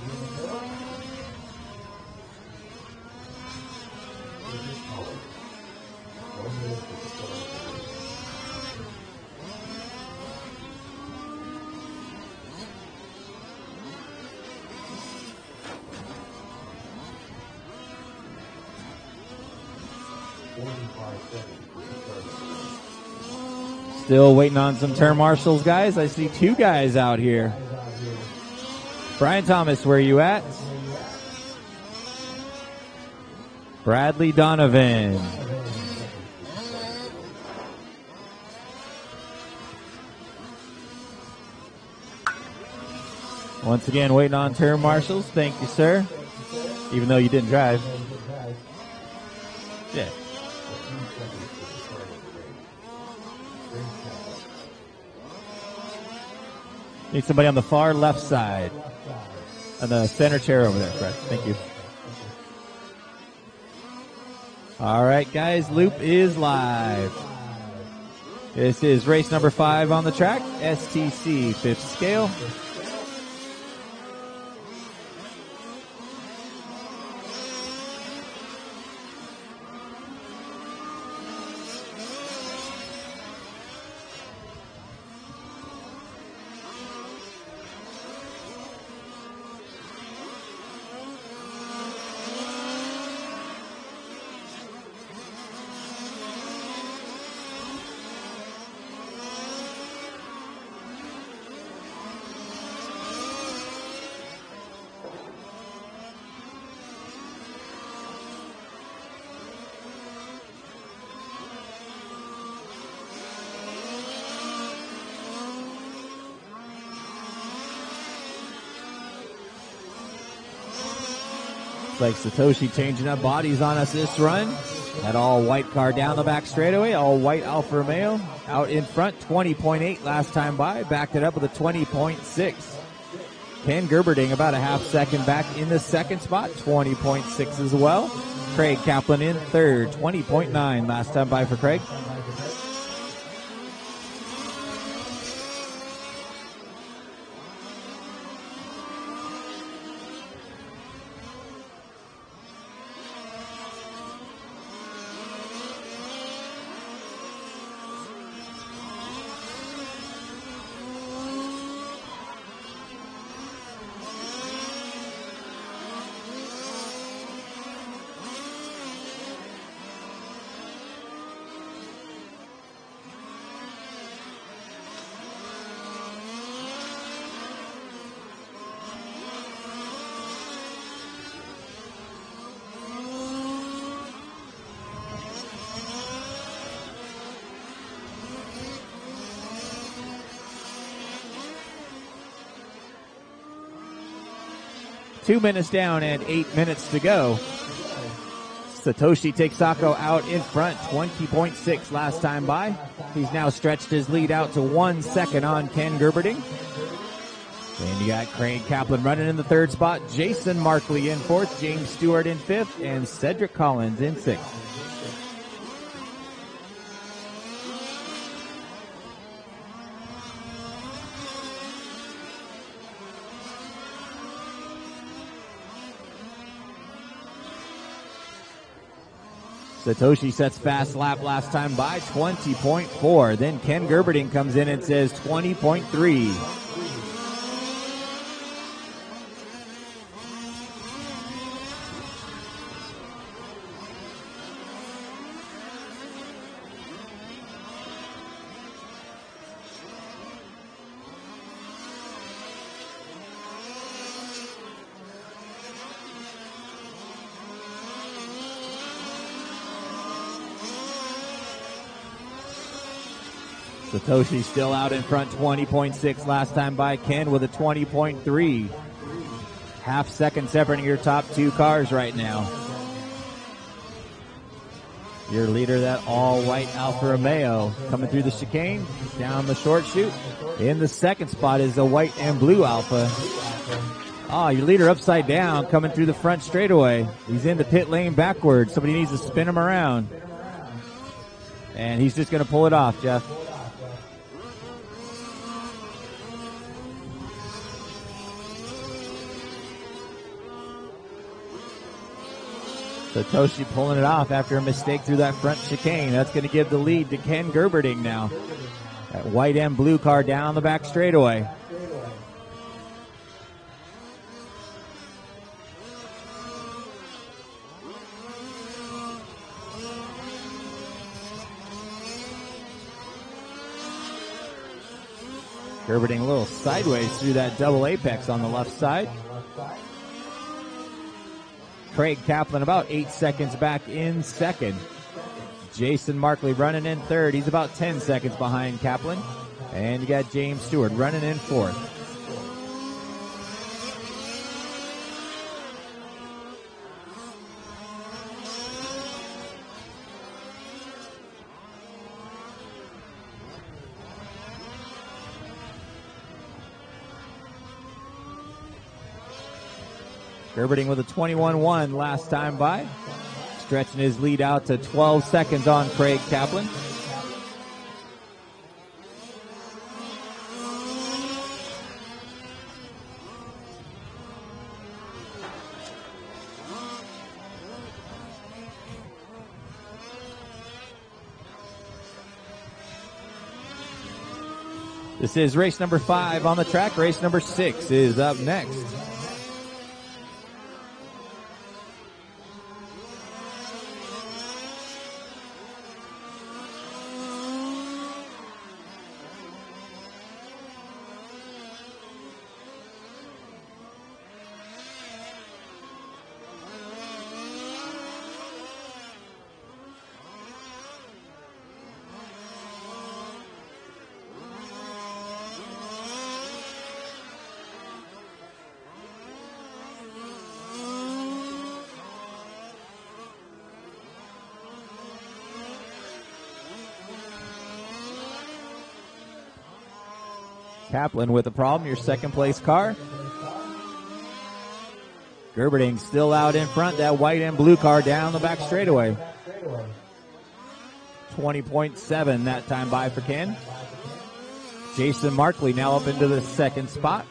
Still waiting on some turn marshals, guys. I see two guys out here. Brian Thomas, where are you at? Bradley Donovan. Once again, waiting on turn marshals. Thank you, sir. Even though you didn't drive. Yeah. Need somebody on the far left side. On the center chair over there, Fred. Thank you. All right, guys, loop is live. This is race number 5 on the track, STC 5th scale. Like Satoshi changing up bodies on us this run. That all white car down the back straightaway, all white Alfa Romeo out in front, 20.8 last time by, backed it up with a 20.6. Ken Gerberding about a half second back in the second spot, 20.6 as well. Craig Kaplan in third, 20.9 last time by for Craig. Two minutes down and 8 minutes to go. Satoshi takes Sako out in front, 20.6 last time by. He's now stretched his lead out to 1 second on Ken Gerberding. And you got Craig Kaplan running in the third spot, Jason Markley in fourth, James Stewart in fifth, and Cedric Collins in sixth. Satoshi sets fast lap last time by 20.4. Then Ken Gerberding comes in and says 20.3. Satoshi still out in front, 20.6 last time by. Ken with a 20.3. Half second separating your top two cars right now. Your leader, that all-white Alfa Romeo, coming through the chicane, down the short chute. In the second spot is the white and blue Alfa. Oh, your leader upside down, coming through the front straightaway. He's in the pit lane backwards. Somebody needs to spin him around. And he's just going to pull it off, Jeff. Satoshi pulling it off after a mistake through that front chicane. That's going to give the lead to Ken Gerberding now. That white and blue car down the back straightaway. Gerberding a little sideways through that double apex on the left side. Craig Kaplan about 8 seconds back in second. Jason Markley running in third. He's about 10 seconds behind Kaplan. And you got James Stewart running in fourth. Gerberding with a 21-1 last time by. Stretching his lead out to 12 seconds on Craig Kaplan. This is race number 5 on the track. Race number 6 is up next. Kaplan with a problem, your second place car. Gerberding still out in front, that white and blue car down the back straightaway. 20.7 that time by for Ken. Jason Markley now up into the second spot.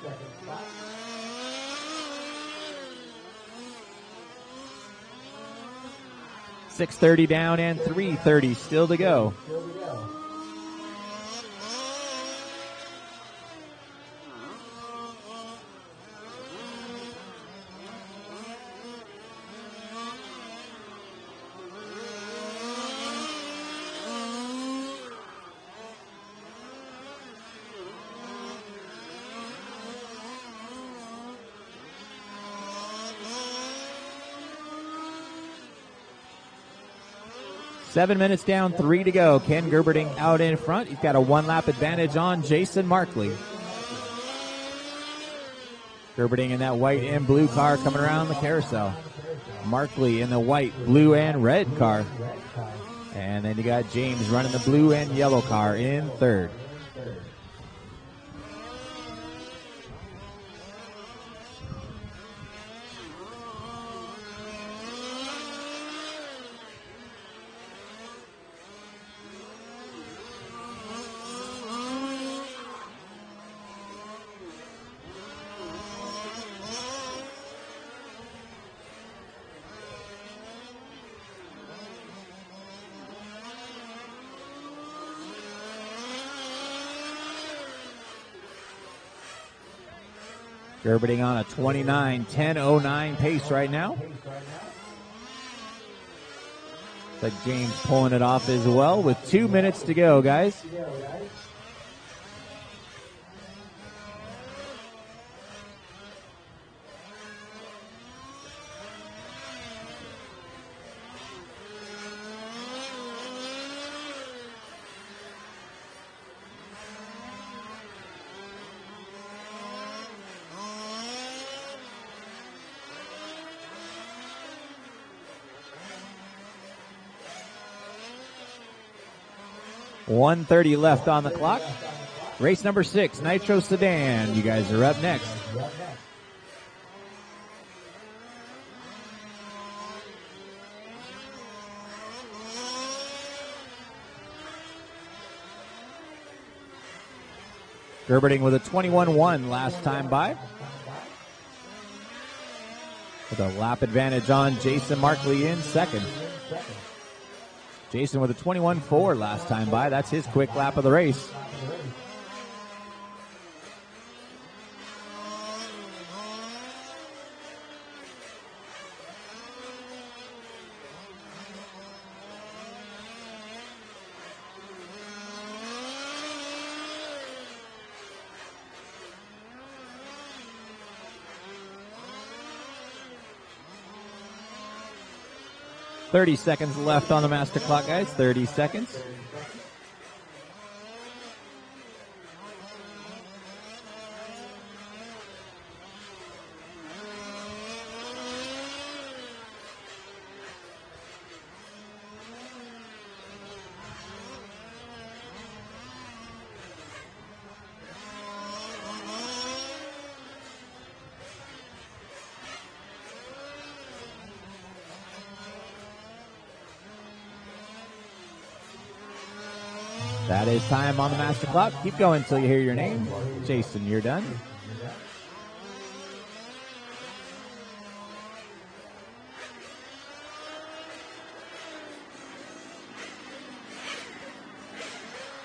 .630 down and 3:30 still to go. Seven minutes down, 3 to go. Ken Gerberding out in front. He's got a 1-lap advantage on Jason Markley. Gerberding in that white and blue car coming around the carousel. Markley in the white, blue, and red car. And then you got James running the blue and yellow car in third. Gerberding on a 29:10:09 pace right now. But James pulling it off as well with 2 minutes to go, guys. .130 left on the clock. Race number 6, Nitro Sedan. You guys are up next. Gerberding with a 21:1 last time by. With a lap advantage on Jason Markley in second. Jason with a 21:4 last time by. That's his quick lap of the race. .30 seconds left on the master clock, guys. 30 seconds. That is time on the master clock. Keep going until you hear your name. Jason, you're done.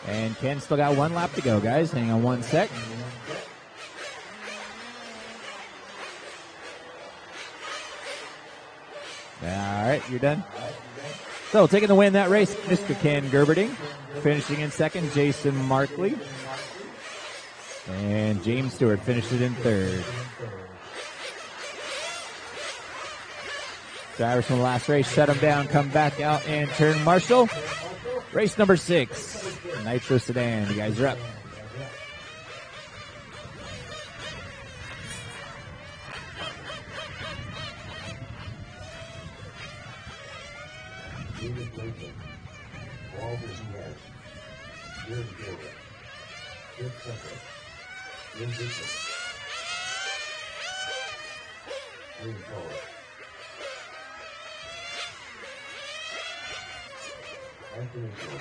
And Ken still got 1 lap to go, guys. Hang on 1 sec. All right, you're done. So, taking the win that race, Mr. Ken Gerberding. Finishing in second, Jason Markley. And James Stewart finished it in third. Drivers from the last race shut them down, come back out and turn marshal. Race number 6, Nitro Sedan. You guys are up. Qual versus Red. Here is Gilbert. Here second. Here Bishop. Green color. Anthony Hill.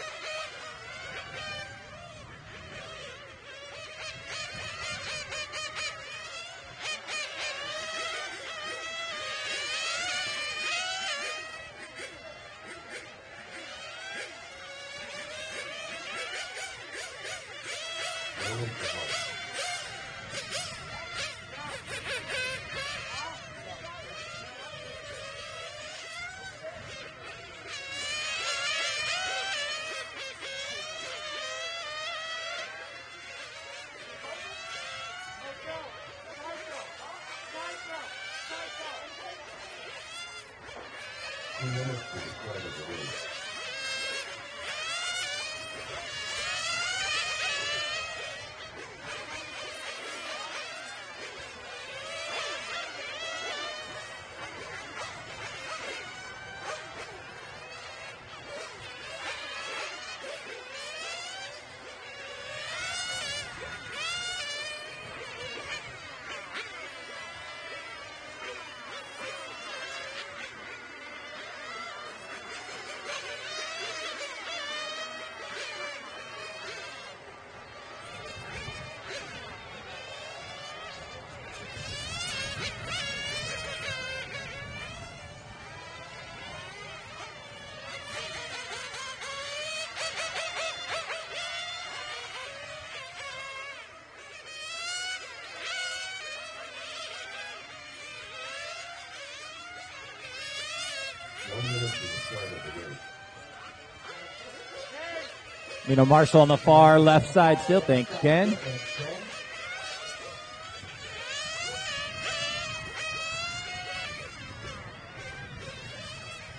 You know, Marshall on the far left side still. Thank you, Ken.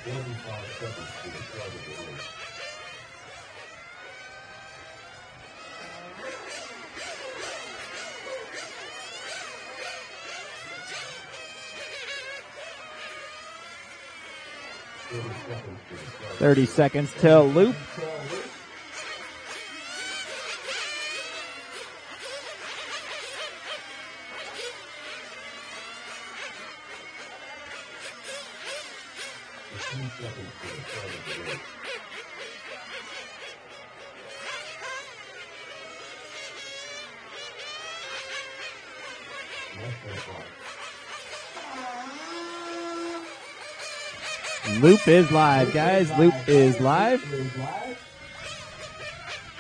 $30 30 seconds till loop. Loop is live, guys. Loop is live.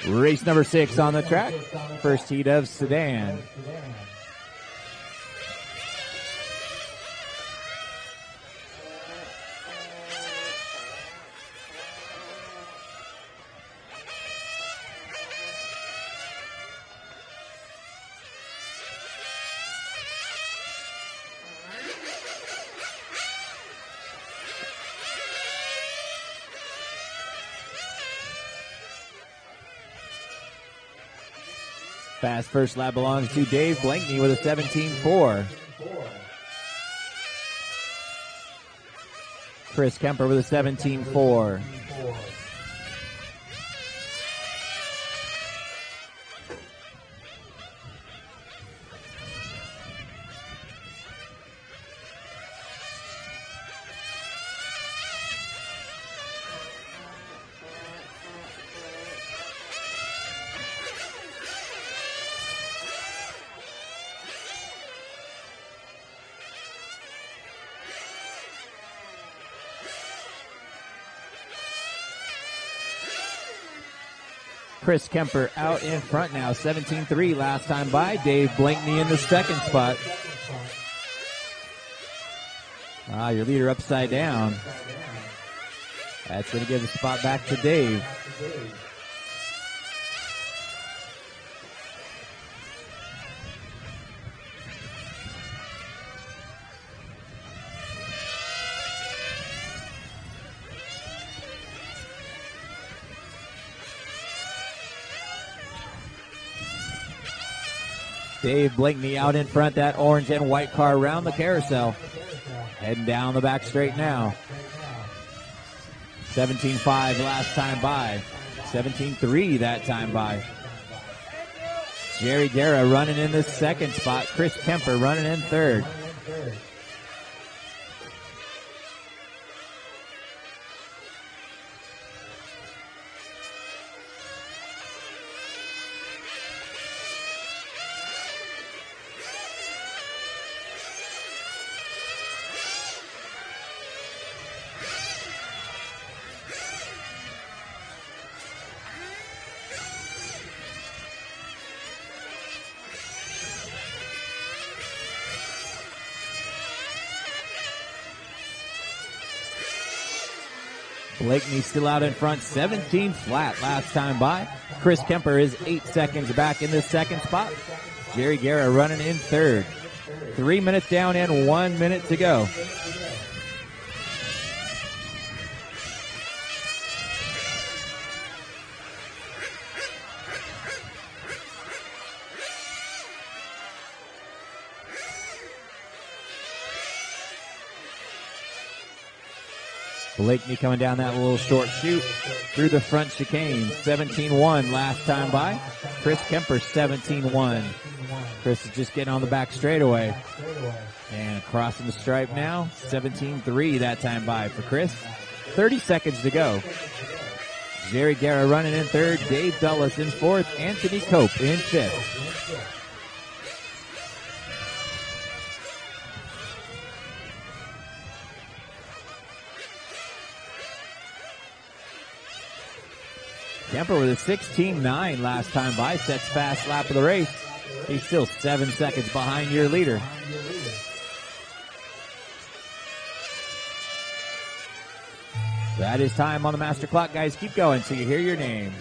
Race number 6 on the track. First heat of Sedan. Fast first lap belongs to Dave Blankney with a 17.4. Chris Kemper with a 17.4. Chris Kemper out in front now, 17-3 last time by. Dave Blankney in the second spot. Your leader upside down. That's going to give the spot back to Dave. Dave Blankney out in front, that orange and white car around the carousel. Heading down the back straight now. 17-5 last time by. 17-3 that time by. Jerry Guerra running in the second spot. Chris Kemper running in third. Blakeney still out in front, 17 flat last time by. Chris Kemper is 8 seconds back in the second spot. Jerry Guerra running in third. 3 minutes down and 1 minute to go. Blakeney coming down that little short chute through the front chicane. 17-1 last time by. Chris Kemper 17-1. Chris is just getting on the back straightaway. And crossing the stripe now. 17-3 that time by for Chris. 30 seconds to go. Jerry Guerra running in third. Dave Dulles in fourth. Anthony Cope in fifth. Kemper with a 16-9 last time by, sets fast lap of the race. He's still 7 seconds behind your leader. That is time on the master clock, guys. Keep going till you hear your name.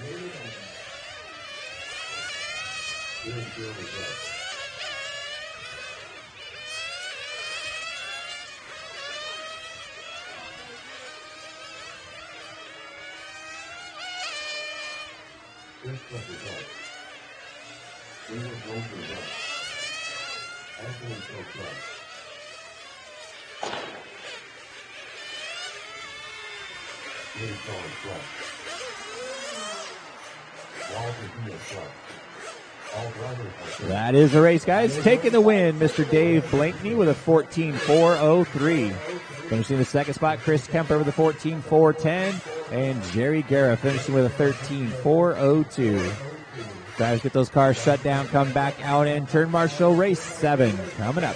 Chris Kemper right. Junior Goldberg right. Anthony Cope right. Dave Dulles right. Walter Diaz right. All drivers are That is the race, guys. Taking the win, Mr. Dave Blakeney with a 14.403. Finishing the second spot, Chris Kemper with a 14.410. And Jerry Guerra finishing with a 13.402. Drivers get those cars shut down, come back out, and turn marshal race 7 coming up.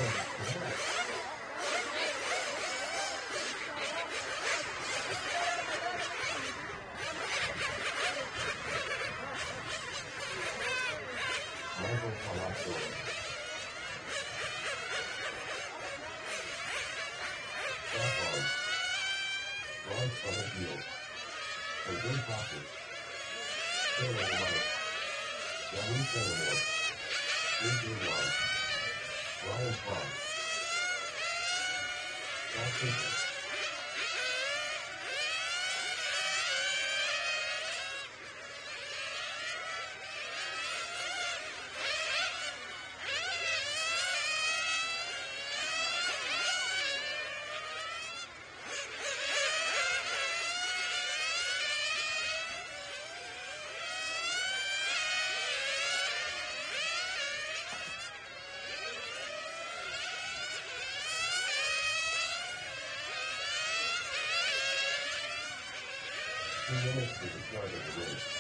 minutes to the start of the race.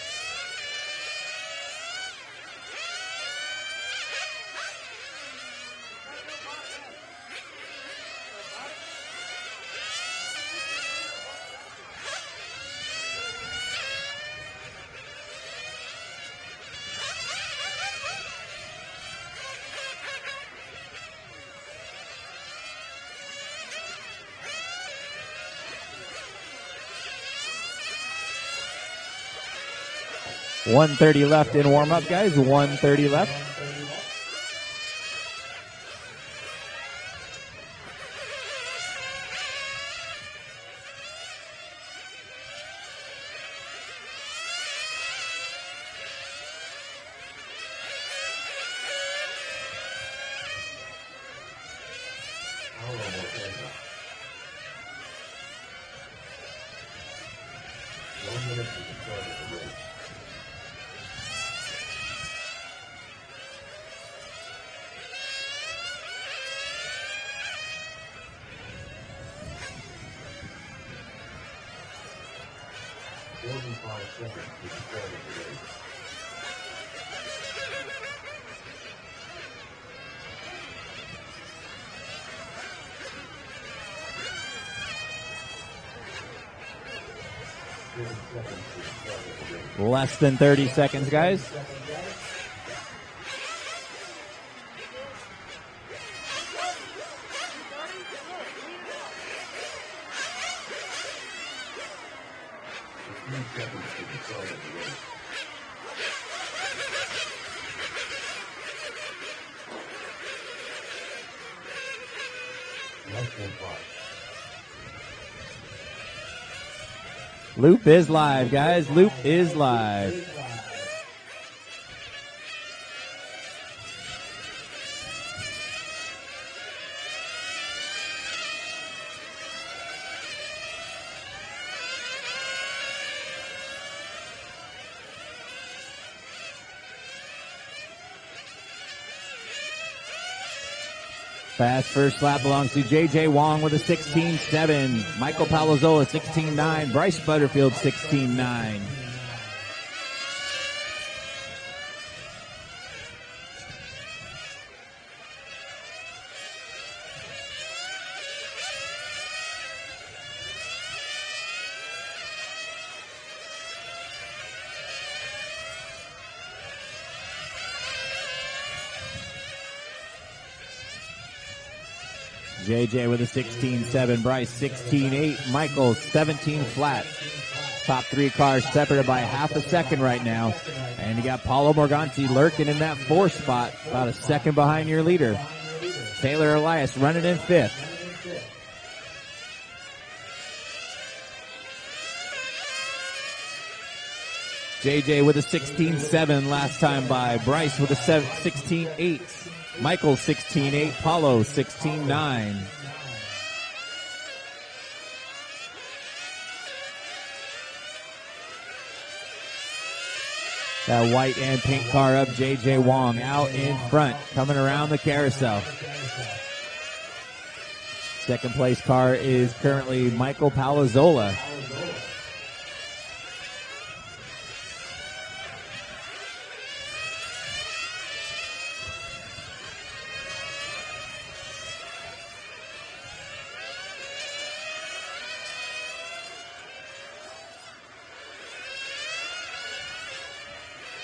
1:30 left in warm-up, guys. 1:30 left. Less than 30 seconds, guys. Loop is live, guys. Loop is live. Fast first lap belongs to J.J. Wong with a 16.7. Michael Palazzola, 16.9. Bryce Butterfield, 16.9. JJ with a 16.7, Bryce 16.8, Michael 17 flat. Top three cars separated by half a second right now. And you got Paulo Morganti lurking in that fourth spot, about a second behind your leader. Taylor Elias running in fifth. JJ with a 16.7 last time by. Bryce with a 16.8. Michael 16.8, Paulo 16.9. That white and pink car up, J.J. Wong out in front, coming around the carousel. Second place car is currently Michael Palazzola.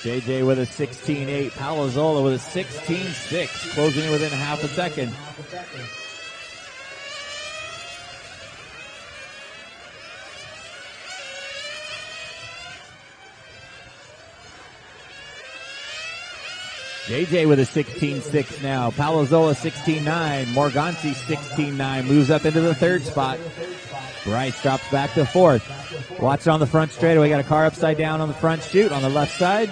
JJ with a 16.8, Palazzola with a 16.6, closing in within half a second. JJ with a 16.6 now, Palazzola 16.9, Morganti 16.9, moves up into the third spot. Bryce drops back to fourth. Watch it on the front straightaway, got a car upside down on the front chute on the left side.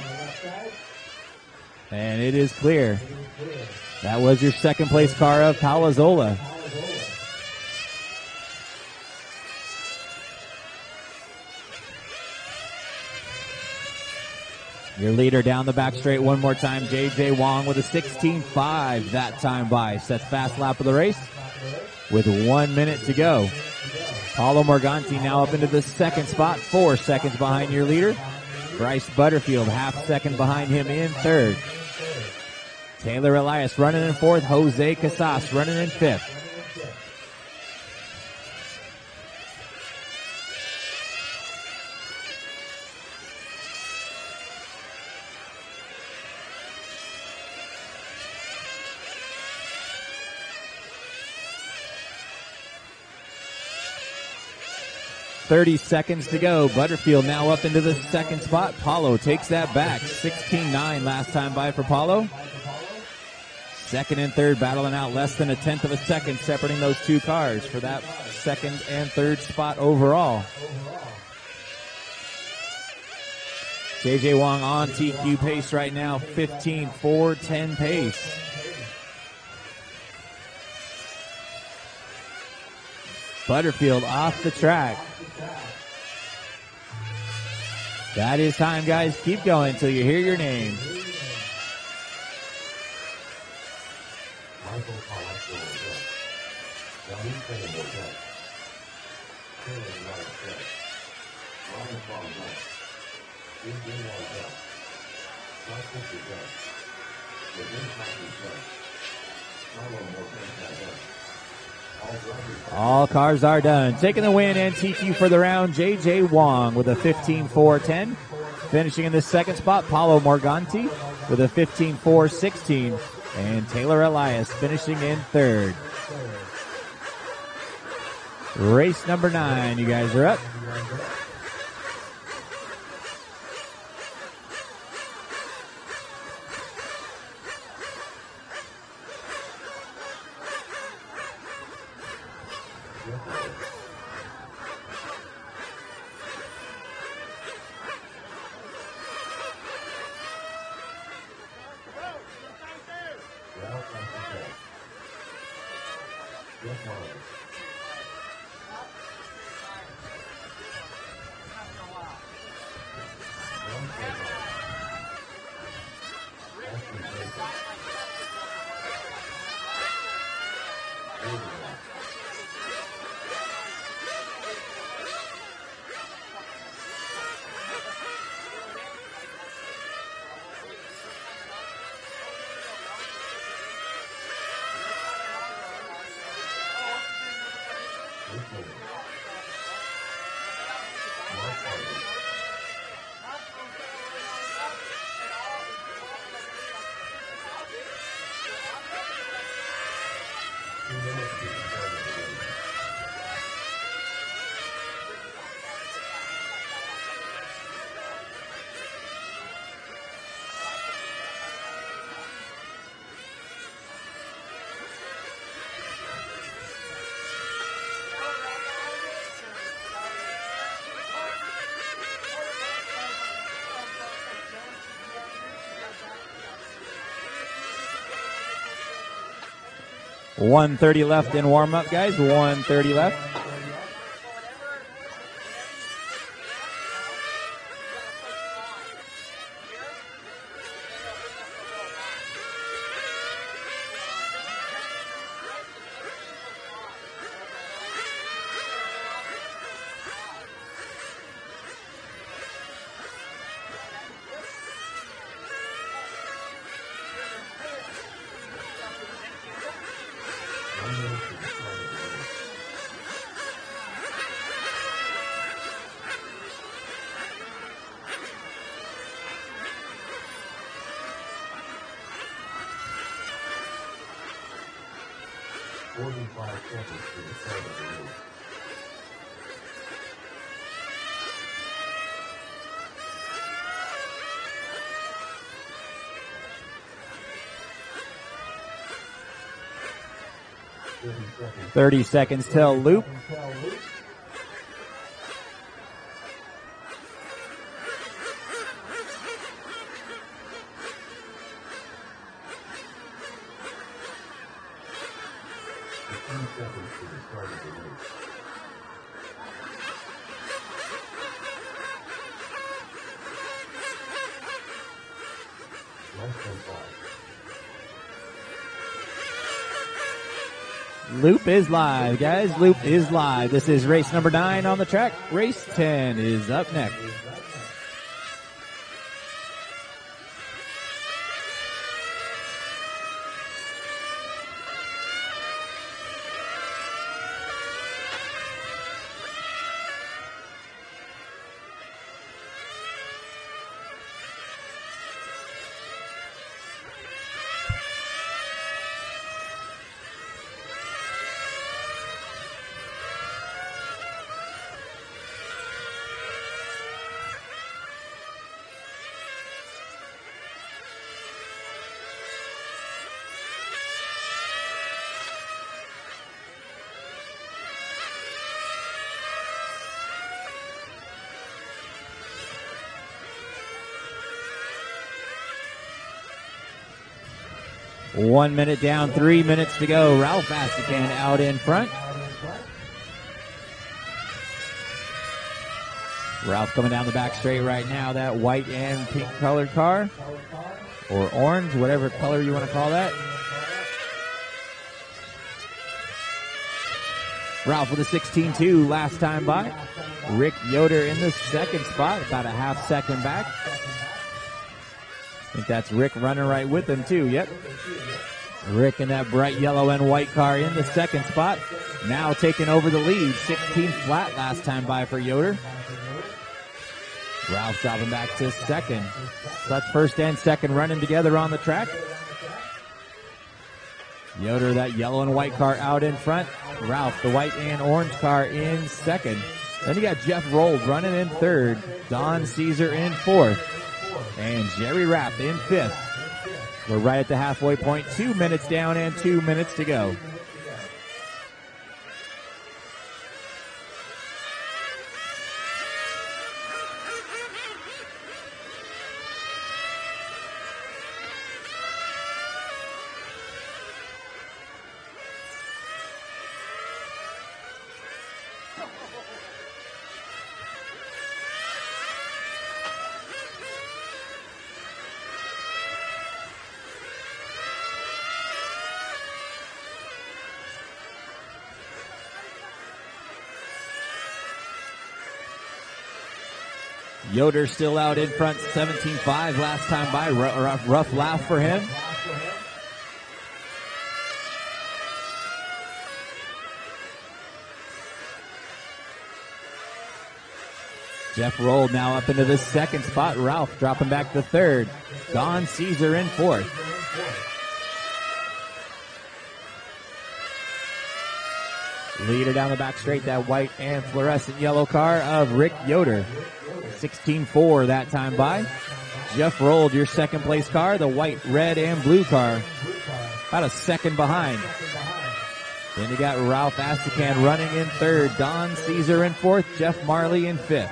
And it is clear. That was your second place car of Palazzola. Your leader down the back straight one more time, J.J. Wong with a 16.5 that time by. Sets fast lap of the race with 1 minute to go. Paulo Morganti now up into the second spot, 4 seconds behind your leader. Bryce Butterfield half second behind him in third. Taylor Elias running in fourth. Jose Casas running in fifth. 30 seconds to go. Butterfield now up into the second spot. Paulo takes that back. 16-9 last time by for Paulo. Second and third battling out less than a tenth of a second, separating those two cars for that second and third spot overall. JJ Wong on TQ pace right now, 15.410 pace. Butterfield off the track. That is time, guys. Keep going until you hear your name. Michael Palazzo left. Johnny Fenimore left. Taylor Wright left. Ryan Baum left. Adrian Ward left. Scott Fisher left. Levin Hopkins left. Carlo Mortensen left. All cars are done. Taking the win and TQ for the round, JJ Wong with a 15.410. Finishing in the second spot, Paulo Morganti with a 15.416. And Taylor Elias finishing in third. Race number 9, you guys are up. .130 left in warm-up, guys. 1:30 left. seconds. 30 seconds till loop. Seconds to the start of the race. Less than 5. Loop is live, guys. Loop is live. This is race number 9 on the track. Race 10 is up next. 1 minute down, 3 minutes to go. Ralph Astican out in front. Ralph coming down the back straight right now. That white and pink colored car, or orange, whatever color you want to call that. Ralph with a 16.2 last time by. Rick Yoder in the second spot, about a half second back. I think that's Rick running right with him too, yep. Rick in that bright yellow and white car in the second spot. Now taking over the lead, 16 flat last time by for Yoder. Ralph dropping back to second. So that's first and second running together on the track. Yoder, that yellow and white car out in front. Ralph, the white and orange car in second. Then you got Jeff Rold running in third. Don Caesar in fourth. And Jerry Rapp in fifth. We're right at the halfway point. 2 minutes down and 2 minutes to go. Yoder still out in front, 17.5 last time by. Rough laugh for him. Jeff Rold now up into the second spot. Ralph dropping back to third. Don Caesar in fourth. Leader down the back straight, that white and fluorescent yellow car of Rick Yoder. 16.4 that time by. Jeff Rold, your second place car, the white, red, and blue car. About a second behind. Then you got Ralph Astican running in third. Don Caesar in fourth. Jeff Marley in fifth.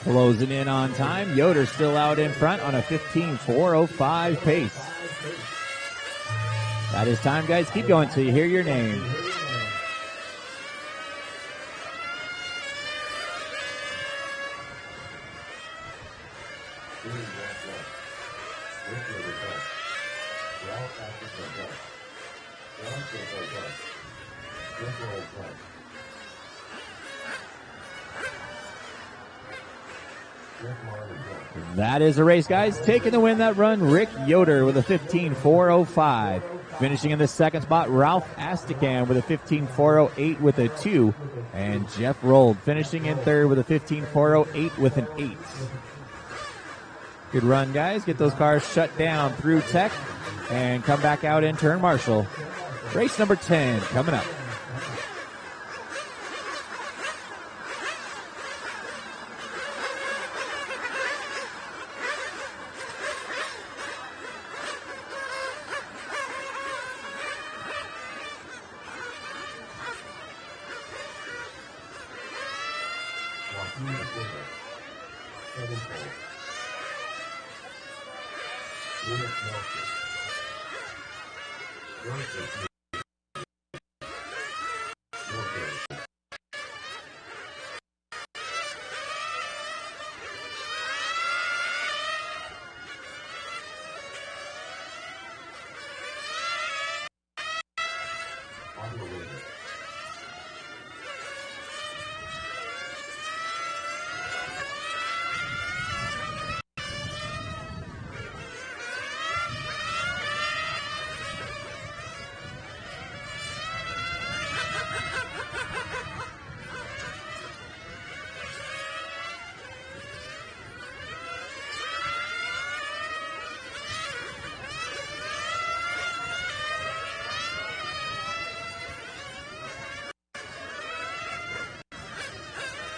Closing in on time. Yoder still out in front on a 15.405 pace. That is time, guys. Keep going till you hear your name. That is a race, guys. Taking the win that run, Rick Yoder with a 15.405. Finishing in the second spot, Ralph Astican with a 15.408 with a 2. And Jeff Rold finishing in third with a 15.408 with an 8. Good run, guys. Get those cars shut down through tech and come back out in turn marshal. Race number 10 coming up.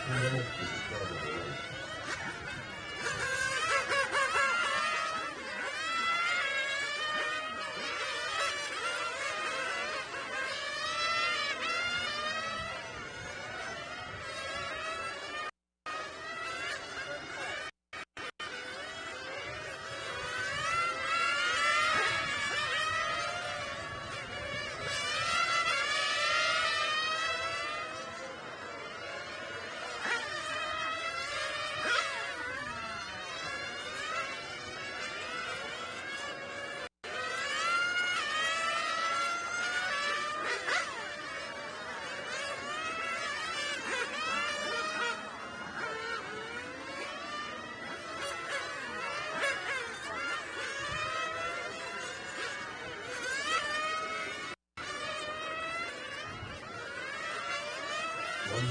1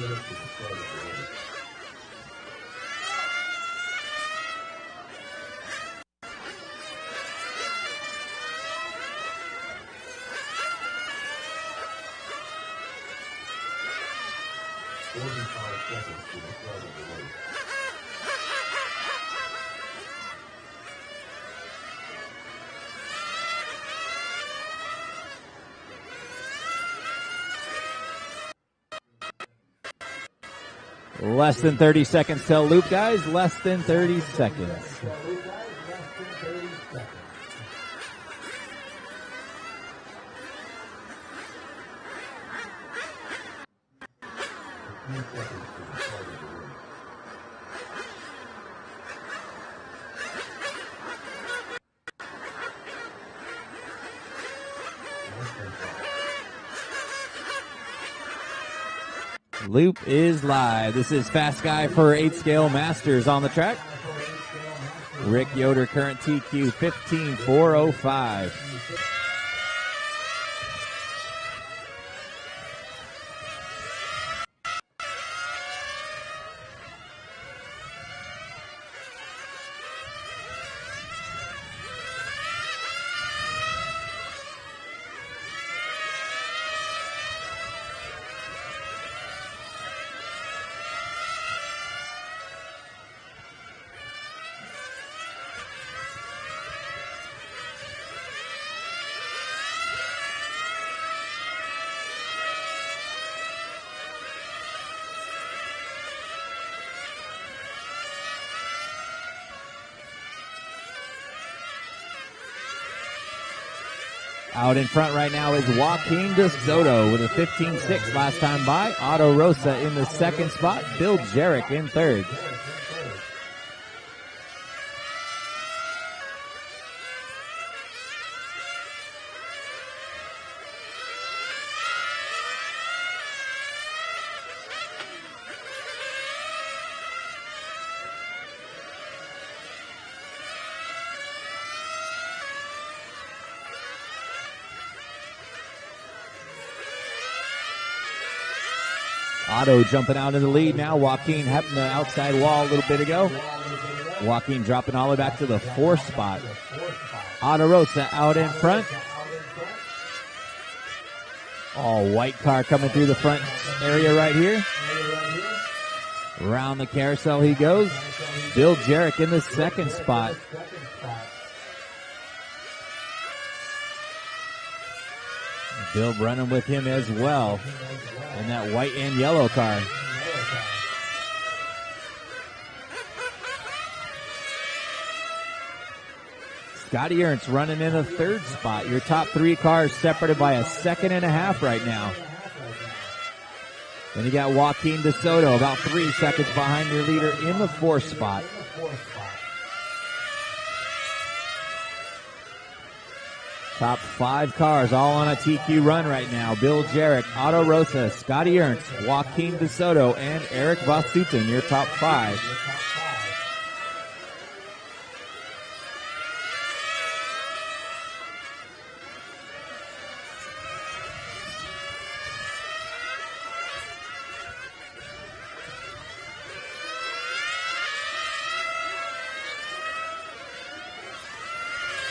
minute to the start of the race. Seconds to the start of the race. Less than 30 seconds till loop, guys. Less than 30 seconds. Loop is live. This is Fast Guy for 8 Scale Masters on the track. Rick Yoder, current TQ 15405. Out in front right now is Joaquin De Soto with a 15.6 last time by. Otto Rosa in the second spot. Bill Jarek in third. Otto jumping out in the lead now. Joaquin having the outside wall a little bit ago. Joaquin dropping all the way back to the 4th spot. Otto Rosa out in front. Oh, white car coming through the front area right here. Around the carousel he goes. Bill Jarek in the second spot. Bill running with him as well in that white and yellow car. Scotty Ernst running in the 3rd spot. Your top 3 cars separated by a 1.5 right now. Then you got Joaquin De Soto about 3 seconds behind your leader in the 4th spot. Top 5 cars all on a TQ run right now. Bill Jarek, Otto Rosa, Scotty Ernst, Joaquin De Soto, and Eric Vossuten, your top 5.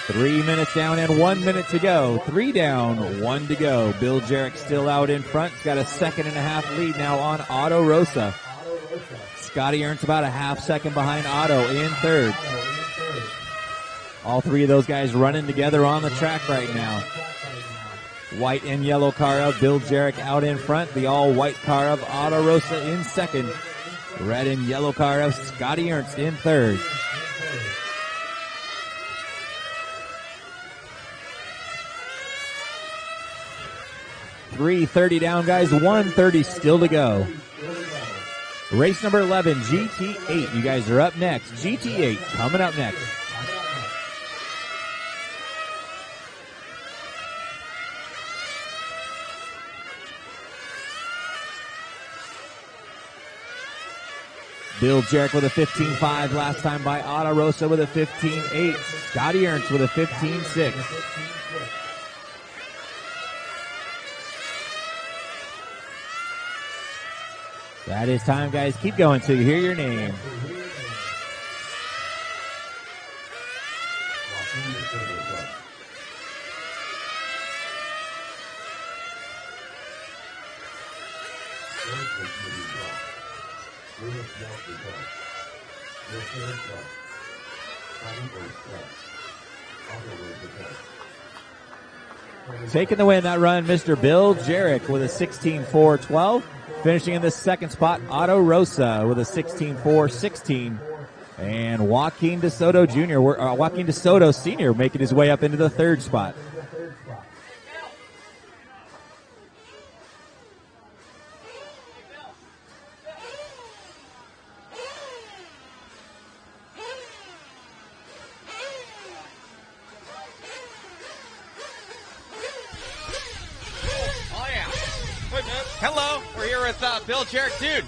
Three minutes down and 1 minute to go. 3 down, 1 to go. Bill Jarek still out in front. He's got a 1.5 lead now on Otto Rosa. Scotty Ernst about a half second behind Otto in third. All three of those guys running together on the track right now. White and yellow car of Bill Jarek out in front. The all-white car of Otto Rosa in second. Red and yellow car of Scotty Ernst in third. .330 down, guys. 1:30 still to go. Race number 11, GT8. You guys are up next. GT8 coming up next. Bill Jarek with a 15.5 last time by Otto Rosa with a 15.8. Scotty Ernst with a 15.6. That is time, guys. Keep going till you hear your name. Taking the win that run, Mr. Bill Jarek with a 16.4.12. Finishing in the second spot, Otto Rosa with a 16.4.16. And Joaquin DeSoto Jr., Joaquin DeSoto Sr. making his way up into the third spot. Hello, we're here with Bill Jarek. Dude,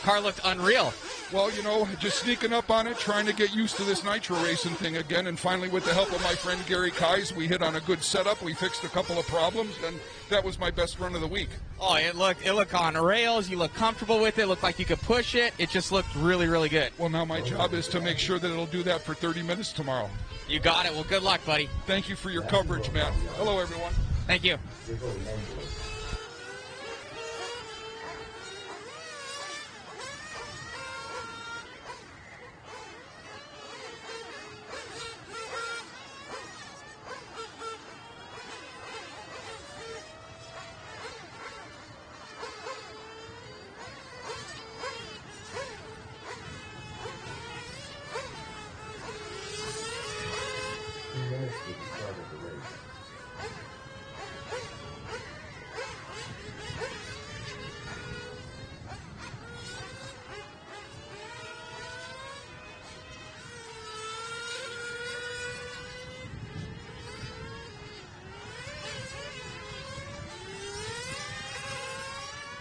car looked unreal. Well, you know, just sneaking up on it, trying to get used to this nitro racing thing again, and finally with the help of my friend Gary Kais, we hit on a good setup. We fixed a couple of problems, and that was my best run of the week. Oh, it looked on rails. You look comfortable with it. It looked like you could push it. It just looked really, really good. Well, now my job is to make sure that it'll do that for 30 minutes tomorrow. You got it. Well, good luck, buddy. Thank you for your coverage, man. Hello, everyone. Thank you.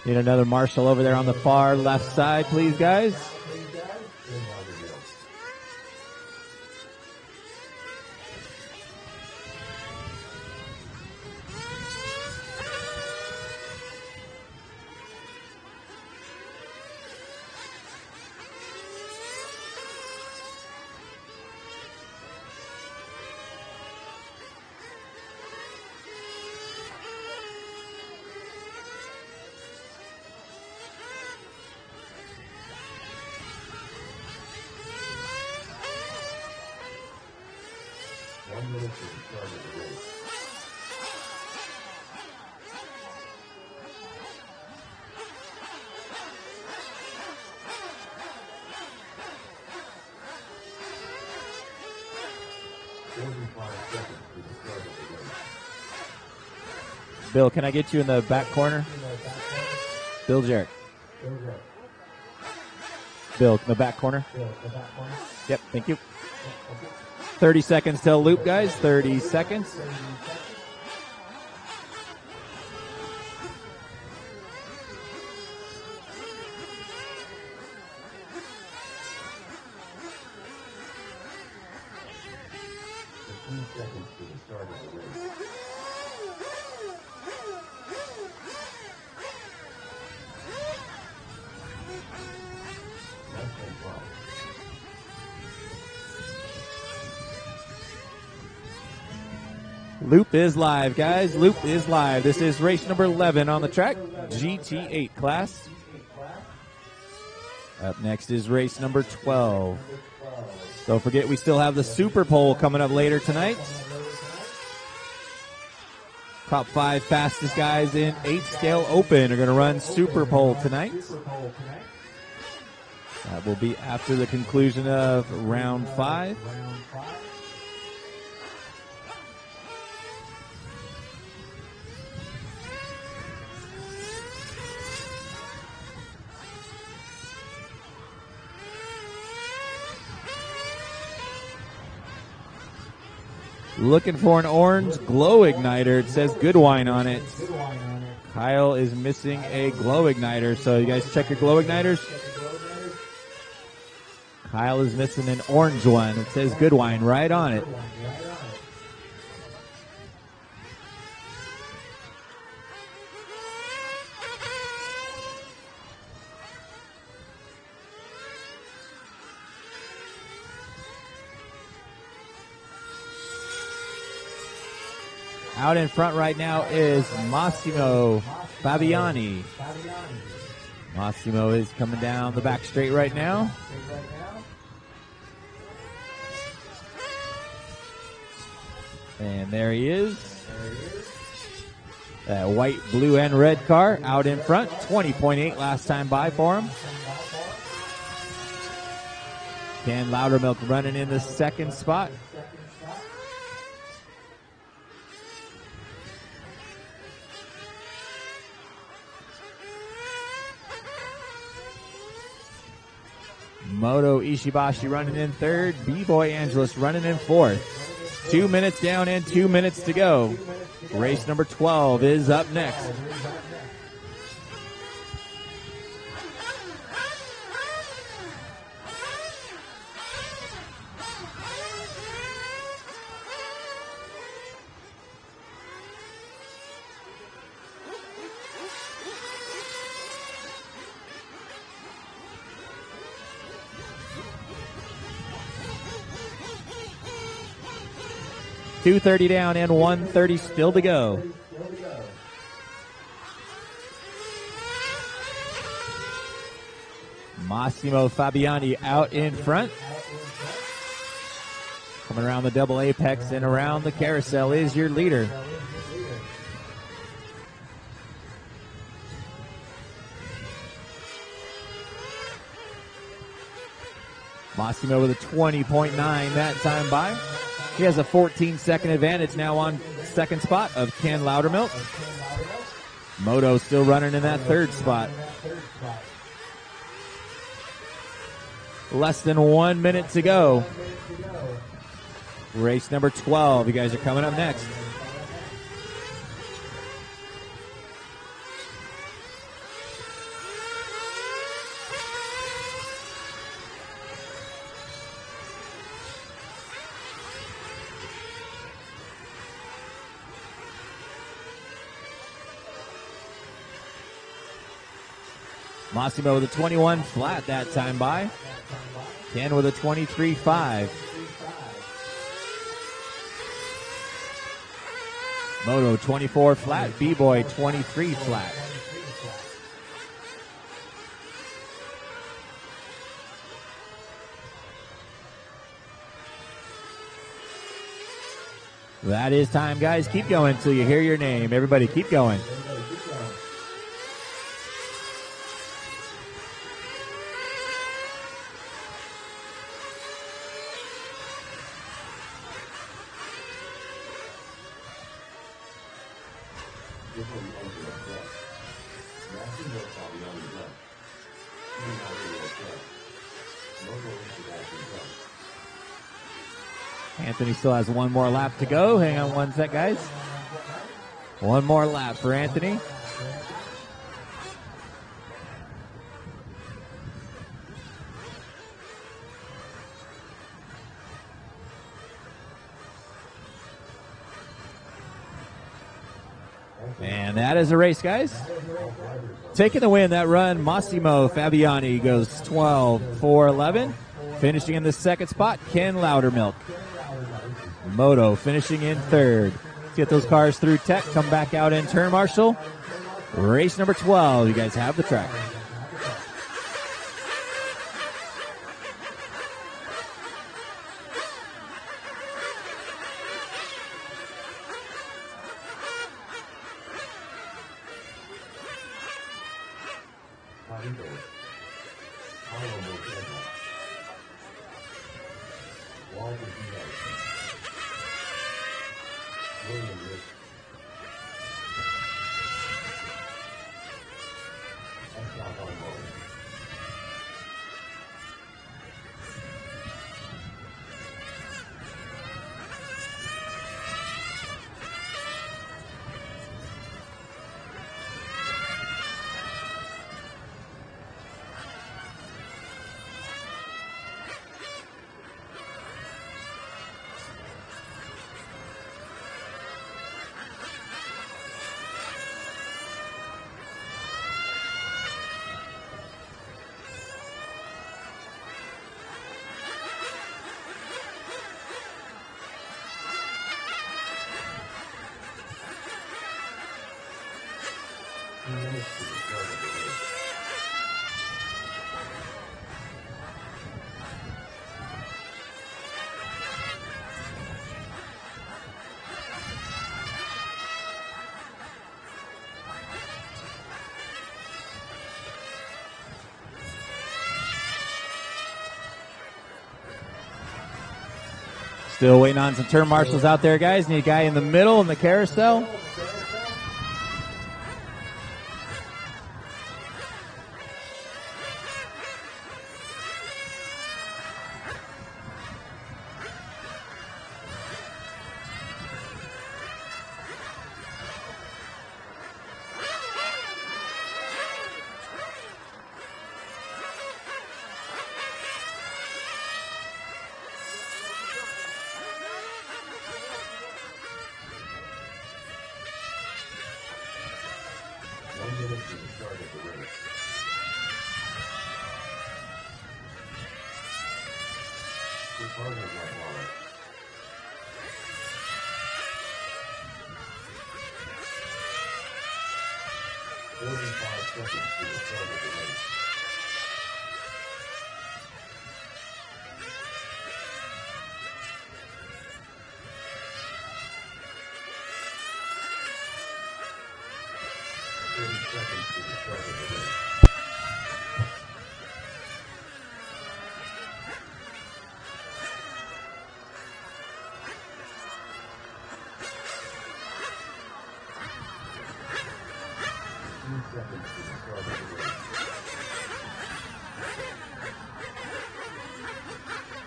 Need another marshal over there on the far left side, please, guys. Bill, can I get you in the back corner? Bill Jarek. Bill, in the back corner? Yep, thank you. 30 seconds till loop, guys. 30 seconds. Loop is live, guys. Loop is live. This is race number 11 on the track, GT8 class. Up next is race number 12. Don't forget, we still have the Super Pole coming up later tonight. Top 5 fastest guys in 8-scale open are going to run Super Pole tonight. That will be after the conclusion of round 5. Looking for an orange glow igniter. It says Good Wine on it. Kyle is missing a glow igniter, so you guys check your glow igniters. Kyle is missing an orange one. It says Good Wine right on it. Out in front right now is Massimo Fabiani. Massimo is coming down the back straight right now. And there he is. That white, blue, and red car out in front. 20.8 last time by for him. Ken Loudermilk running in the second spot. Moto Ishibashi running in third. B-Boy Angelis running in fourth. 2 minutes down and 2 minutes to go. Race number 12 is up next. .230 down and 1:30 still to go. Massimo Fabiani out in front. Coming around the double apex and around the carousel is your leader. Massimo with a 20.9 that time by. He has a 14-second advantage now on second spot of Ken Loudermilk. Moto still running in that third spot. Less than 1 minute to go. Race number 12. You guys are coming up next. Massimo with a 21 flat that time by. Ken with a 23.5. Moto 24 flat. B-Boy 23 flat. That is time, guys. Keep going until you hear your name. Everybody keep going. Anthony still has one more lap to go. Hang on one sec, guys. One more lap for Anthony. And that is a race, guys. Taking the win, that run, Massimo Fabiani goes 12-4-11. Finishing in the second spot, Ken Loudermilk. Moto finishing in third. Let's get those cars through tech, come back out in turn marshal. Race number 12. You guys have the track. Davido, Paolo Mosella, Qual William Rick, Esteban Lowe. Still waiting on some turn marshals out there, guys. Need a guy in the middle in the carousel.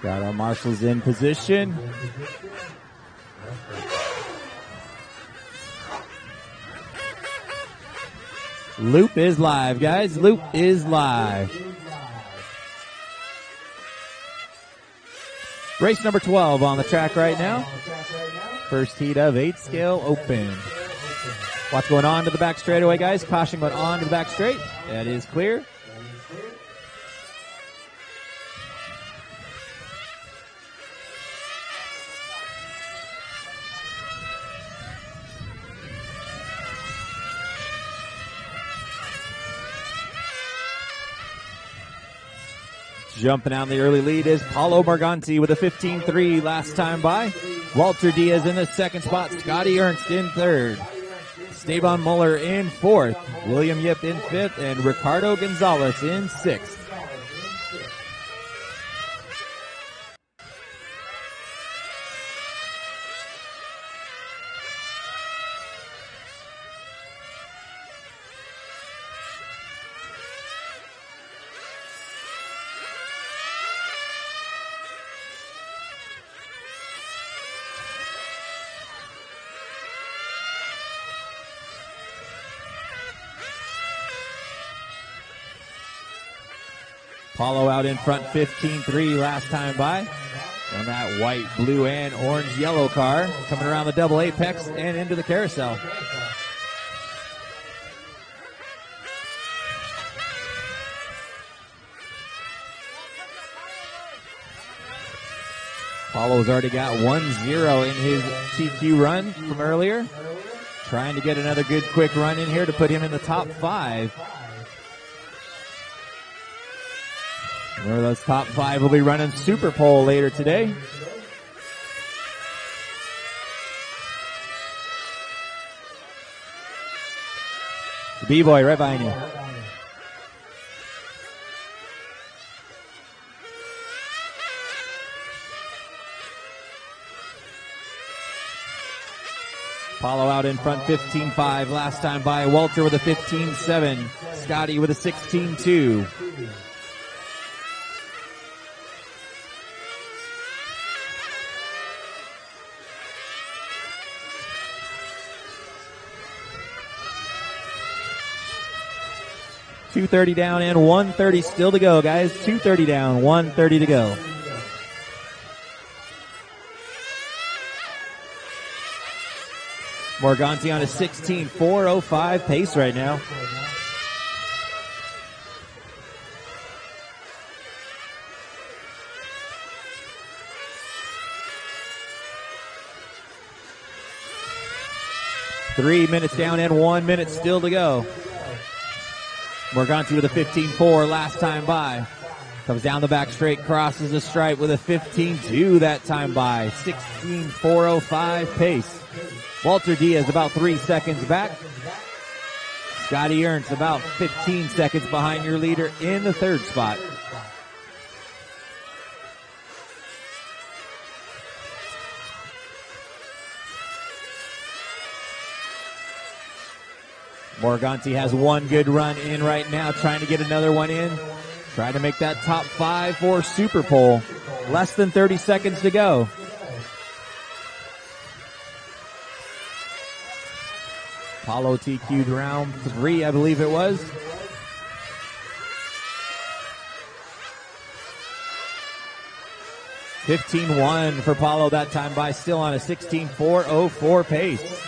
Got our marshals in position. Loop is live, guys. Loop is live. Race number 12 on the track right now. First heat of 8 scale open. Watch going on to the back straightaway, guys. Caution going on to the back straight. That is clear. Jumping out in the early lead is Paulo Morganti with a 15-3 last time by. Walter Diaz in the second spot. Scotty Ernst in third. Esteban Muller in fourth. William Yip in fifth. And Ricardo Gonzalez in sixth. Paulo out in front, 15-3 last time by. On that white, blue, and orange yellow car. Coming around the double apex and into the carousel. Paulo's already got 1-0 in his TQ run from earlier. Trying to get another good quick run in here to put him in the top 5. Remember, those top 5 will be running Super Pole later today. The B-Boy right behind you. Paulo out in front 15-5. Last time by Walter with a 15-7. Scotty with a 16-2. .230 down and 130 still to go, guys. 230 down, 130 to go. Morganti on a 16.405 pace right now. Three minutes down and 1 minute still to go. Morganti with a 15.4 last time by. Comes down the back straight, crosses the stripe with a 15.2 that time by. 16.405 pace. Walter Diaz about 3 seconds back. Scotty Ernst about 15 seconds behind your leader in the third spot. Morganti has one good run in right now, trying to get another one in. Trying to make that top 5 for Super Pole. Less than 30 seconds to go. Paulo TQ'd round 3, I believe it was. $15.1 for Paulo that time by, still on a 16.404 pace.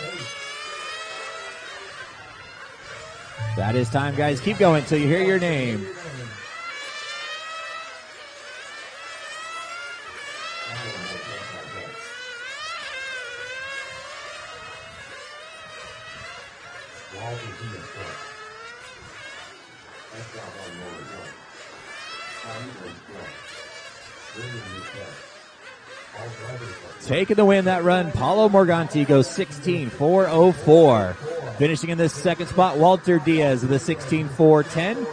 That is time, guys. Keep going until you hear your name. Taking the win that run, Paulo Morganti goes 16.404. Finishing in the second spot, Walter Diaz with a 16.410.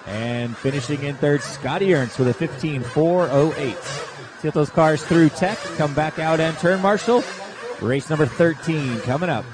And finishing in third, Scotty Ernst with a 15.408. See if those cars through tech come back out and turn, Marshall. Race number 13 coming up.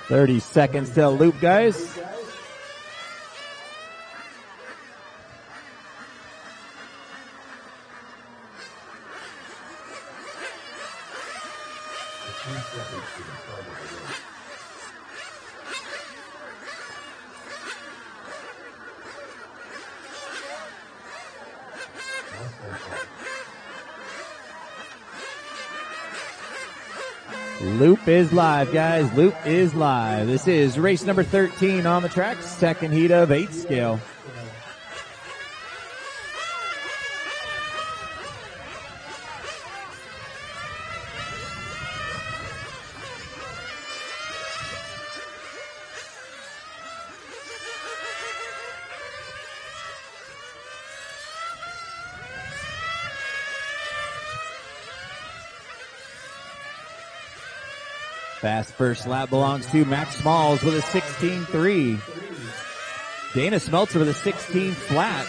30 seconds till loop, guys. Loop is live, guys. Loop is live. This is race number 13 on the track, second heat of 8 scale. Fast first lap belongs to Max Smalls with a 16.3. Dana Smeltzer with a 16 flat.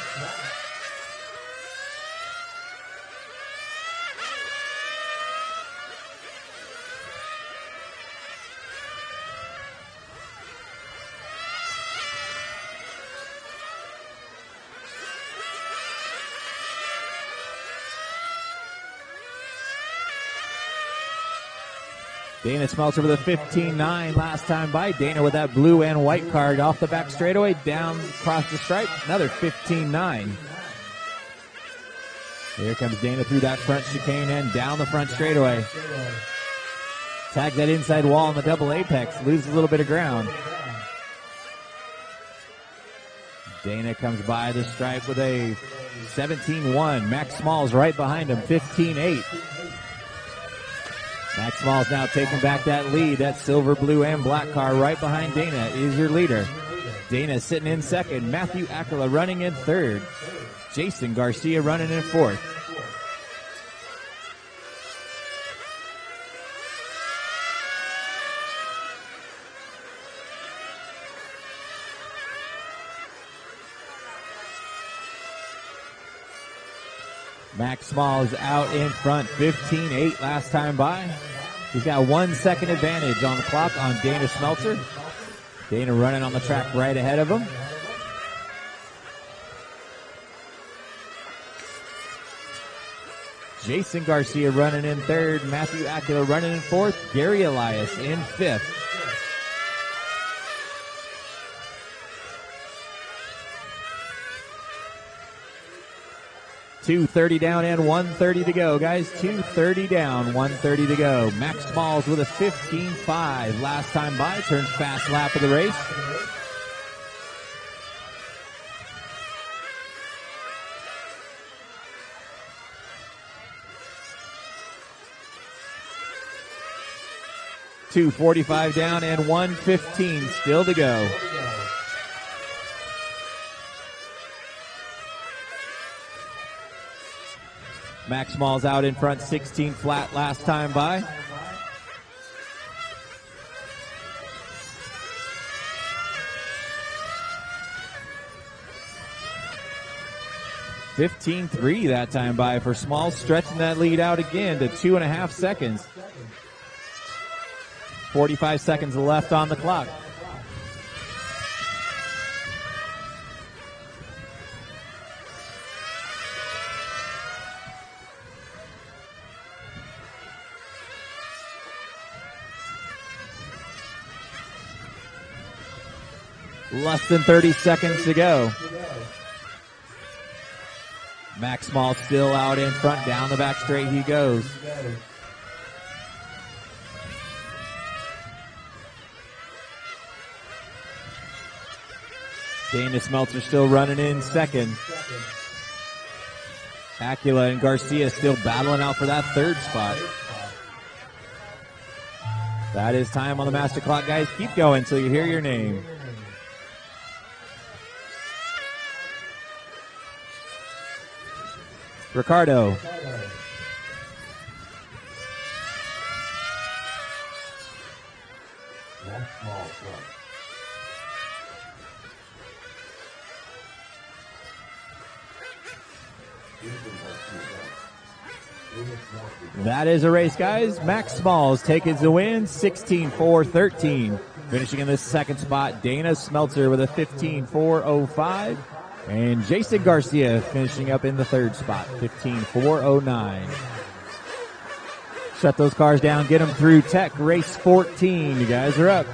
Dana Smeltzer with a 15.9 last time by. Dana with that blue and white card off the back straightaway, down across the stripe, another 15.9. Here comes Dana through that front chicane and down the front straightaway. Tags that inside wall on the double apex, loses a little bit of ground. Dana comes by the stripe with a 17.1. Max Smalls right behind him, 15.8. Max Smalls now taking back that lead. That silver, blue, and black car right behind Dana is your leader. Dana sitting in second. Matthew Accola running in third. Jason Garcia running in fourth. Max Smalls out in front, 15.8 last time by. He's got 1 second advantage on the clock on Dana Smeltzer. Dana running on the track right ahead of him. Jason Garcia running in third. Matthew Acula running in fourth. Gary Elias in fifth. .230 down and 1:30 to go, guys. 2:30 down, 1:30 to go. Max Smalls with a 15.5 last time by. Turns fast lap of the race. .245 down and 1:15 still to go. Max Smalls out in front, 16 flat last time by. .15.3 that time by for Smalls, stretching that lead out again to 2.5 seconds. 45 seconds left on the clock. Less than 30 seconds to go. Max Smalls still out in front. Down the back straight he goes. Dana Smeltzer still running in second. Acula and Garcia still battling out for that third spot. That is time on the master clock, guys. Keep going until you hear your name. Ricardo. That is a race, guys. Max Smalls taking the win, 16-4-13. Finishing in the second spot, Dana Smeltzer with a 15-4-05. And Jason Garcia finishing up in the third spot, 15-4-09. Shut those cars down, get them through Tech Race 14. You guys are up.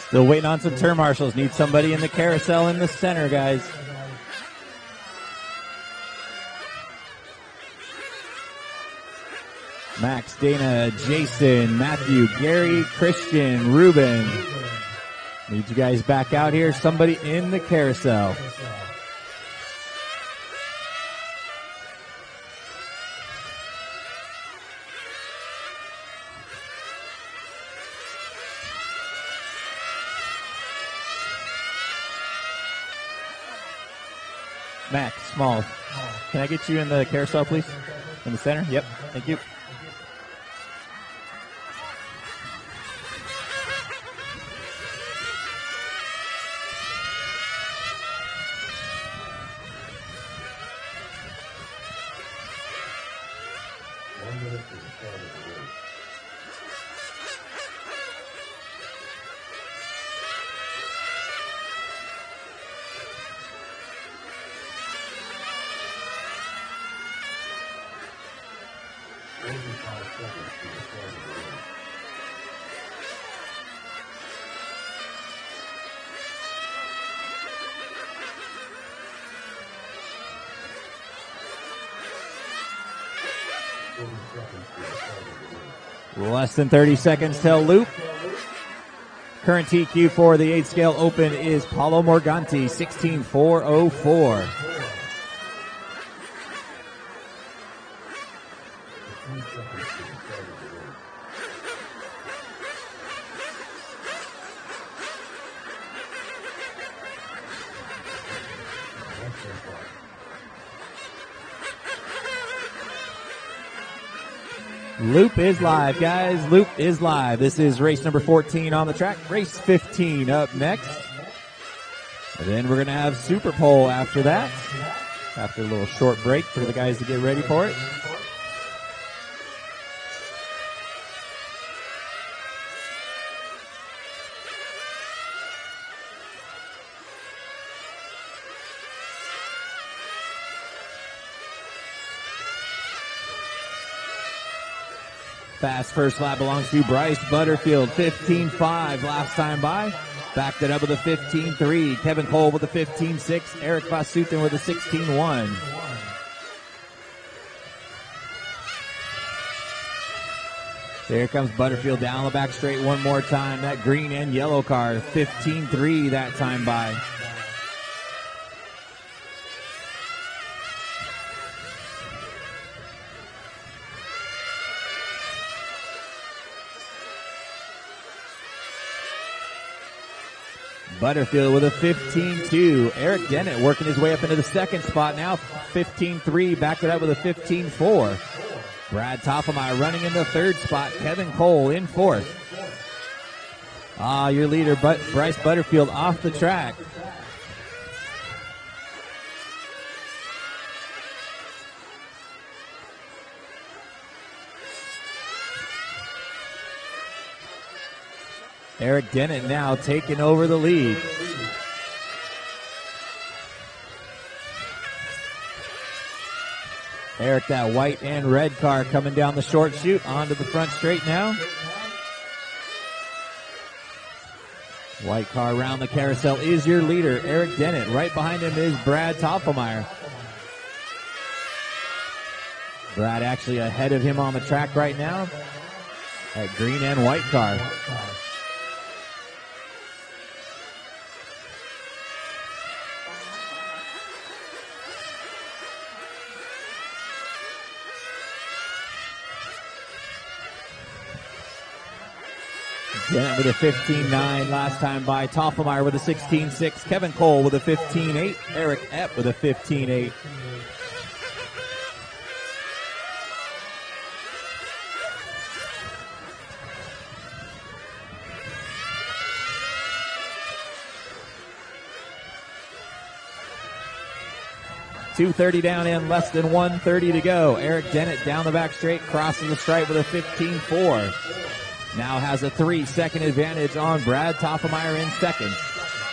Still waiting on some turn marshals. Need somebody in the carousel in the center, guys. Max, Dana, Jason, Matthew, Gary, Christian, Ruben. Need you guys back out here. Somebody in the carousel. Max, Small. Can I get you in the carousel, please? In the center? Yep. Thank you. Less than 30 seconds till loop. Current TQ for the 8 scale open is Paulo Morganti, 16-4-04. Loop is live, guys. Loop is live. This is race number 14 on the track. Race 15 up next. And then we're going to have Super Pole after that. After a little short break for the guys to get ready for it. Fast first lap belongs to Bryce Butterfield, 15.5 last time by. Backed it up with a 15.3. Kevin Cole with a 15.6. Eric Vasutin with a 16.1. Here comes Butterfield down the back straight one more time. That green and yellow car, 15.3 that time by. Butterfield with a 15.2. Eric Dennett working his way up into the second spot now. 15.3, backed it up with a 15.4. Brad Toffemire running in the third spot. Kevin Cole in fourth. Your leader, Bryce Butterfield, off the track. Eric Dennett now taking over the lead. Eric, that white and red car coming down the short chute onto the front straight now. White car around the carousel is your leader, Eric Dennett. Right behind him is Brad Toffelmeyer. Brad actually ahead of him on the track right now. That green and white car. Dennett with a 15.9 last time by. Toffelmeyer with a 16.6. Kevin Cole with a 15.8. Eric Epp with a 15.8. .230 down in, less than 1:30 to go. Eric Dennett down the back straight, crossing the stripe with a 15.4. Now has a 3-second advantage on Brad Toffelmeyer in second.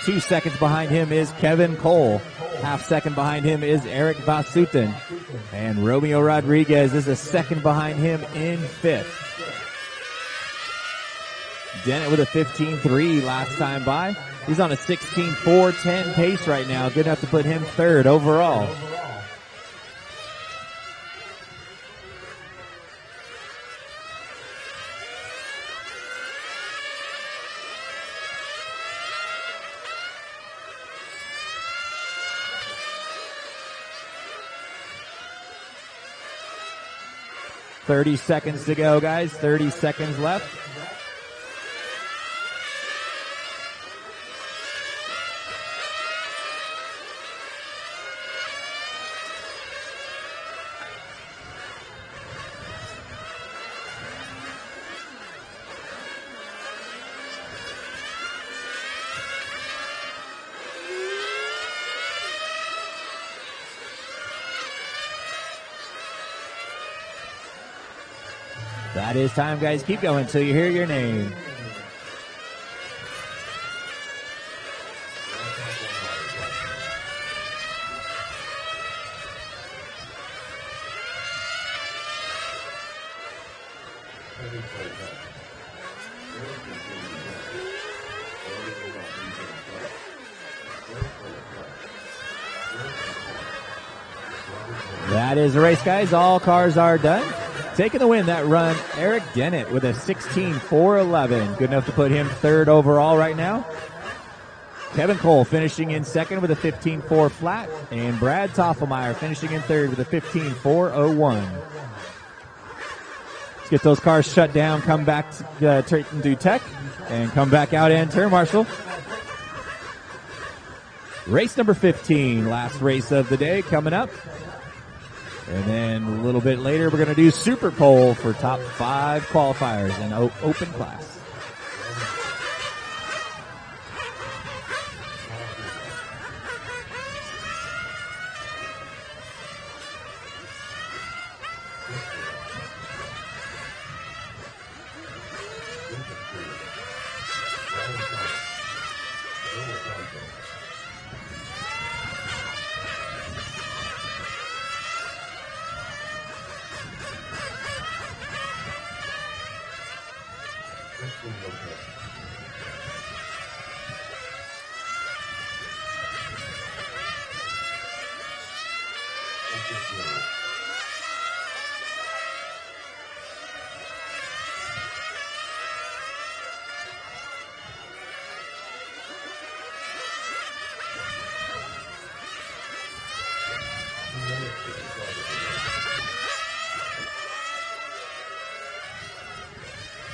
2 seconds behind him is Kevin Cole. Half second behind him is Eric Vasuten. And Romeo Rodriguez is a second behind him in fifth. Dennett with a 15.3 last time by. He's on a 16.4.10 pace right now. Good enough to put him third overall. .30 seconds to go, guys. 30 seconds left. That is time, guys. Keep going until you hear your name. That is the race, guys. All cars are done. Taking the win that run, Eric Dennett with a 16.4.11. Good enough to put him third overall right now. Kevin Cole finishing in second with a 15.4 flat. And Brad Toffelmeyer finishing in third with a 15.4.01. Let's get those cars shut down, come back to do tech, and come back out and turn marshal. Race number 15, last race of the day coming up. And then a little bit later, we're going to do Super Pole for top 5 qualifiers in open class.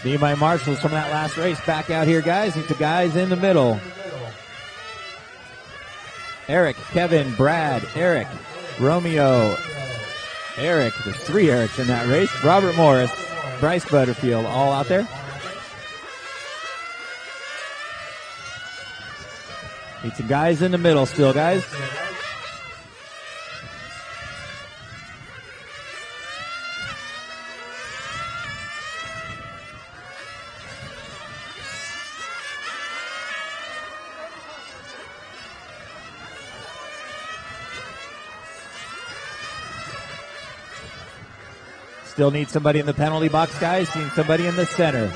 Need my marshals from that last race back out here, guys. Need the guys in the middle. Eric, Kevin, Brad, Eric, Romeo, Eric. There's 3 Erics in that race. Robert Morris, Bryce Butterfield, all out there. Need some guys in the middle still, guys. still need somebody in the penalty box, guys. Need somebody in the center.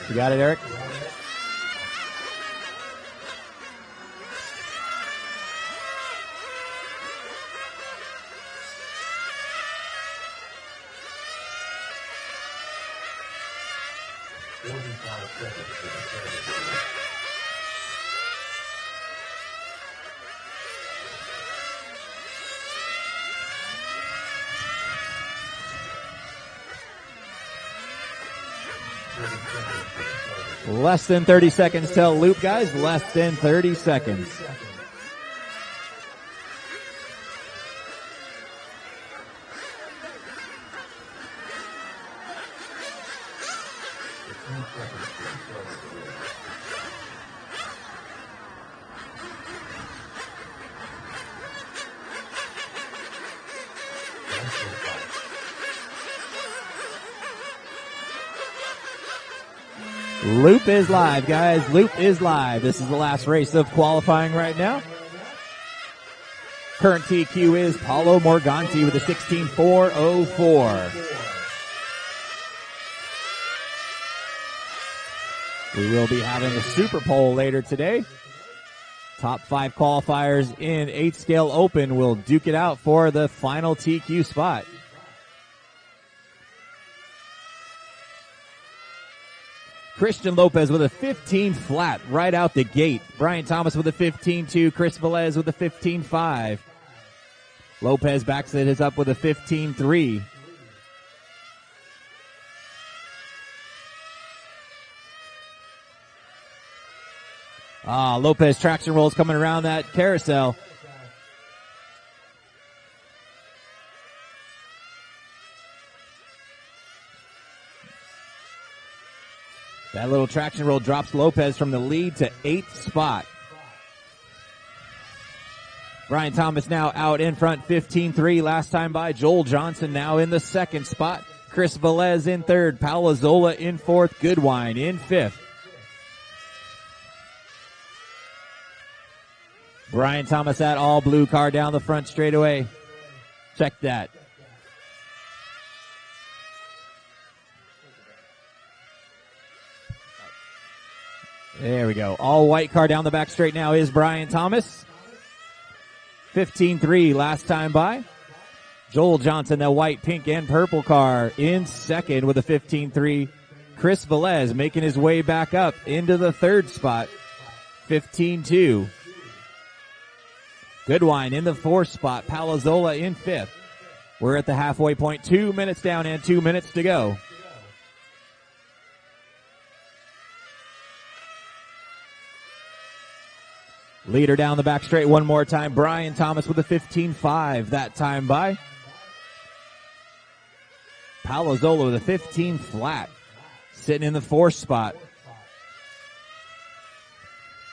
You got it, Eric? Less than 30 seconds till loop, guys. Less than 30 seconds. Loop is live, guys. Loop is live. This is the last race of qualifying right now. Current TQ is Paulo Morganti with a 16.404. We will be having a super poll later today. Top 5 qualifiers in 8-scale open will duke it out for the final TQ spot. Christian Lopez with a 15 flat right out the gate. Brian Thomas with a 15.2. Chris Velez with a 15.5. Lopez backs it up with a 15.3. Lopez traction rolls coming around that carousel. That little traction roll drops Lopez from the lead to 8th spot. Brian Thomas now out in front, 15.3 last time by. Joel Johnson now in the 2nd spot. Chris Velez in 3rd. Palazola in 4th. Goodwine in 5th. Brian Thomas, that all blue car down the front straightaway. Check that. There we go. All white car down the back straight now is Brian Thomas. 15.3 last time by. Joel Johnson, the white, pink, and purple car in 2nd with a 15.3. Chris Velez making his way back up into the 3rd spot. 15.2. Goodwine in the 4th spot. Palazola in 5th. We're at the halfway point. 2 minutes down and 2 minutes to go. Leader down the back straight one more time. Brian Thomas with a 15.5 that time by. Palazola with a 15 flat. Sitting in the 4th spot.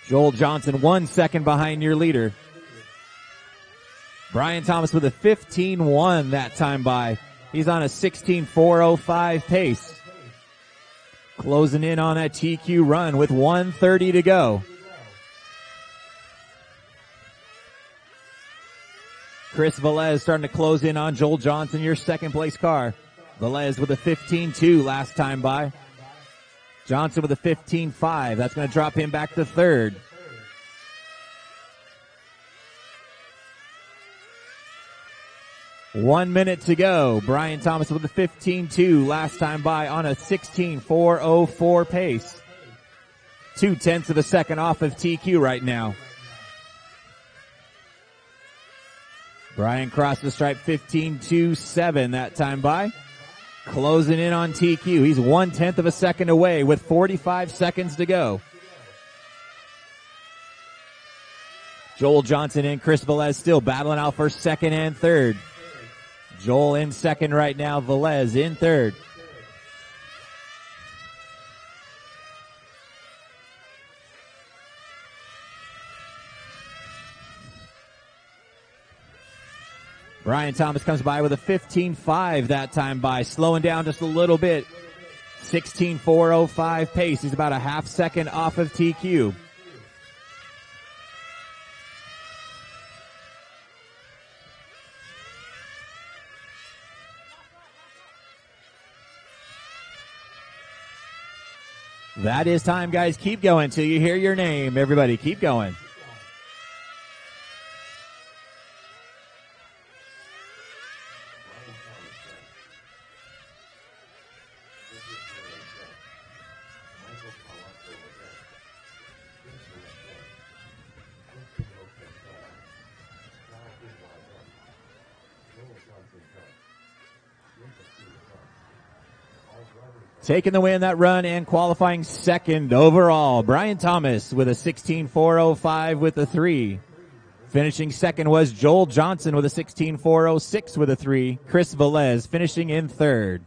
Joel Johnson 1 second behind your leader. Brian Thomas with a 15.1 that time by. He's on a 16.405 pace. Closing in on that TQ run with 1:30 to go. Chris Velez starting to close in on Joel Johnson, your 2nd place car. Velez with a 15.2 last time by. Johnson with a 15.5. That's going to drop him back to 3rd. One minute to go. Brian Thomas with a 15.2 last time by on a 16.404 pace. 0.2 of a second off of TQ right now. Brian crossed the stripe 15.27 that time by. Closing in on TQ. He's 1/10 of a second away with 45 seconds to go. Joel Johnson and Chris Velez still battling out for 2nd and 3rd. Joel in 2nd right now. Velez in 3rd. Brian Thomas comes by with a 15.5 that time by, slowing down just a little bit. 16.405 pace. He's about a half second off of TQ. That is time, guys. Keep going till you hear your name. Everybody, keep going. Taking the win that run and qualifying second overall. Brian Thomas with a 16.405 with a 3. Finishing second was Joel Johnson with a 16.406 with a 3. Chris Velez finishing in third.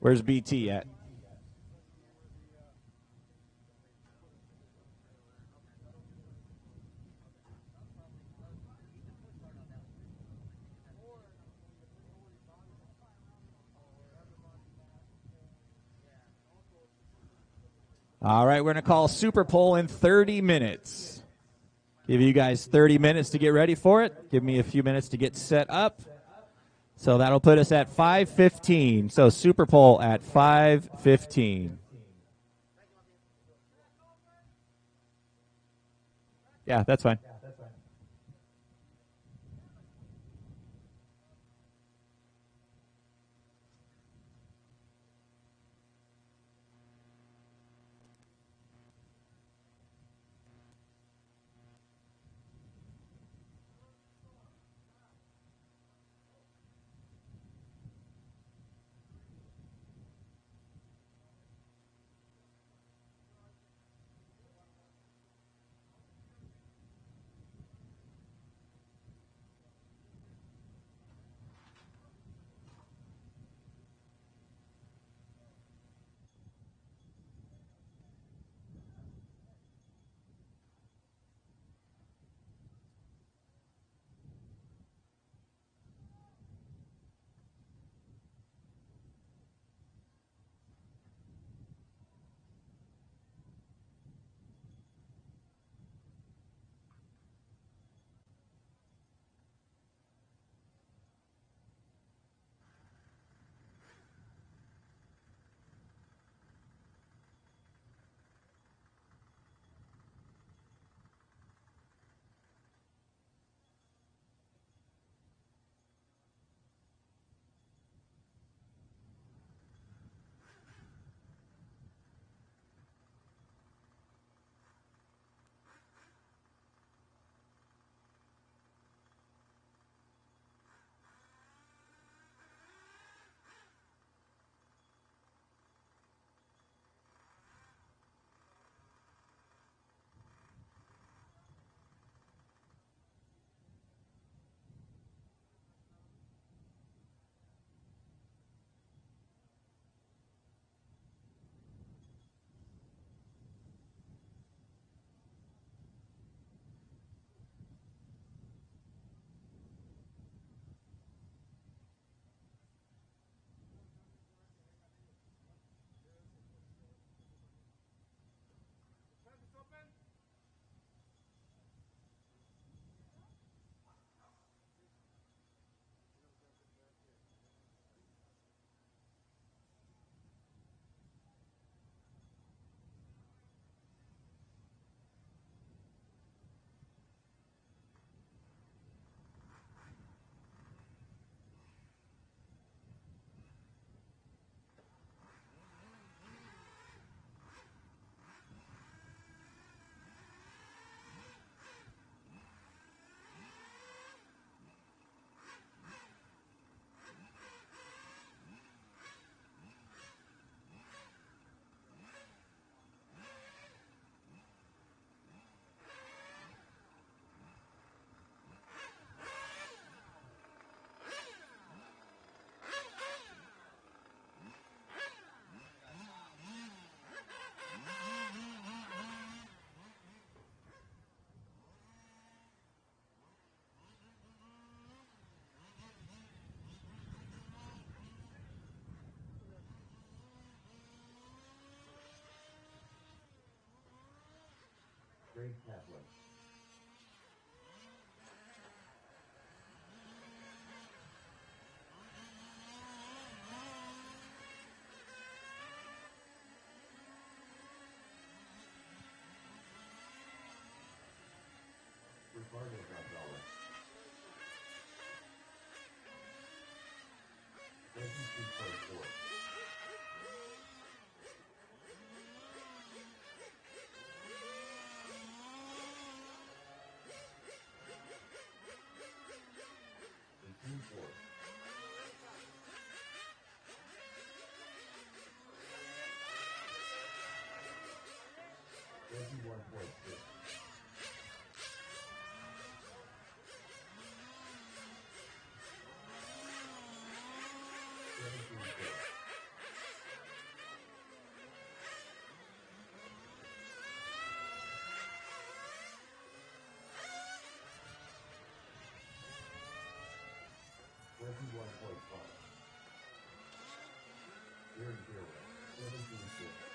Where's BT at? All right, we're going to call Super Pole in 30 minutes. Give you guys 30 minutes to get ready for it. Give me a few minutes to get set up. So that'll put us at 5:15. So Super Pole at 5:15. Yeah, that's fine. Grade Kaplan. Ricardo Gonzalez. 22.4. Four. 21.6. 17.4. 21.5. 0-0. 17.6.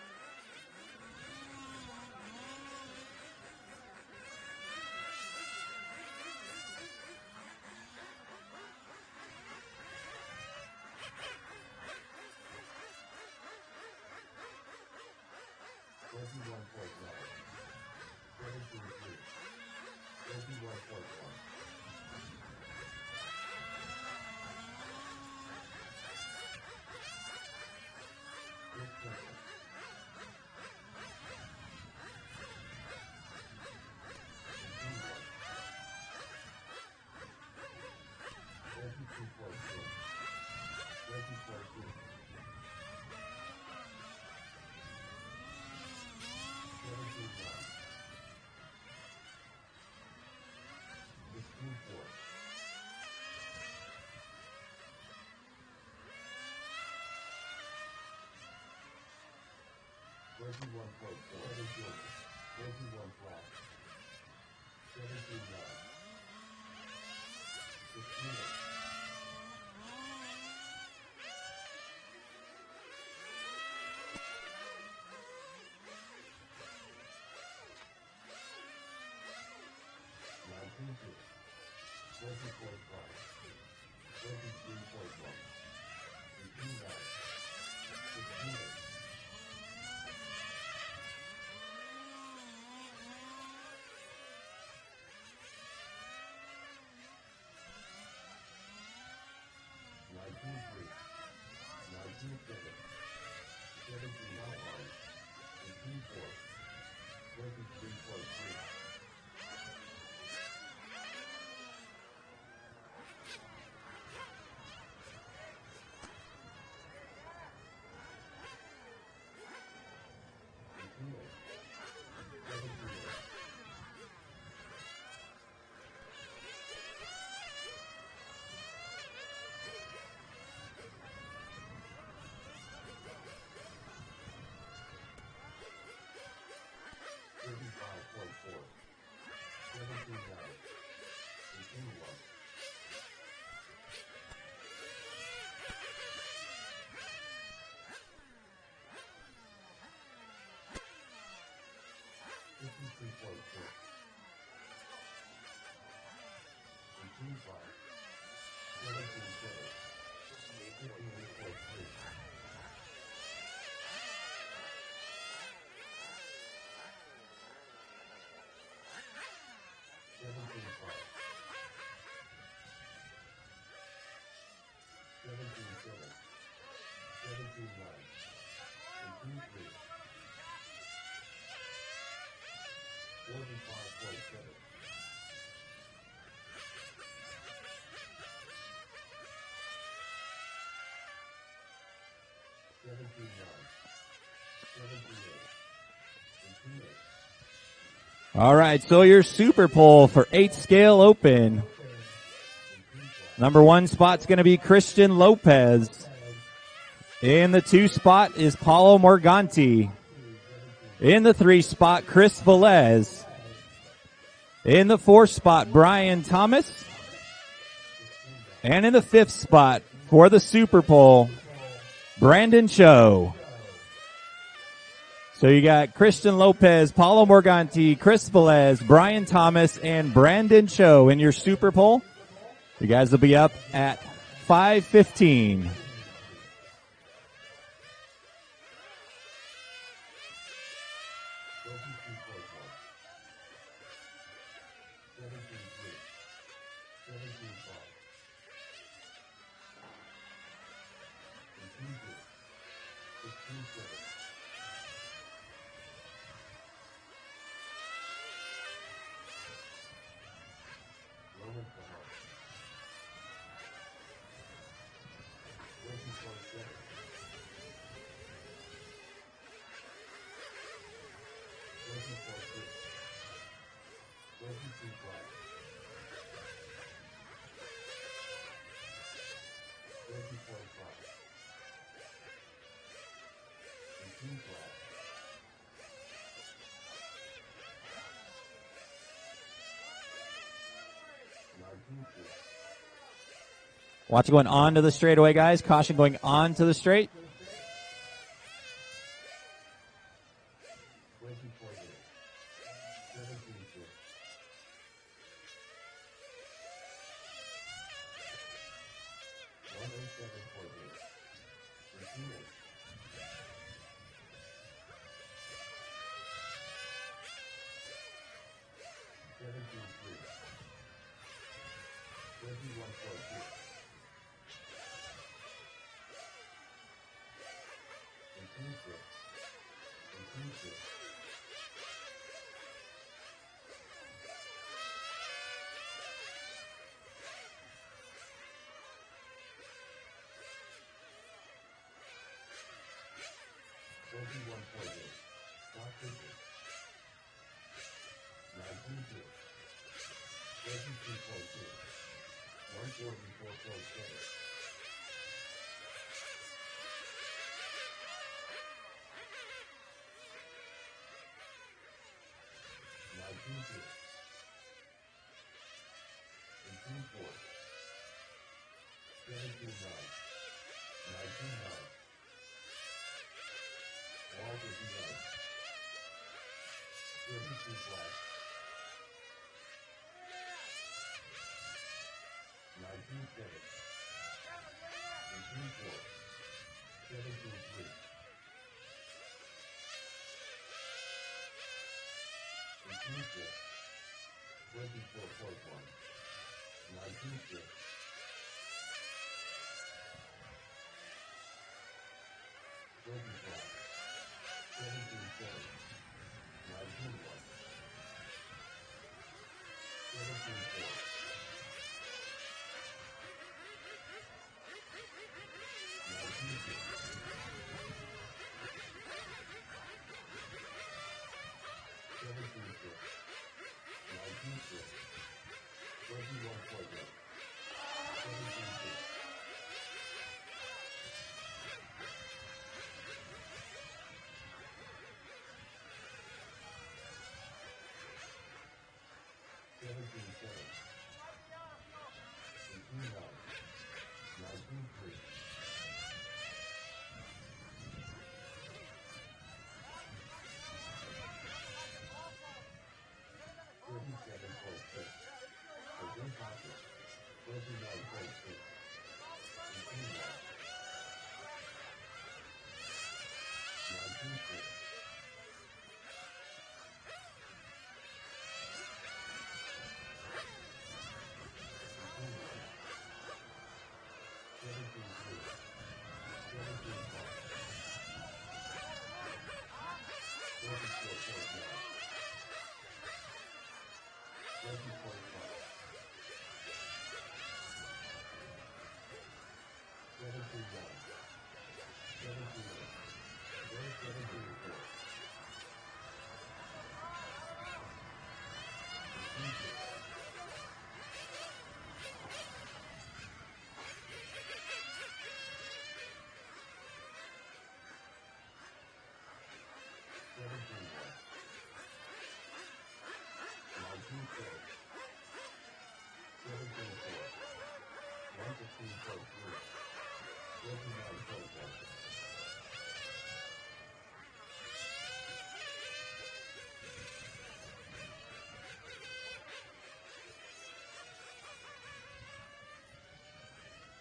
21 flat. 17 9. 16. 19 20.5. 23.1. 18 9. 16. 19-3, 19-7, 17-1, 18-4, 23.3. 35.4, 17-9, 18-1. 53.6, 18-5, 17-7, 58.3. 17-5, 17-7, 17-9, 18-3, 45.7. 17-9, 17-8, 18-8. All right, so your Super Bowl for 8 scale open. Number 1 spot's going to be Christian Lopez. In the 2 spot is Paulo Morganti. In the 3 spot, Chris Velez. In the 4 spot, Brian Thomas. And in the 5th spot for the Super Bowl, Brandon Cho. So you got Christian Lopez, Paulo Morganti, Chris Velez, Brian Thomas, and Brandon Cho in your super poll. You guys will be up at 5:15. Watch it going on to the straightaway, guys. Caution going on to the straight.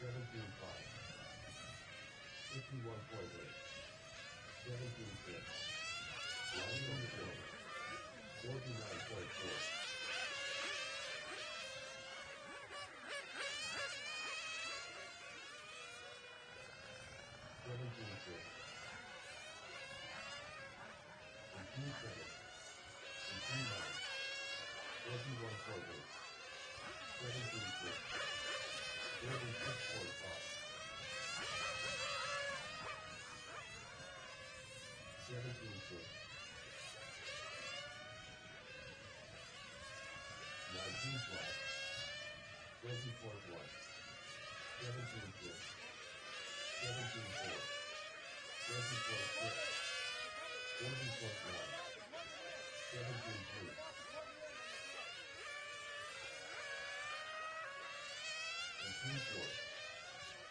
17.5. 51.8. 17.6. Riding on the field. 49.4. 17.6. 18.7. 18.9. 41.8. 17.6. 46.5. 17.6. 19 flat. 20.1. 17.6. 17.4. 20.6. 40.1. 17.3. 18.4.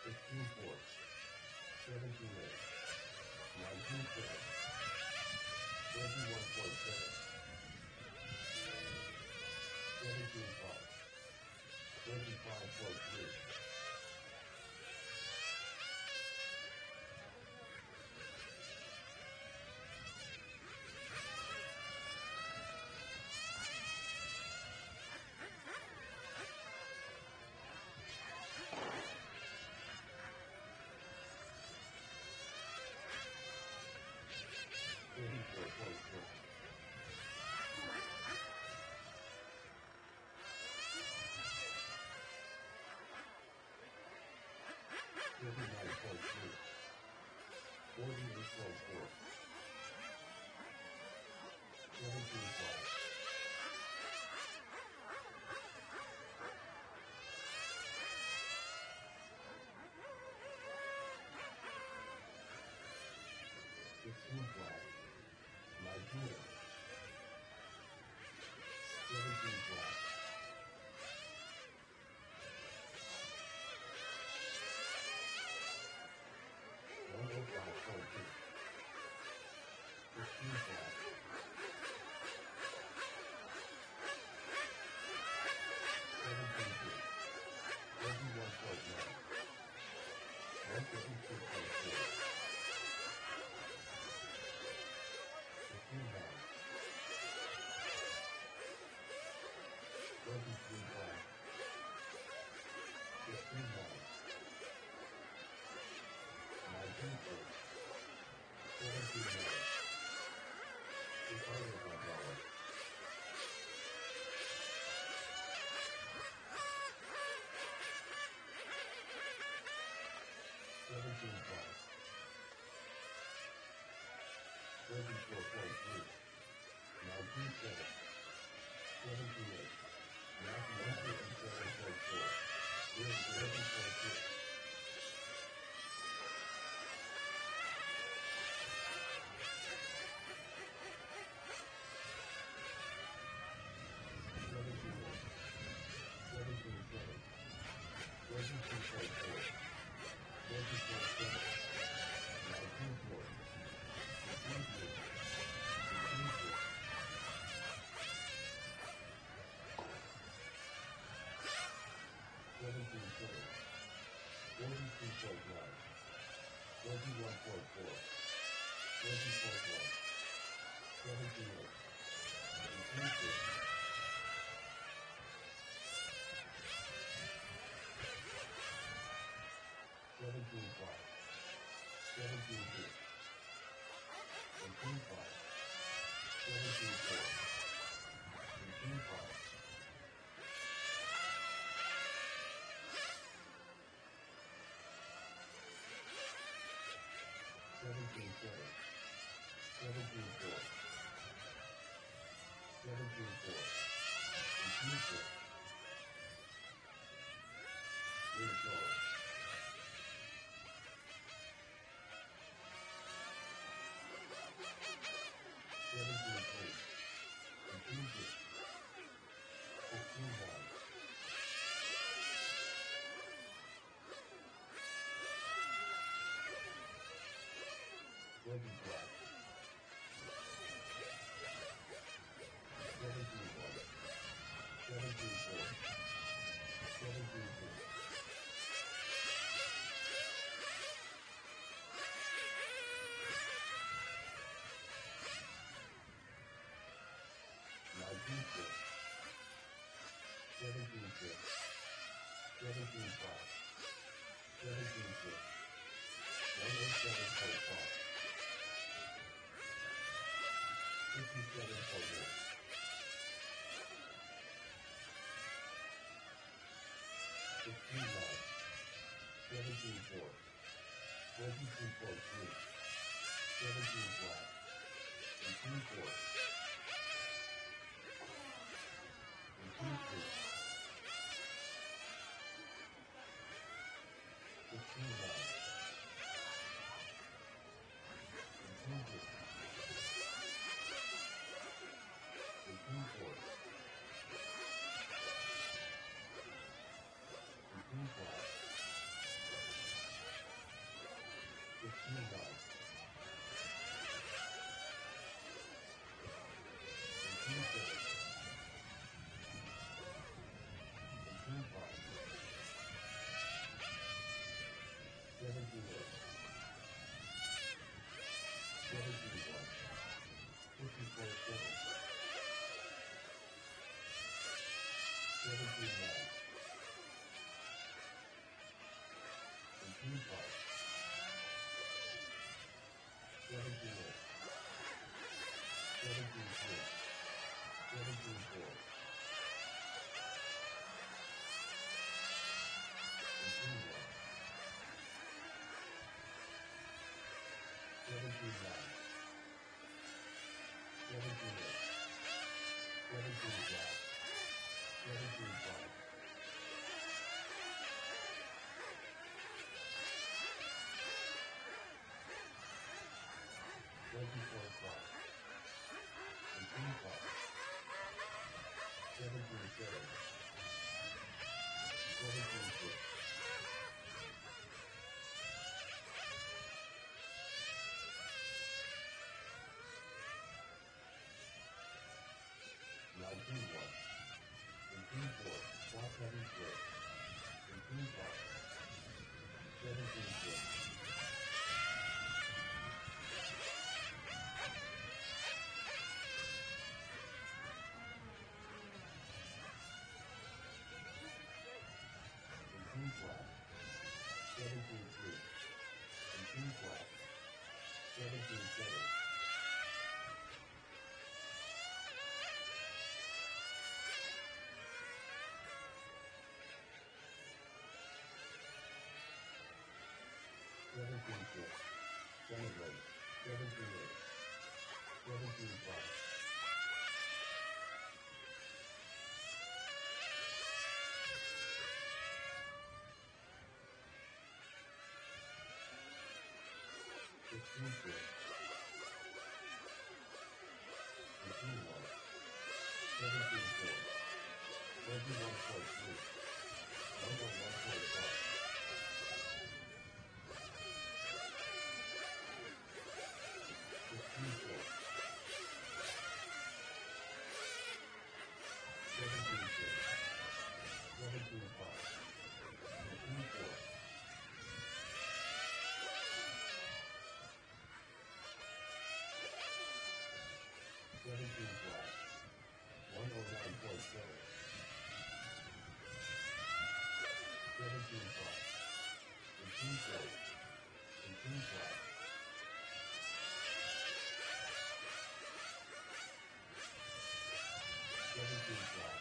16.4. 17.8. 19.7. 21.7. 17.5. 25.3. 34.6. 39.3. 48.4. 17.5. 16 flat. 19. 17 flat. 105.2. 16 flat. 17 21.9. 152.4. 15 9. 23 flat. 15 9. 19 4. 17 9. 800. 17 5. 24.3. 19 7. 17 8. 157.4. 11.6. 17 8. 17 7. 22.4. 24.7. 19 4. 18 3. 18 6. 17 7. 42.9. 21.4. 20.1. 17 8. 18 6. 17 5. 17 6. 18 5. 17 4. 18 5. 17 7. 17 4. 17 4. 18 4. Lead goal. 17 3. 18 6. 16 1. 20 flat. 17 1. 17 4. 17 6.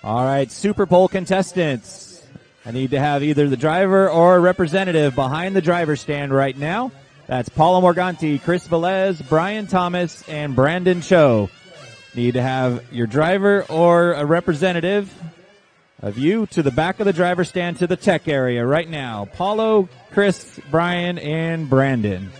All right, Super Bowl contestants. I need to have either the driver or a representative behind the driver's stand right now. That's Paolo Morganti, Chris Velez, Brian Thomas, and Brandon Cho. Need to have your driver or a representative of you to the back of the driver's stand to the tech area right now. Paulo, Chris, Brian, and Brandon.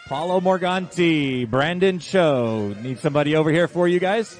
Paulo Morganti, Brandon Cho. Need somebody over here for you guys?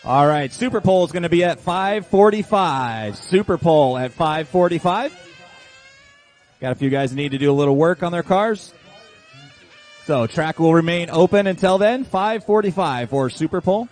All right, Super Pole is going to be at 5:45. Super Pole at 5:45. Got a few guys that need to do a little work on their cars. So track will remain open until then. 5:45 for Super Pole.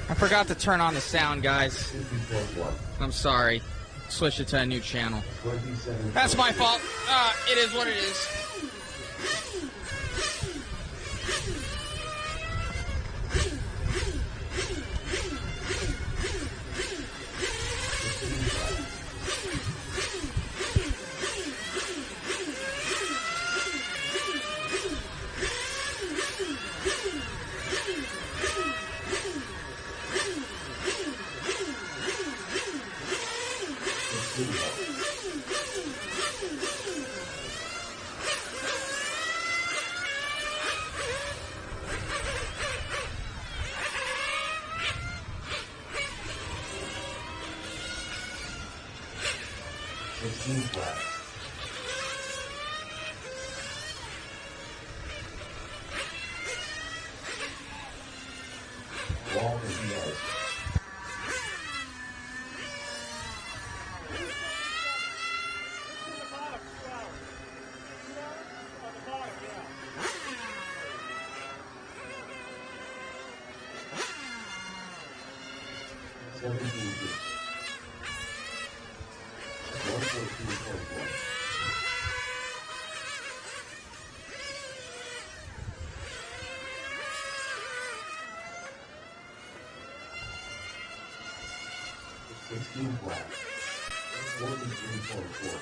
I forgot to turn on the sound, guys. I'm sorry. Switch it to a new channel. That's my fault. It is what it is. Qual is the edge. Black. 43.4. Black.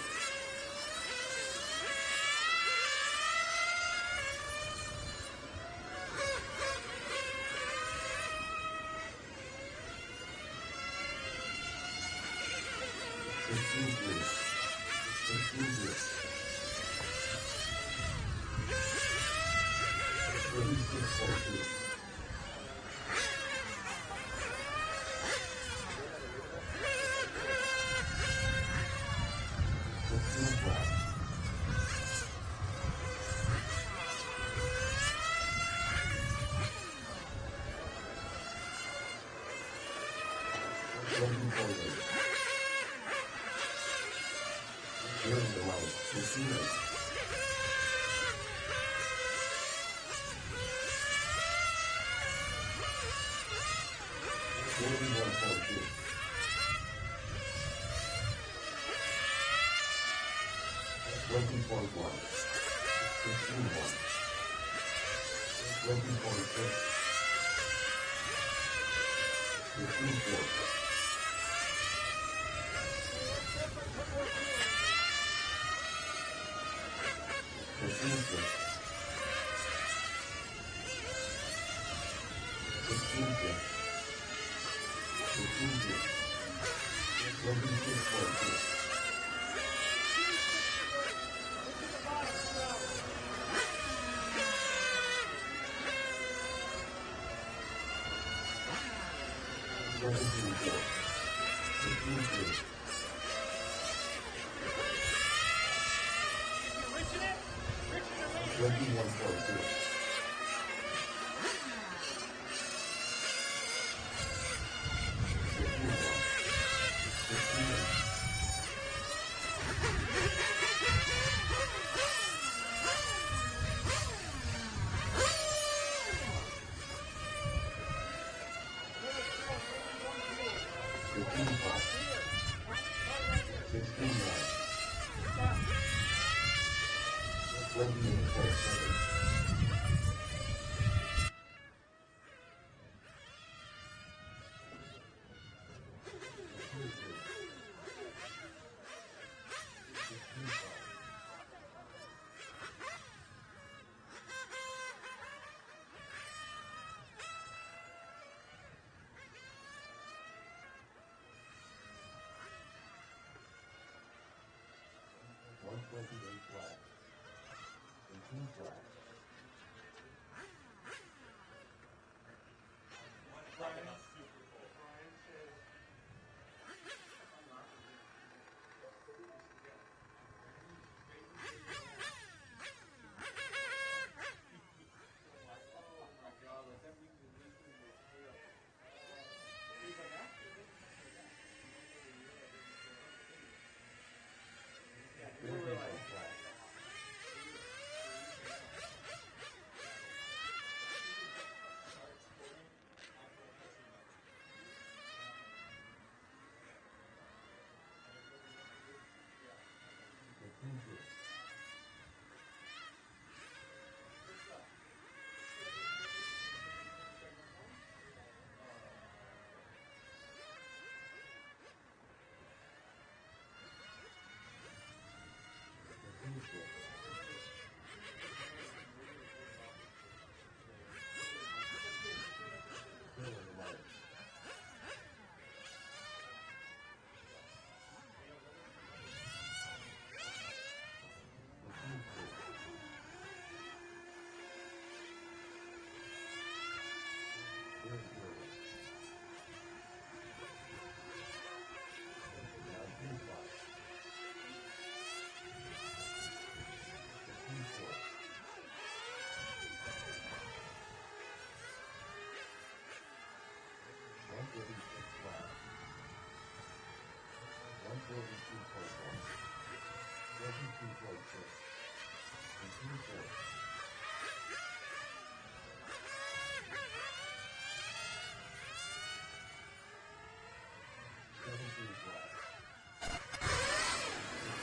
18 black.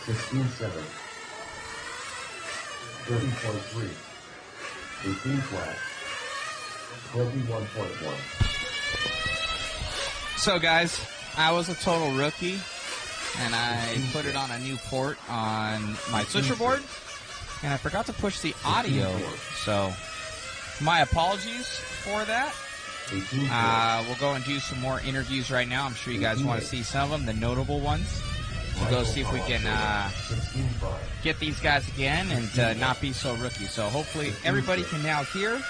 16-7, 30.3, 18 flat, 21.1. So guys, I was a total rookie, and I put it on a new port on my switcher board, and I forgot to push the audio, so my apologies for that. We'll go and do some more interviews right now. I'm sure you guys want to see some of them, the notable ones. We'll go see if we can get these guys again and not be so rookie. So hopefully everybody can now hear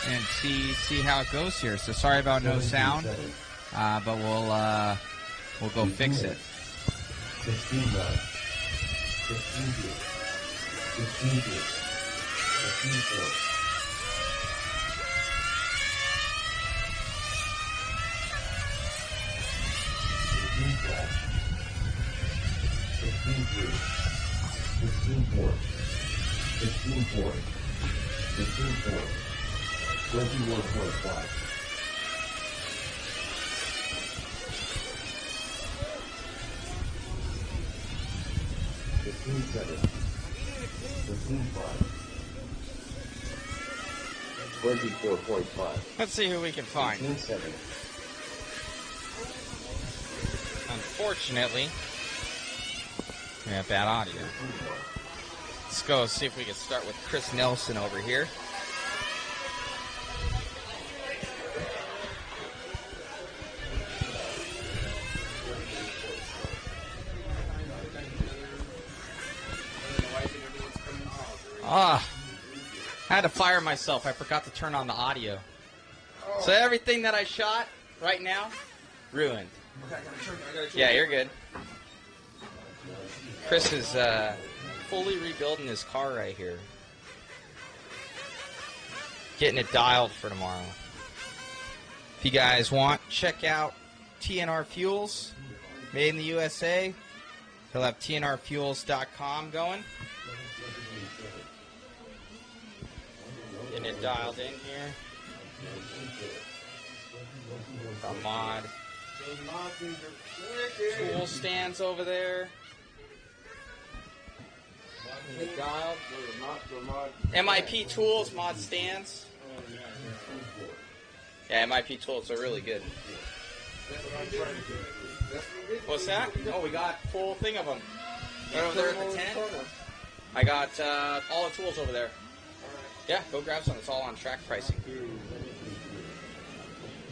and see how it goes here. So sorry about no sound, but we'll go fix it. 16-9, 16-2, 16-2, 16-4. 16 flat, 16-3, 16-4, 16-4, 16-4, 21.5. 15-7, 15-5, 24.5. Let's see who we can find. 15-7. Unfortunately, we have bad audio. Let's go see if we can start with Chris Nelson over here. I had to fire myself. I forgot to turn on the audio. So everything that I shot right now, ruined. Yeah, you're good. Chris is fully rebuilding his car right here. Getting it dialed for tomorrow. If you guys want, check out TNR Fuels, made in the USA. He'll have TNRfuels.com going. Getting it dialed in here. The mod. Tool stands over there. Dialed. MIP tools, mod stands. Yeah, MIP tools are really good. What's that? Oh, we got a full thing of them. Right over there at the tent. I got all the tools over there. Yeah, go grab some. It's all on track pricing.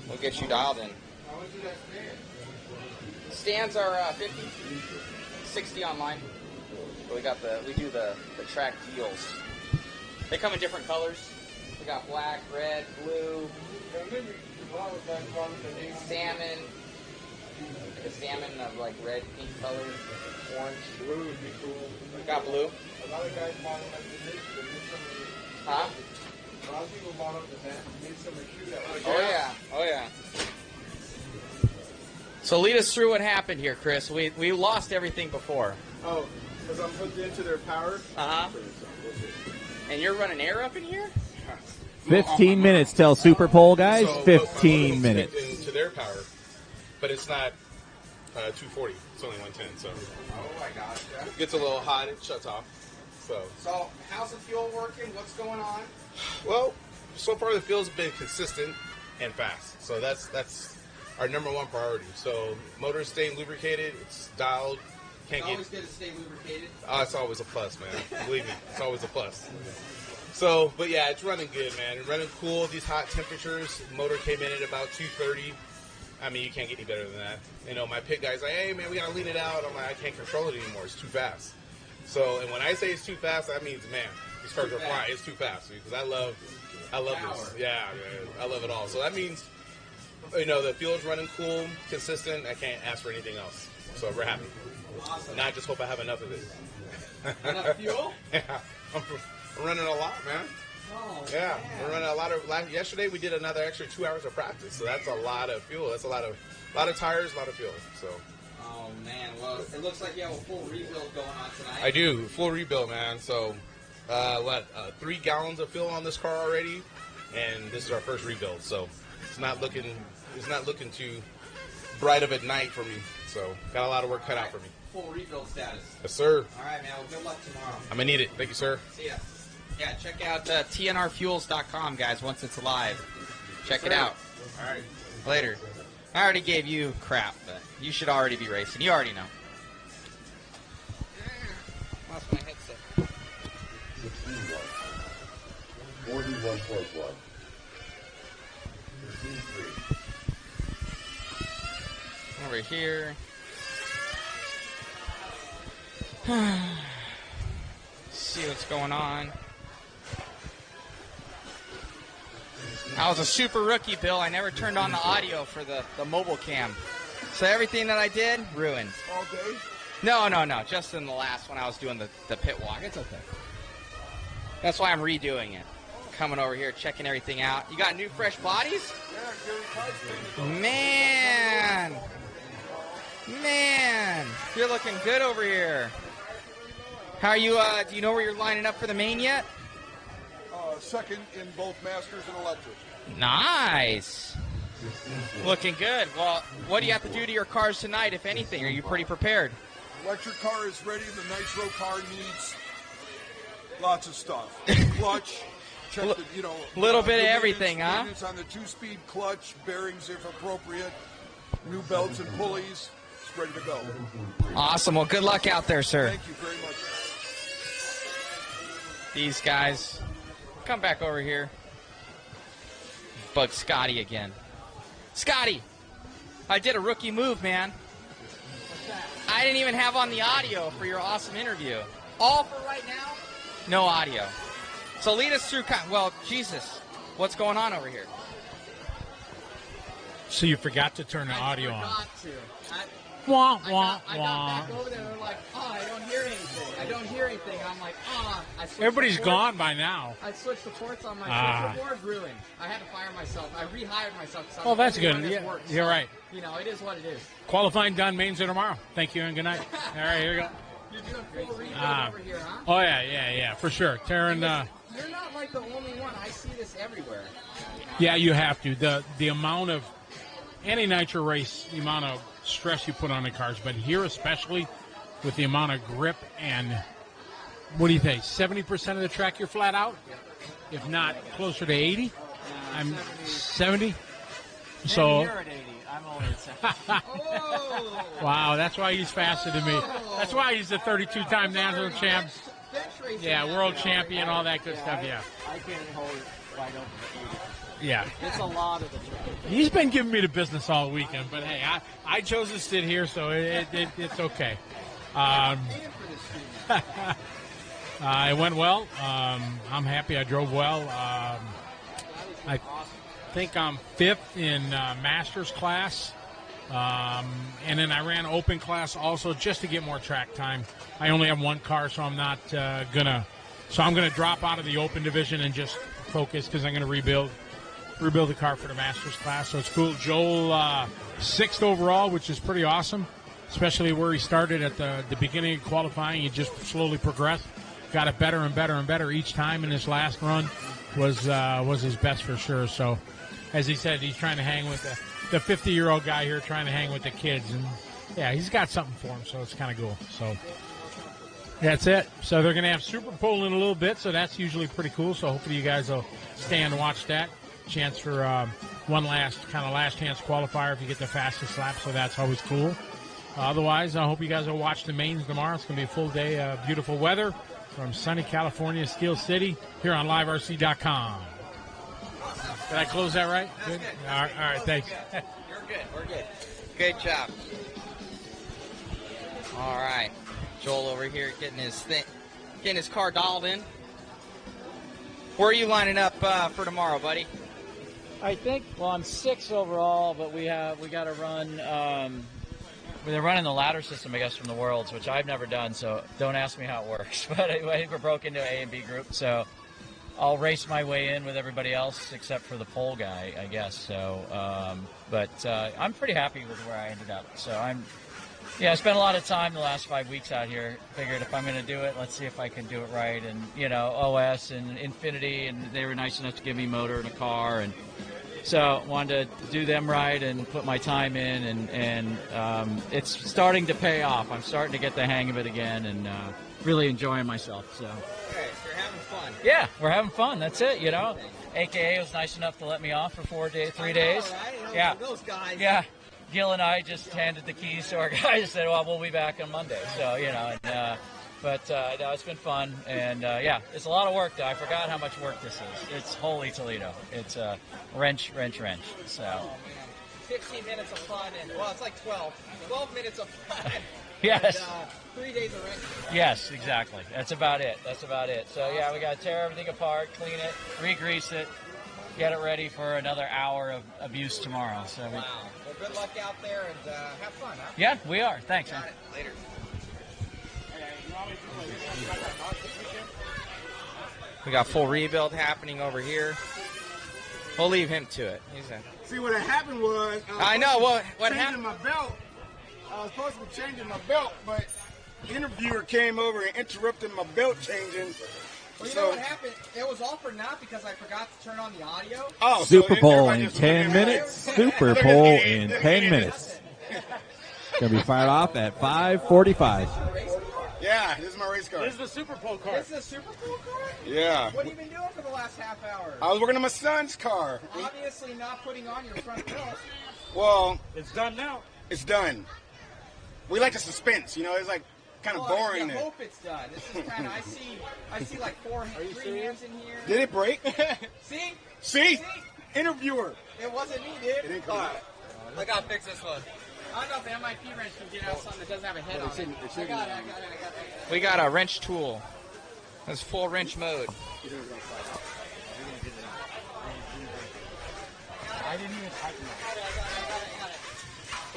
We'll get you dialed in. Stands are 50, 60 online. But we do the track deals. They come in different colors. We got black, red, blue, salmon, like a salmon of like red, pink colors, orange. Blue would be cool. We got blue. A lot of guys model huh? A lot of people model the midsummer shoe that was. Oh yeah, oh yeah. So lead us through what happened here, Chris. We lost everything before. Oh, because I'm hooked into their power. Uh-huh. And you're running air up in here? 15 minutes till Super Pole, guys. So, 15 minutes. Into their power, but it's not 240. It's only 110. So. Oh my gosh. It gets a little hot. It shuts off. So how's the fuel working? What's going on? Well, so far the fuel's been consistent and fast. So that's our number one priority. So motor's staying lubricated. It's dialed. It's always good to stay lubricated. It's always a plus, man. Believe me, it's always a plus. So, but yeah, it's running good, man. It's running cool. These hot temperatures. Motor came in at about 230. I mean, you can't get any better than that. You know, my pit guy's like, hey, man, we got to lean it out. I'm like, I can't control it anymore. It's too fast. So, and when I say it's too fast, that means, man, these cars are flying. It's too fast because I love this. Yeah, man, I love it all. So that means, you know, the fuel's running cool, consistent. I can't ask for anything else. So we're happy. Awesome. Now I just hope I have enough of it. Enough fuel? Yeah, I'm running a lot, man. Yeah, we're running a lot of. Yesterday we did another extra 2 hours of practice, so that's a lot of fuel. That's a lot of tires, a lot of fuel. So. Oh man, well it looks like you have a full rebuild going on tonight. I do, full rebuild, man. So, 3 gallons of fuel on this car already, and this is our first rebuild. So it's not looking too bright of a night for me. So got a lot of work cut out for me. Full rebuild status. Yes, sir. All right, man. Well, good luck tomorrow. I'm gonna need it. Thank you, sir. See ya. Yeah, check out tnrfuels.com, guys, once it's live. Check it out. All right. Later. I already gave you crap, but you should already be racing. You already know. Lost my headset. 41.1. Over here. See what's going on. I was a super rookie, Bill. I never turned on the audio for the mobile cam. So everything that I did, ruined. All day? No. Just in the last one I was doing the pit walk. It's okay. That's why I'm redoing it. Coming over here, checking everything out. You got new fresh bodies? Yeah, Gary Kai's painted them. Man, you're looking good over here. How are you, do you know where you're lining up for the main yet? Second in both Masters and Electric. Nice. Looking good. Well, what do you have to do to your cars tonight, if anything? Are you pretty prepared? Electric car is ready. The Nitro car needs lots of stuff. Clutch, check the, little bit of the everything, huh? maintenance on the 2-speed clutch, bearings if appropriate, new belts and pulleys. It's ready to go. Awesome. Well, good luck out there, sir. Thank you very much. These guys. Come back over here. Bug Scotty again. Scotty! I did a rookie move, man. I didn't even have on the audio for your awesome interview. All for right now? No audio. So lead us through, well, Jesus, what's going on over here? So you forgot to turn the audio on. I forgot to. I got back over there and they're like, I don't hear anything. I'm like, Everybody's gone by now. I switched the ports on my switcherboard, ruined. I had to fire myself. I rehired myself. Oh, that's good. Yeah, you're right. It is what it is. Qualifying done, mains are tomorrow. Thank you and good night. All right, here we go. You're doing full rebuild over here, huh? Oh, yeah, for sure. Taryn, you're not like the only one. I see this everywhere. Yeah, you have to. The amount of, any Nitro race, the amount of stress you put on the cars, but here especially with the amount of grip and, what do you think, 70% of the track you're flat out? If not closer to 80? I'm 70. So you're at 80. I'm only at 70. Wow, that's why he's faster than me. That's why he's the 32-time national champ. Yeah, world champion, all that good stuff, yeah. I can't hold it wide open. Yeah. It's a lot of the track. He's been giving me the business all weekend, but hey, I chose to sit here, so it's okay. It went well. I'm happy I drove well. I think I'm 5th in Masters class. And then I ran open class also just to get more track time. I only have one car, so I'm not gonna drop out of the open division and just focus because I'm gonna rebuild the car for the Masters class. So it's cool. Joel 6th overall, which is pretty awesome, especially where he started at the beginning of qualifying. He just slowly progressed, got it better and better and better each time. In his last run was his best for sure. So as he said, he's trying to hang with the 50-year-old guy here, trying to hang with the kids, and yeah, he's got something for him. So it's kind of cool. So that's it. So they're going to have Super Bowl in a little bit, so that's usually pretty cool. So hopefully you guys will stay and watch that. Chance for one last chance qualifier if you get the fastest lap, so that's always cool. Otherwise, I hope you guys will watch the mains tomorrow. It's going to be a full day of beautiful weather from sunny California, Steel City, here on liverc.com. Did I close that right? Good? All right, thanks. You're good. We're good. Good job. All right. Joel over here getting his car dialed in. Where are you lining up for tomorrow, buddy? I think, well, I'm 6th overall, but we got to run. They're running the ladder system, I guess, from the Worlds, which I've never done, so don't ask me how it works. But anyway, we're broke into A and B group, so I'll race my way in with everybody else except for the pole guy, I guess. So, but I'm pretty happy with where I ended up. So I spent a lot of time the last 5 weeks out here. Figured if I'm going to do it, let's see if I can do it right. And OS and Infinity, and they were nice enough to give me a motor and a car, and so wanted to do them right and put my time in, and it's starting to pay off. I'm starting to get the hang of it again, and really enjoying myself. So. Okay, so you're having fun. Yeah, we're having fun. That's it, AKA was nice enough to let me off for 3 days. Right? Yeah. Those guys. Yeah. Gil and I just handed the keys to our guys and said, well, we'll be back on Monday. So, but no, it's been fun. And, it's a lot of work, though. I forgot how much work this is. It's holy Toledo. It's wrench. So. Oh, man. 15 minutes of fun, and, well, it's like 12 minutes of fun. Yes. And, 3 days of wrench. Yes, exactly. That's about it. So, yeah, we got to tear everything apart, clean it, re-grease it, get it ready for another hour of abuse tomorrow. So Wow. Well, good luck out there, and have fun, huh? Yeah, we are. Thanks, man. Got it. Later. We got full rebuild happening over here. We'll leave him to it. See, what happened was... I know. What changing happened? my belt. I was supposed to be changing my belt, but the interviewer came over and interrupted my belt changing. Well, you know what happened? It was all for naught because I forgot to turn on the audio. Oh, Super Bowl in 10 minutes. Super Bowl in 10 minutes. Going to be fired off at 5:45. Yeah, this is my race car. This is the Super Bowl car. This is a Super Bowl car? Yeah. What have you been doing for the last half hour? I was working on my son's car. Obviously not putting on your front belt. Well, It's done now. it's done. We like the suspense, it's like kind of boring. I hope it's done. This is kind of, I see like three hands in here. Did it break? See? Interviewer. It wasn't me, dude. It didn't come out. I got to fix this one. I don't know if the MIP wrench can get out something that doesn't have a head on it. I got it. We got a wrench tool. That's full wrench mode. I didn't even tighten it.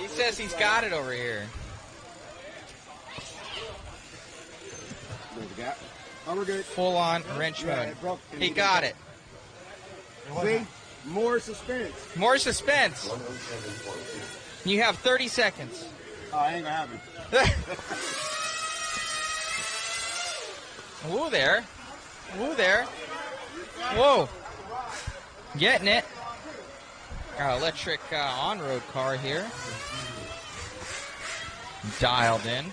He says he's got it over here. Oh, we're good. Full on wrench Yeah, mode. it broke. He got it. See? More suspense. More suspense. You have 30 seconds. Oh, I ain't gonna have it. Woo there. Whoa. Getting it. Got an electric on-road car here. Dialed in.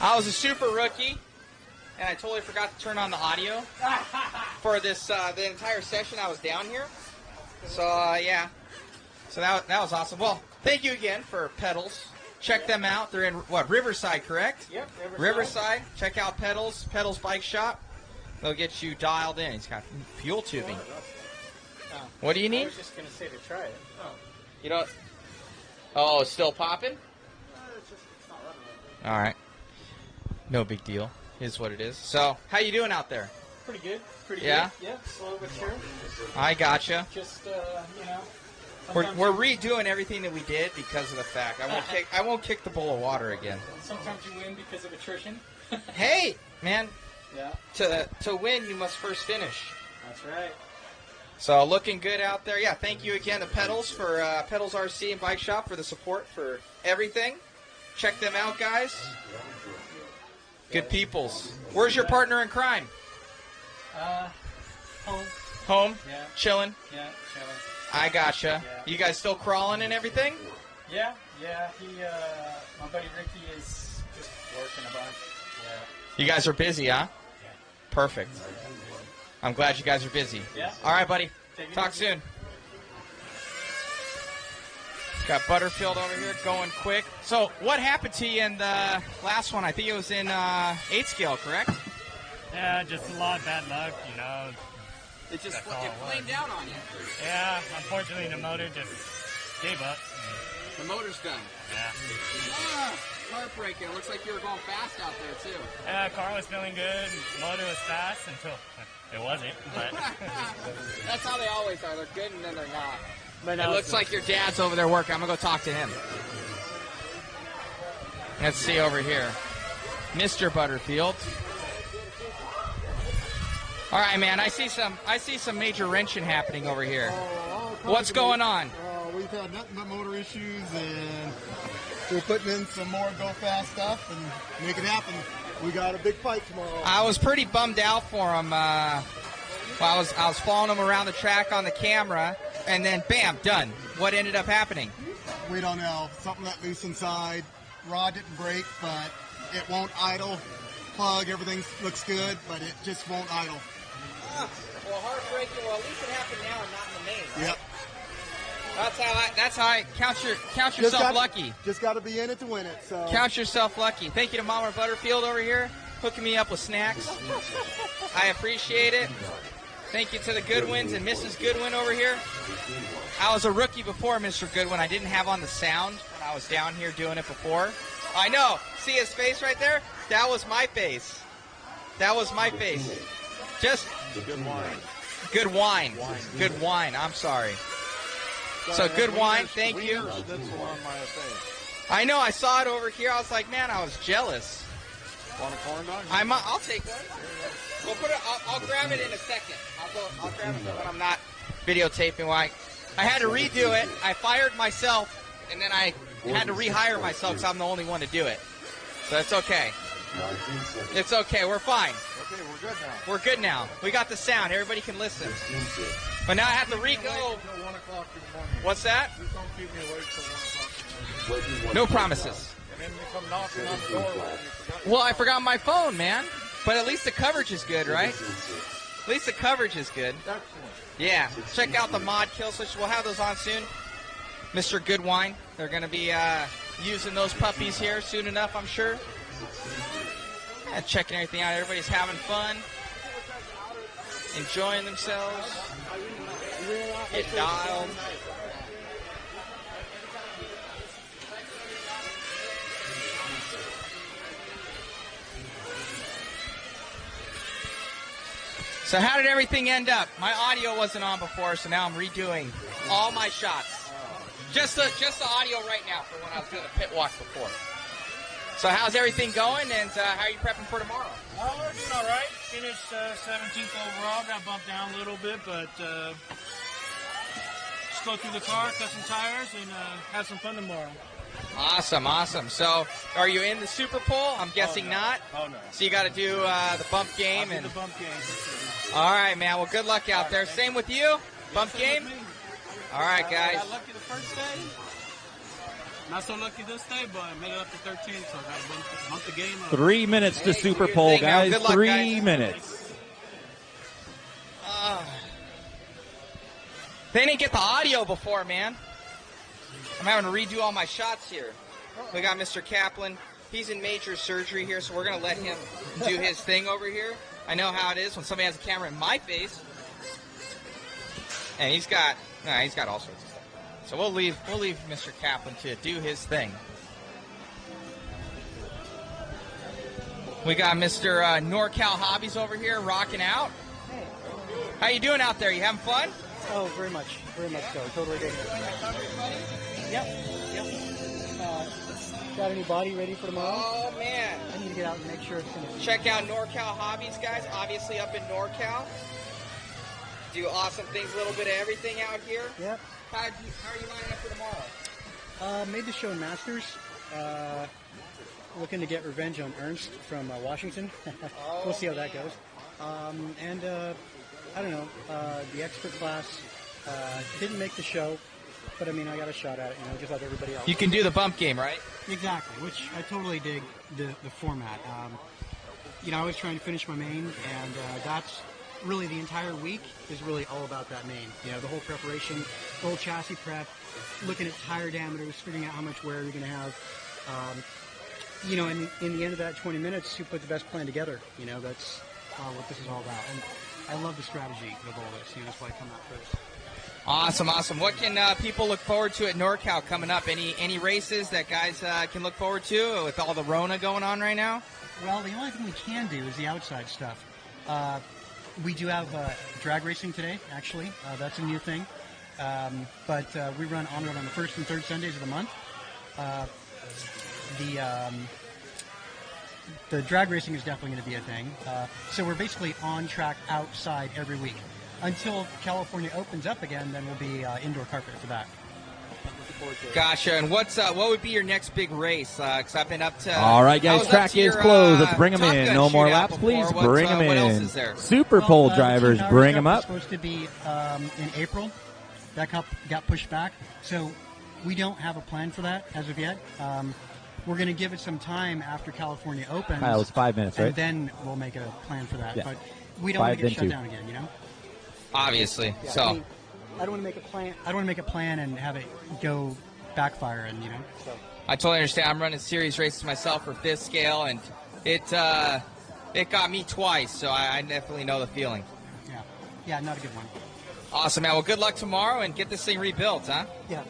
I was a super rookie, and I totally forgot to turn on the audio for this the entire session I was down here. So, yeah. So that was awesome. Well, thank you again for Pedals. Check them out. They're in, Riverside, correct? Yep, Riverside. Check out Pedals Bike Shop. They'll get you dialed in. He's got fuel tubing. What do you need? I was just going to say to try it. You don't... Oh, it's still popping? It's not running. All right. No big deal. Is what it is. So, how you doing out there? Pretty good. Yeah? Yeah, slow but sure. I gotcha. Just, We're redoing everything that we did because of the fact I won't kick the bowl of water again. Sometimes you win because of attrition. Hey, man. Yeah. To win, you must first finish. That's right. So looking good out there. Yeah, thank you again to Pedals for Pedals RC and Bike Shop for the support for everything. Check them out, guys. Good peoples. Where's your partner in crime? Home. Home? Yeah. Chilling? Yeah, chilling. I gotcha. Yeah. You guys still crawling and everything? Yeah. He, my buddy Ricky is just working a bunch. Yeah. You guys are busy, huh? Yeah. Perfect. I'm glad you guys are busy. Yeah. All right, buddy. Take it Talk easy. soon. Got Butterfield over here going quick. So, what happened to you in the last one? I think it was in 8 scale, correct? Yeah, just a lot of bad luck, It just That's all it was. flamed out on you. Yeah, unfortunately the motor just gave up. The motor's done. Yeah. Heartbreaking. It looks like you were going fast out there, too. Yeah, car was feeling good, motor was fast until It wasn't, but That's how they always are. They're good and then they're not. But It looks like your dad's over there working. I'm going to go talk to him. Let's see over here. Mr. Butterfield. All right, man. I see some major wrenching happening over here. What's going on? We've had nothing but motor issues, and we're putting in some more go fast stuff and make it happen. We got a big fight tomorrow. I was pretty bummed out for him. I was following him around the track on the camera, and then bam, done. What ended up happening? We don't know. Something let loose inside. Rod didn't break, but it won't idle. Plug, everything looks good, but it just won't idle. Well, heartbreaking. Well, at least it happened now and not in the main. Right? Yep. That's how I count yourself lucky. Just got to be in it to win it. So Count yourself lucky. Thank you to Mama Butterfield over here, hooking me up with snacks. I appreciate it. Thank you to the Goodwins and Mrs. Goodwin over here. I was a rookie before, Mr. Goodwin. I didn't have on the sound when I was down here doing it before. I know. See his face right there? That was my face. That was my face. Just good wine. Good wine. Good wine. I'm sorry. So good wine. Thank you. I know. I saw it over here. I was like, man, I was jealous. Want a corn dog? I'll take one. We'll put it. I'll grab it in a second. I'll grab it when I'm not videotaping. Why? I had to redo it. I fired myself, and then I had to rehire myself because I'm the only one to do it. So it's okay. It's okay. We're fine. Okay, we're good now. We're good now. We got the sound. Everybody can listen. But now I have to re-go. What's that? Just don't keep me awake till 1 o'clock. No promises. And then they come knocking on the door when you forgot. Well, I forgot my phone, man. But at least the coverage is good, right? At least the coverage is good. Yeah. Check out the mod kill switch. We'll have those on soon. Mr. Goodwine. They're going to be using those puppies here soon enough, I'm sure. Yeah, checking everything out. Everybody's having fun. Enjoying themselves. Get dialed. So how did everything end up? My audio wasn't on before, so now I'm redoing all my shots. Just the audio right now for when I was doing the pit walk before. So how's everything going, and how are you prepping for tomorrow? we're doing all right. Finished 17th overall. Got bumped down a little bit, but just go through the car, cut some tires, and have some fun tomorrow. Awesome, awesome. So are you in the Super Pole? I'm guessing not. Oh, no. So you got to do the bump game. I'll do the bump game. All right, man. Well, good luck out there. Same with you? Bump game? All right, guys. Got lucky the first day. Not so lucky this day, but I made it up to 13, so I got to bump the game up. 3 minutes to Super Pole, guys. Good luck, 3 minutes. They didn't get the audio before, man. I'm having to redo all my shots here. We got Mr. Kaplan. He's in major surgery here, so we're going to let him do his thing over here. I know how it is when somebody has a camera in my face. And he's got all sorts of stuff. So we'll leave Mr. Kaplan to do his thing. We got Mr. NorCal Hobbies over here rocking out. How you doing out there? You having fun? Oh, very much so. Totally good. Yep. Got any body ready for tomorrow? Oh, man. I need to get out and make sure it's finished. Check out NorCal Hobbies, guys. Obviously up in NorCal. Do awesome things, a little bit of everything out here. Yep. How are you lining up for tomorrow? Made the show in Masters. Looking to get revenge on Ernst from Washington. We'll see how that goes. I don't know. The expert class didn't make the show, but I mean, I got a shot at it, just like everybody else. You can do the bump game, right? Exactly, which I totally dig the format. I was trying to finish my main, and that's really the entire week is really all about that main. The whole preparation, the whole chassis prep, looking at tire diameters, figuring out how much wear you're going to have. And in the end of that 20 minutes, you put the best plan together. That's what this is all about. And I love the strategy of all this. That's why I come out first. Awesome. What can people look forward to at NorCal coming up? Any races that guys can look forward to with all the Rona going on right now? Well, the only thing we can do is the outside stuff. We do have drag racing today, actually. That's a new thing. But we run onward on the first and third Sundays of the month. The drag racing is definitely going to be a thing. So we're basically on track outside every week. Until California opens up again, then we'll be indoor carpet for that. Gotcha. And what would be your next big race? Because I've been up to. All right, guys, track is closed. Let's bring them Top in. Gun No more shootout laps, please. before. Bring them What else in. is there? Super pole drivers, Team bring them Power up. Cup was supposed to be in April. That got pushed back. So we don't have a plan for that as of yet. We're going to give it some time after California opens. Kyle, it's 5 minutes, right? And then we'll make a plan for that. Yeah. But we don't want 5, to get then shut 2. down again, you know? Obviously. Yeah, So. I mean, I don't want to make a plan. I don't want to make a plan and have it go backfire, and So. I totally understand. I'm running series races myself for fifth scale, and it got me twice, so I definitely know the feeling. Yeah, not a good one. Awesome, man. Well, good luck tomorrow, and get this thing rebuilt, huh? Yeah.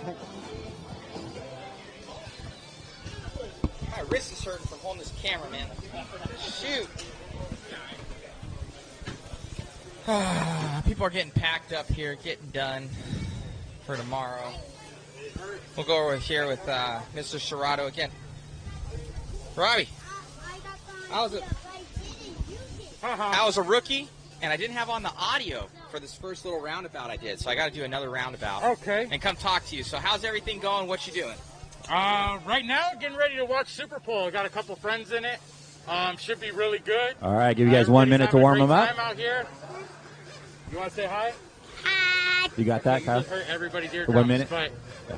My wrist is hurting from holding this camera, man. Shoot. People are getting packed up here, getting done for tomorrow. We'll go over here with Mr. Serrato again. Robbie, I was a rookie, and I didn't have on the audio for this first little roundabout I did, so I got to do another roundabout. Okay. And come talk to you. So how's everything going? What you doing? Right now, getting ready to watch Super Bowl. I got a couple friends in it. Should be really good. All right, give you guys 1 minute to warm them up. Time out here. You want to say hi? You got that, Kyle? Just hurt everybody dear For 1 minute? But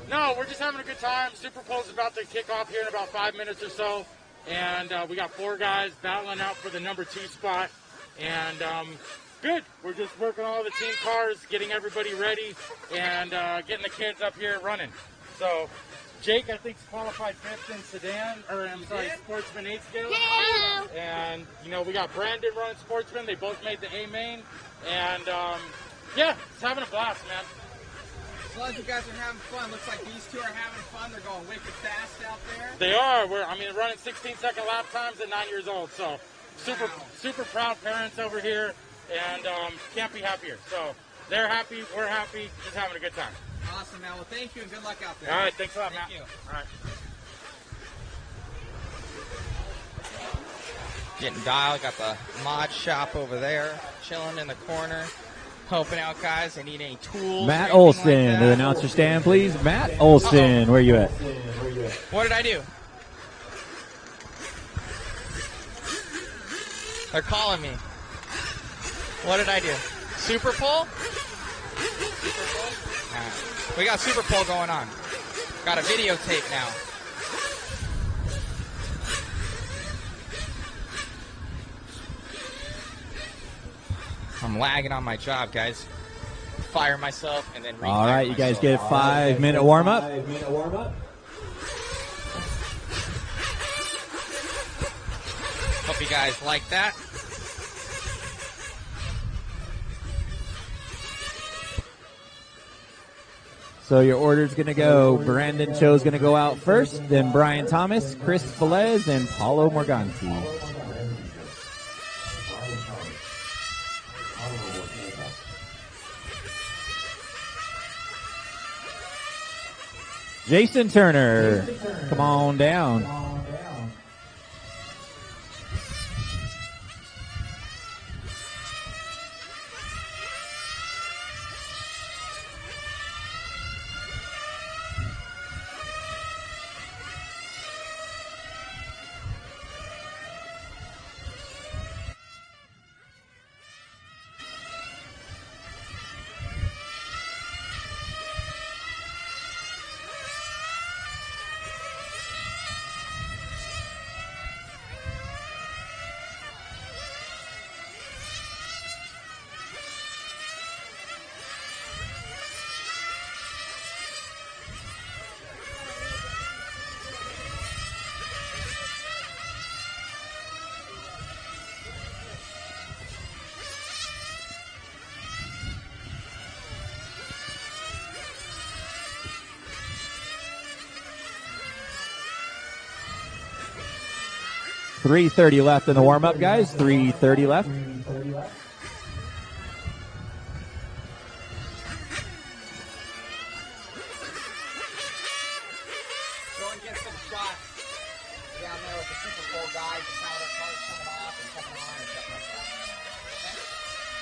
no, we're just having a good time. Super Bowl's about to kick off here in about 5 minutes or so. And we got 4 guys battling out for the number 2 spot. And good. We're just working all the team cars, getting everybody ready, and getting the kids up here running. So Jake, I think, qualified 5th in Sedan, or I'm sorry, Sportsman 8 scale. Hello. And, we got Brandon running Sportsman. They both made the A main. And, yeah, it's having a blast, man. As long as you guys are having fun, looks like these two are having fun. They're going wicked fast out there. They are. We're running 16-second lap times at 9 years old. So super proud parents over here, and can't be happier. So they're happy, we're happy, just having a good time. Awesome, man. Well, thank you, and good luck out there. All right, thanks a lot, Thank Matt. you. All right. Getting dialed. Got the mod shop over there, chilling in the corner, helping out guys. They need any tools. Matt or anything Olson, like the that. announcer stand, please. Matt Olson, where you at? What did I do? They're calling me. What did I do? Super Bowl? We got Super Bowl going on. Got a videotape now. I'm lagging on my job, guys. Fire myself and then All right, you guys get a 5 minute warm up. Hope you guys like that. So your order's going to go, Brandon Cho's going to go out first, then Brian Thomas, Chris Velez, and Paulo Morganti. Jason Turner, come on down. .330 left in the warm-up, guys. 3:30 left. everyone gets some shots down there with the Super Bowl guys, and how their cars coming off and coming on and stuff like that. Okay?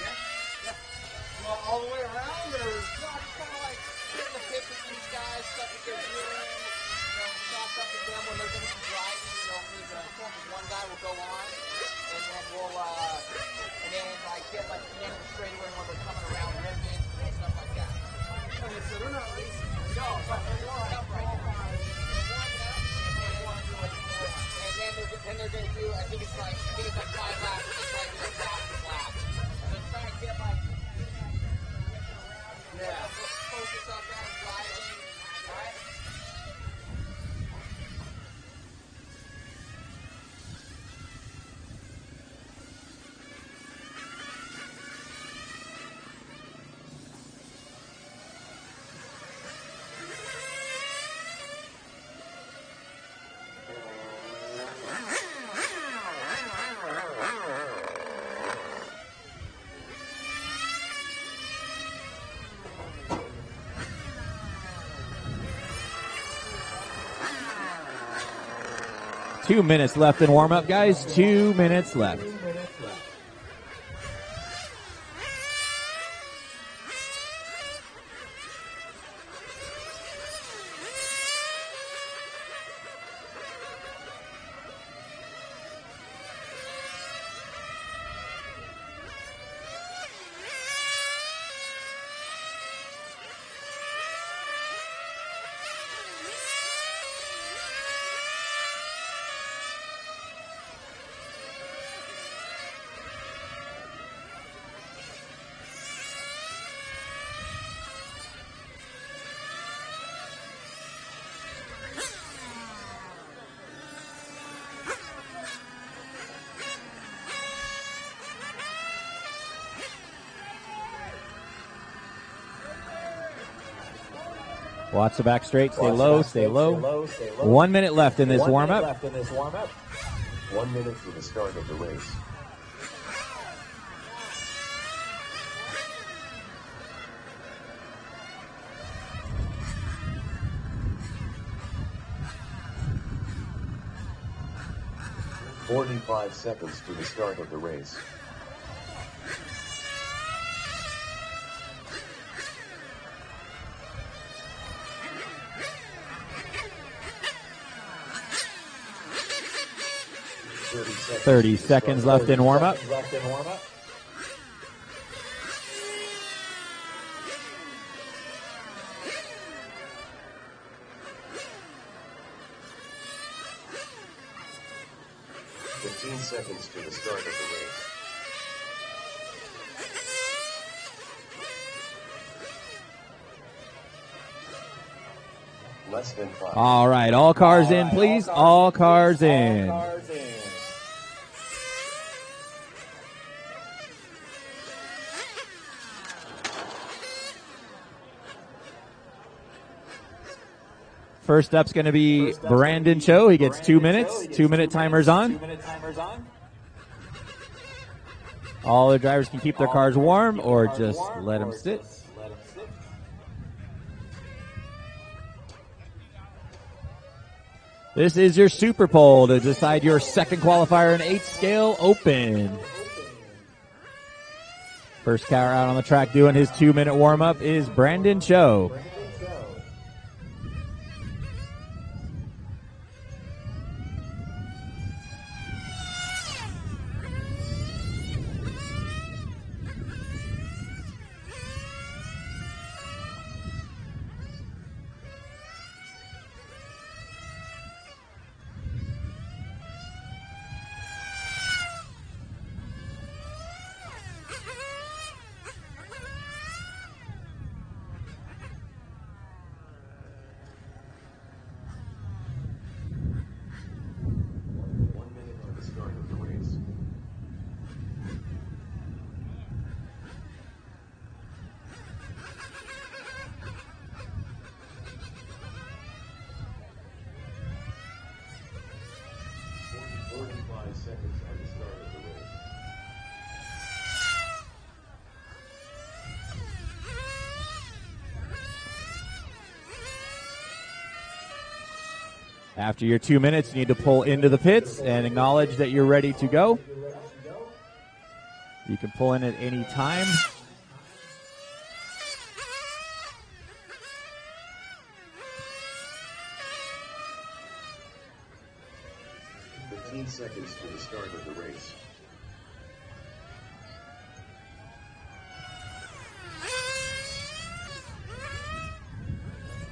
Yeah? Yeah. Well, all the way around, or? No, just kind of like getting the pick with these guys, stuff that they're doing, shots up at them when they're going to be driving, one guy will go on, and then we'll, and then like get like the end of the straightaway when they're coming around ripping, stuff like that. Okay, so they're not racing. No, but they're warming up right now. And then they're going to do, I think it's like 5 laps, just like the fastest lap. So they're trying to get like, just focus on that driving, alright? Two minutes left in warm-up, guys. 2 minutes left. Watch the back straight. Stay low, stay low. 1 minute left in this warm-up. 1 minute for the start of the race. "45 seconds to the start of the race. Thirty seconds left in warm-up. 15 seconds to the start of the race. Less than 5. All right, all cars in, please. All cars in. First up's going to be Brandon Cho. He gets 2 minutes. 2 minute timers on. All the drivers can keep their cars warm or just let them sit. This is your Super Pole to decide your second qualifier in 8 scale open. First car out on the track doing his 2 minute warm up is Brandon Cho. After your 2 minutes, you need to pull into the pits and acknowledge that you're ready to go. You can pull in at any time. Seconds to the start of the race.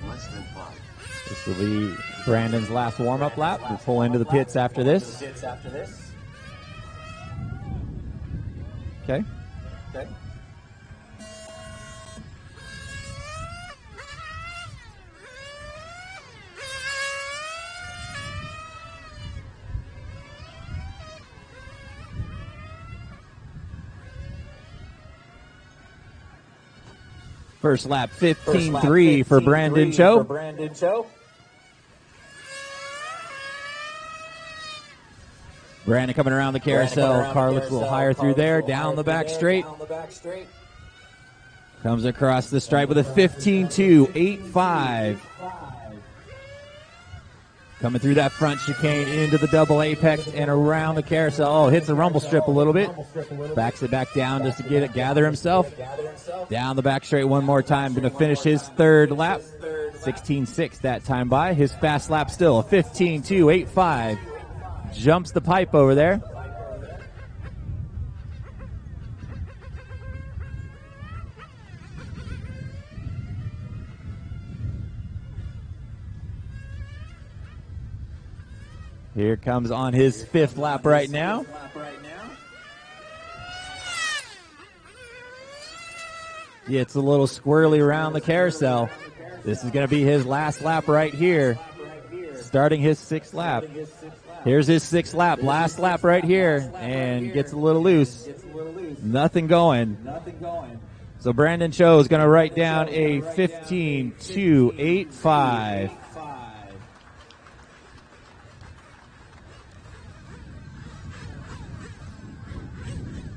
Less than 5. This will be Brandon's last warm-up lap. We'll pull into the pits after this. Okay. First lap, 15.3 for Brandon Cho. Brandon coming around the carousel. Car looks a little higher through there. Down the back straight. Comes across the stripe with a 15.2, 8.5. Coming through that front chicane into the double apex and around the carousel. Oh, hits the rumble strip a little bit. Backs it back down just to get it, gather himself. Down the back straight one more time. Going to finish his third lap. 16.6 that time by. His fast lap still a 15.2, 8.5. Jumps the pipe over there. Here comes on his fifth lap right now. Gets a little squirrely around the carousel. This is going to be his last lap right here. Starting his sixth lap. Here's his sixth lap. Last lap right here. And gets a little loose. Nothing going. So Brandon Cho is going to write down a 15.2, 8.5.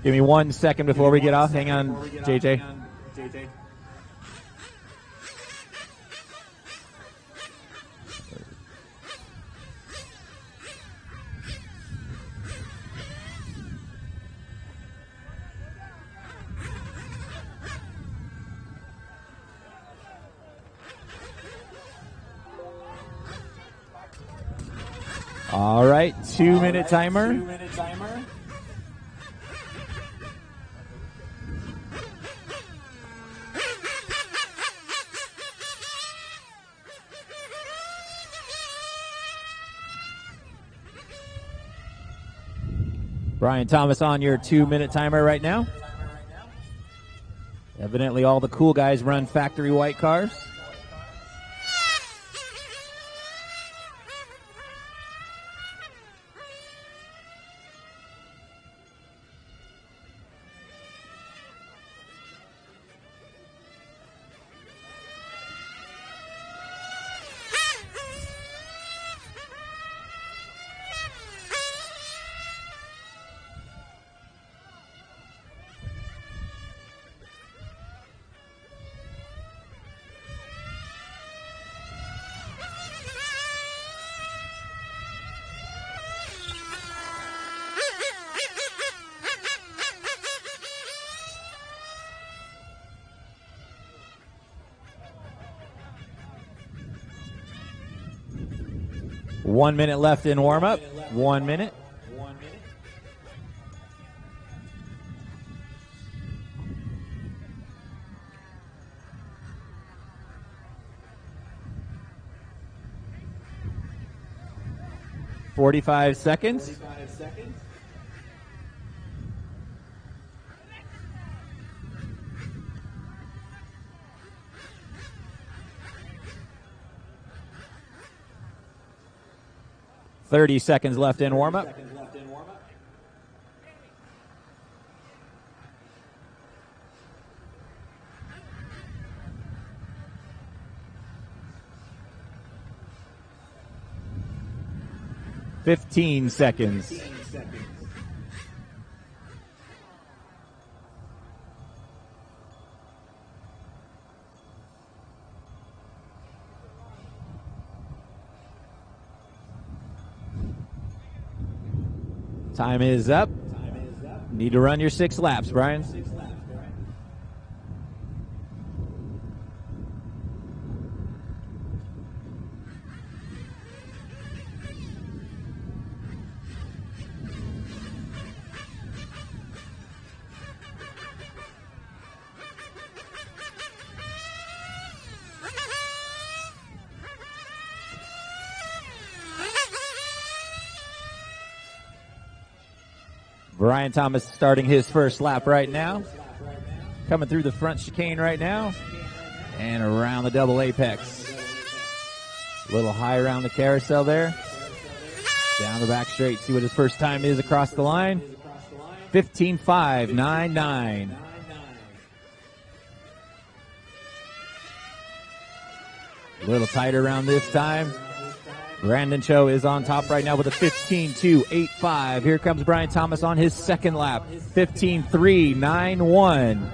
Give me 1 second before we get off. Hang on, JJ. All right, 2 minute timer. 'Brian Thomas on your 2 minute timer right now. Evidently all the cool guys run factory white cars. One minute left in warm-up. 1 minute. .45 seconds. 30 seconds left in warm-up. $15 seconds. Time is up. Need to run your 6 laps, Brian. Brian Thomas starting his first lap right now. Coming through the front chicane right now. And around the double apex. A little high around the carousel there. Down the back straight. See what his first time is across the line. 15.599. A little tighter around this time. Brandon Cho is on top right now with a 15.285. Here comes Brian Thomas on his second lap. 15.391.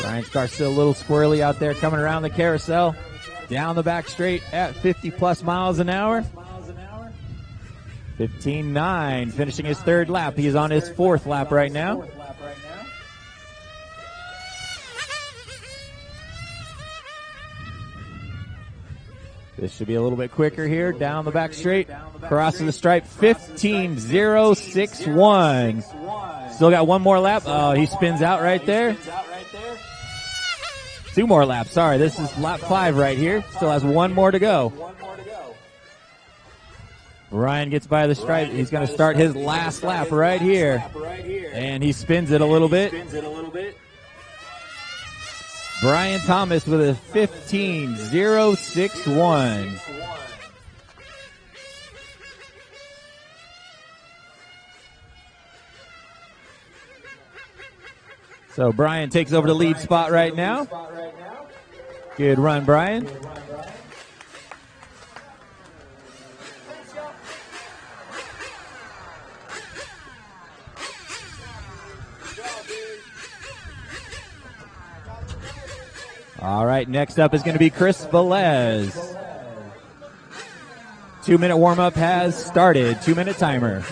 Brian's car still a little squirrely out there coming around the carousel. Down the back straight at 50 plus miles an hour. 15.9 finishing his third lap. He is on his fourth lap right now. This should be a little bit quicker here. Down the back straight. Crossing the stripe. 15.061. Still got one more lap. Oh, he spins out right there. 2 more laps. Sorry, this is lap 5 right here. Still has 1 more to go. Ryan gets by the stripe. He's going to start his last lap right here. And he spins it a little bit. Brian Thomas with a 15.061. So Brian takes over the lead spot right now. Good run, Brian. All right, next up is going to be Chris Velez. 2-minute warm-up has started. 2-minute timer.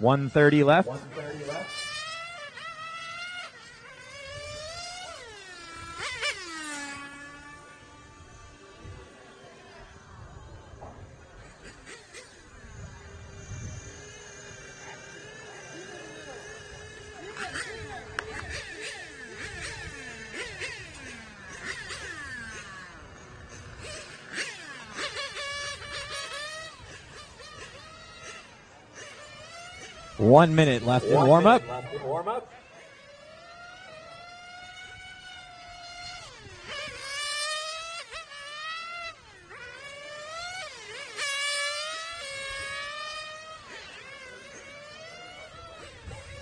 $130 left. 1 minute left in warm-up.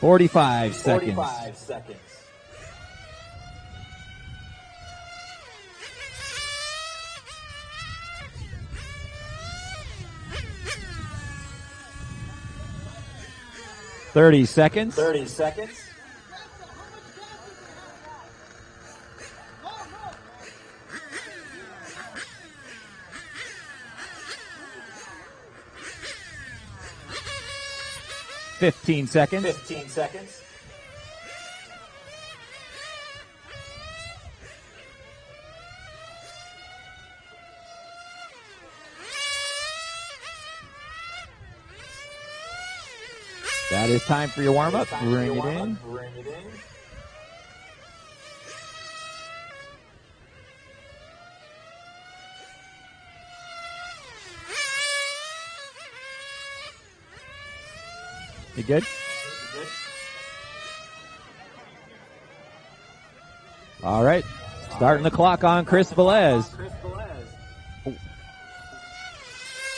45 seconds. 45 seconds. $30 seconds. 30 seconds. $15 seconds. 15 seconds. That is time for your warm-up. Bring it in. Bring it in. You good? All right. Starting the clock on Chris Velez.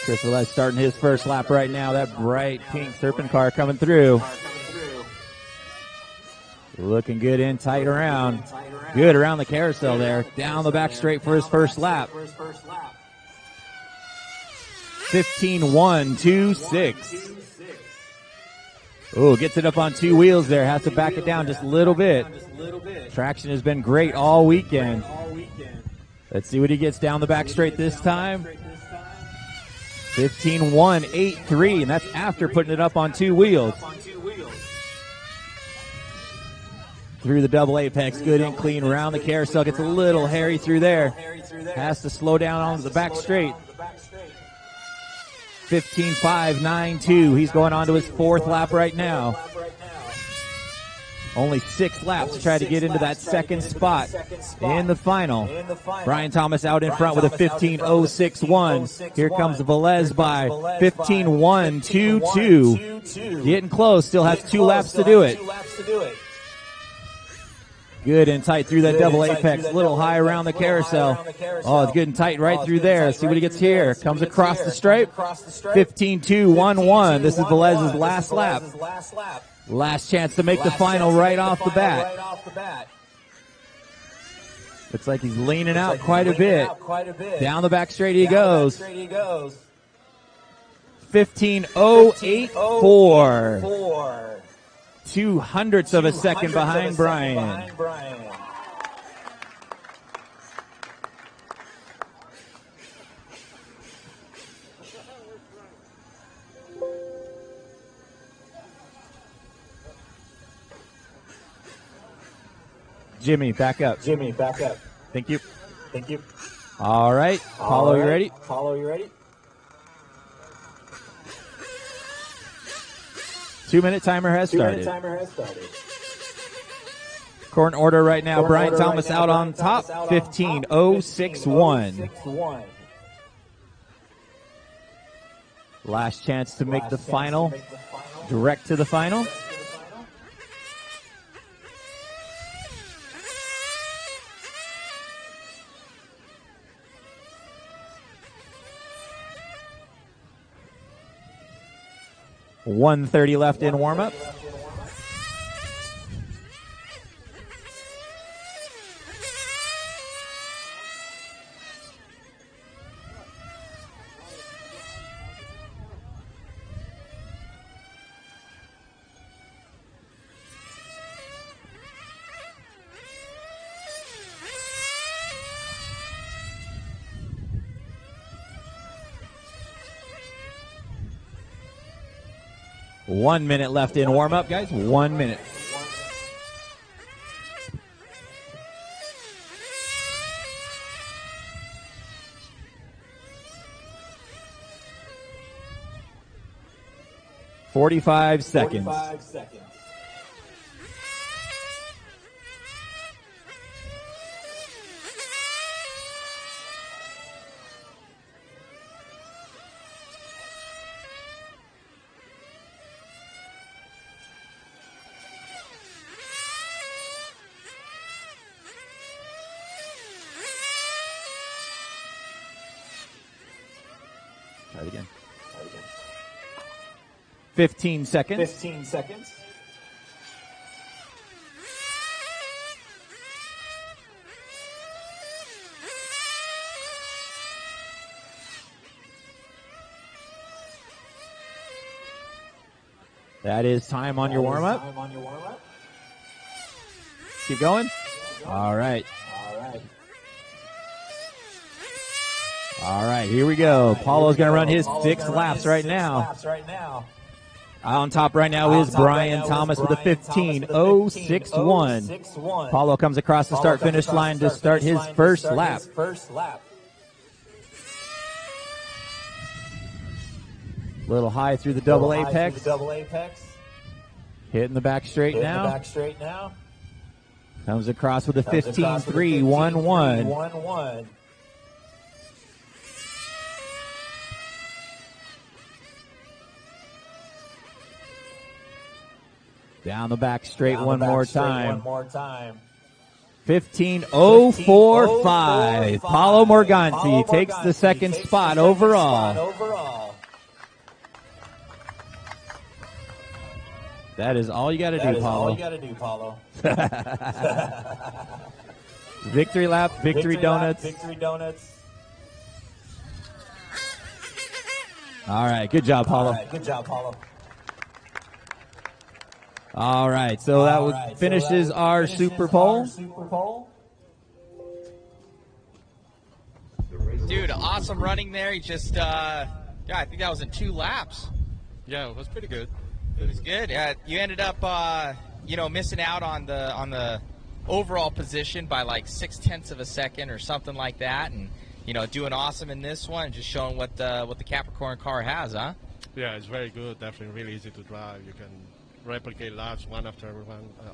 Chris Velez starting his first lap right now. That bright pink Serpent car coming through. Looking good in, tight around. Good around the carousel there. Down the back straight for his first lap. 15.126. Oh, gets it up on two wheels there. Has to back it down just a little bit. Traction has been great all weekend. Let's see what he gets down the back straight this time. 15.183, and that's after putting it up on two wheels. Through the double apex, good and clean around the carousel. Gets a little hairy through there. Has to slow down on the back straight. 15.592. He's going on to his fourth lap right now. Only 6 laps to try to get into that second spot in the final. Brian Thomas out in front with a 15.061. Here comes Velez by 15.122. Getting close. Still has 2 laps to do it. Good and tight through that double apex. A little high around the carousel. Oh, it's good and tight right through there. See what he gets here. Comes across the stripe. 15.211. This is Velez's last lap. Last chance to make the final right off the bat. Looks like he's leaning out quite a bit. Down the back straight he goes. 15.084. 0.02 of a second behind Brian. Jimmy, back up. Thank you. All right. Paulo, you ready? 2-minute timer has started. Current order right now, Brian Thomas out on top, 15.061. Last chance to make the final, direct to the final. .130 left in warm-up. .1 minute left in warm-up, guys. 1 minute. .45 seconds. Try it again. 15 seconds. That is time on your warm-up. Keep going. All right. All right, here we go. Paulo's going to run his 6 laps right now. On top right now is Brian Thomas with a 15.061. Paulo comes across the start-finish line to start his first lap. Little high through the double apex. Hitting the back straight now. Comes across with a 15.311. Down the back straight one more time. 15:045. Paulo Morganti takes the second spot overall. That is all you got to do, Paulo. Victory lap, victory donuts. All right, good job, Paulo. All right, so that finishes our Super Pole. Dude, awesome running there. He just, I think that was in 2 laps. Yeah, it was pretty good. It was good. Yeah, you ended up, missing out on the overall position by like 0.6 of a second or something like that, and doing awesome in this one, just showing what the Capricorn car has, huh? Yeah, it's very good. Definitely really easy to drive. You can replicate laps one after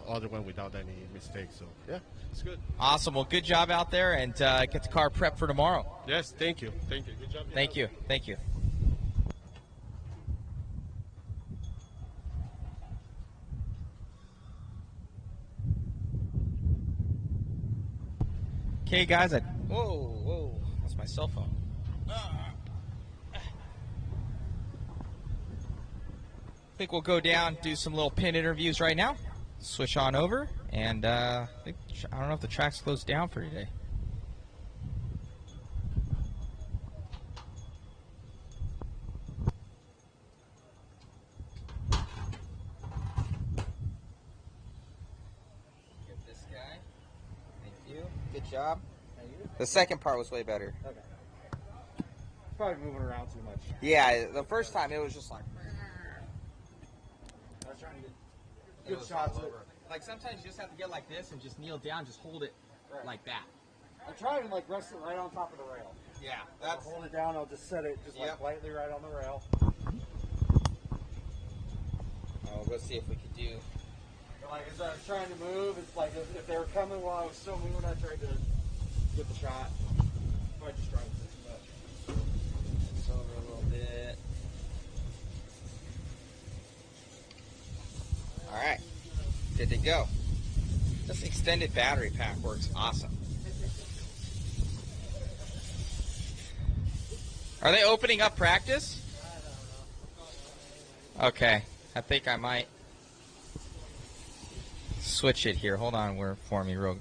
other one without any mistakes. So yeah, it's good. Awesome. Well, good job out there, and get the car prepped for tomorrow. Yes, thank you. Good job. Thank you. Okay, guys. Whoa, that's my cell phone. I think we'll go down, do some little pin interviews right now. Switch on over, and I don't know if the track's closed down for today. Get this guy. Thank you. Good job. The second part was way better. Okay. Probably moving around too much. Yeah, the first time it was just like. I was trying to get good shots at it. Like sometimes you just have to get like this and just kneel down, just hold it like that. I try and like rest it right on top of the rail. Yeah, I'll hold it down. I'll just set it just like lightly right on the rail. Oh, let's see if we could do. Like as I was trying to move, it's like if they were coming while I was still moving, I tried to get the shot. I just tried to do too much. Just over a little bit. All right, good to go. This extended battery pack works awesome. Are they opening up practice? Okay, I think I might switch it here. Hold on for me real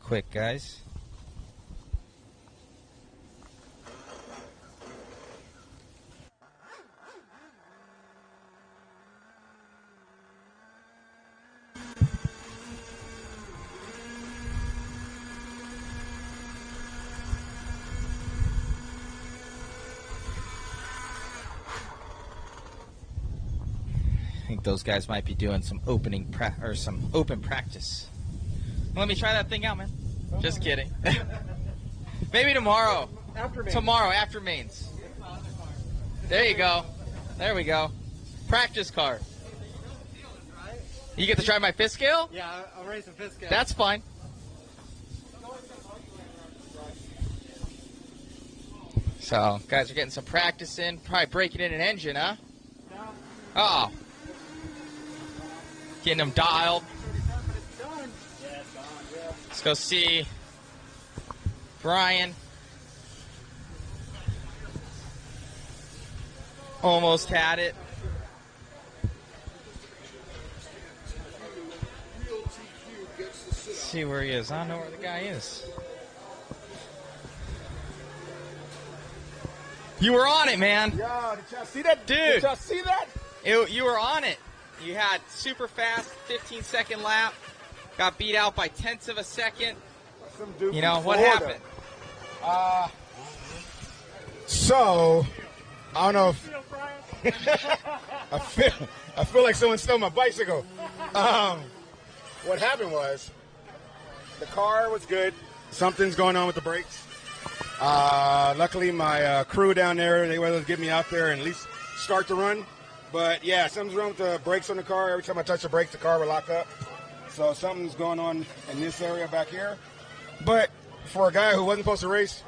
quick, guys. I think those guys might be doing some open practice. Let me try that thing out, man. Just kidding. Maybe tomorrow. After mains. Tomorrow after mains. There you go. There we go. Practice car. You get to try my fifth scale? Yeah, I'll race a fifth scale. That's fine. So, guys are getting some practice in. Probably breaking in an engine, huh? Uh-oh. Getting them dialed. Let's go see Brian. Almost had it. Let's see where he is. I don't know where the guy is. You were on it, man. Yeah, did y'all see that? Dude. Did y'all see that? You were on it. You had super fast 15-second lap. Got beat out by 0.1 of a second. Some dude You know, from what Florida. happened? So, I don't know if I feel like someone stole my bicycle. What happened was the car was good. Something's going on with the brakes. Luckily, my crew down there, they were able to get me out there and at least start the run. But yeah, something's wrong with the brakes on the car. Every time I touch the brakes, the car will lock up. So something's going on in this area back here. But for a guy who wasn't supposed to race,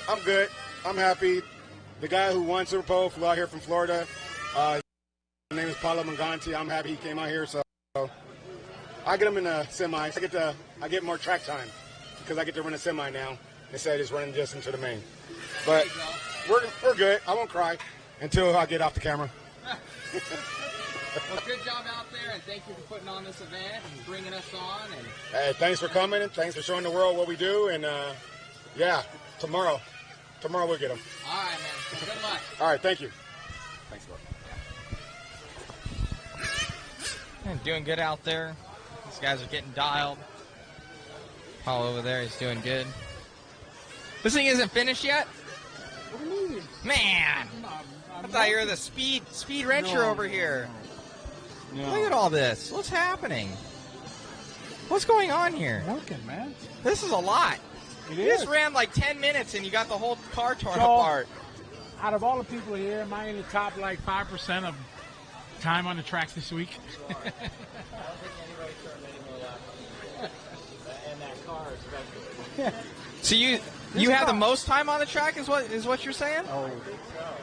I'm good. I'm happy. The guy who won Super Bowl flew out here from Florida. His name is Paulo Morganti. I'm happy he came out here. So I get them in the semis. I get more track time because I get to run a semi now instead of just running just into the main. But we're good. I won't cry until I get off the camera. Well, good job out there, and thank you for putting on this event and bringing us on. And Hey, thanks for coming, and thanks for showing the world what we do. And yeah, tomorrow we'll get them. all right, man. So good luck. All right, thank you. Thanks, bro. And doing good out there. These guys are getting dialed. Paul over there, he's doing good. This thing isn't finished yet? What do you mean? Man, I thought you were the speed wrencher over here. No. Look at all this. What's happening? What's going on here? Working, man. This is a lot. It You is. just ran like 10 minutes and you got the whole car torn So, apart. Out of all the people here, am I in the top like 5% of time on the track this week? And that car especially. So you have the most time on the track is what you're saying? Oh,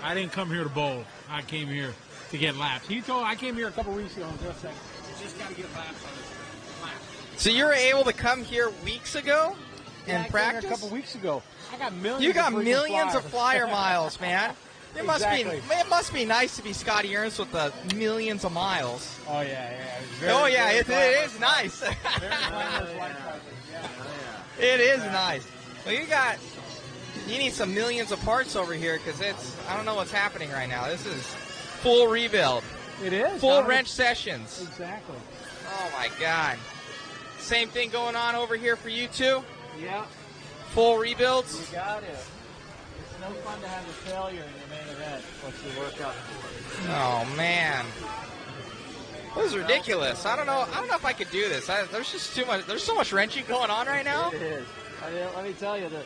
I didn't come here to bowl. I came here to get laps. I came here a couple weeks ago and just said, you just got to get laps on this lap. So you were able to come here weeks ago Yeah, I and came practice? here a couple weeks ago. I got millions. You got of freaking millions of flyers. flyer miles, man. It Exactly. must be nice to be Scotty Ernst with the millions of miles. Oh yeah. Oh yeah, it is nice. It is nice. Well, you need some millions of parts over here because I don't know what's happening right now. This is full rebuild. It is. Full Dominic. wrench sessions. Exactly. Oh my God. Same thing going on over here for you too? Yeah. Full rebuilds? You got it. It's no fun to have a failure in your main event once you work up for it. Oh man. This is ridiculous. I don't know if I could do this. There's just too much. There's so much wrenching going on right now. It is. I mean, let me tell you that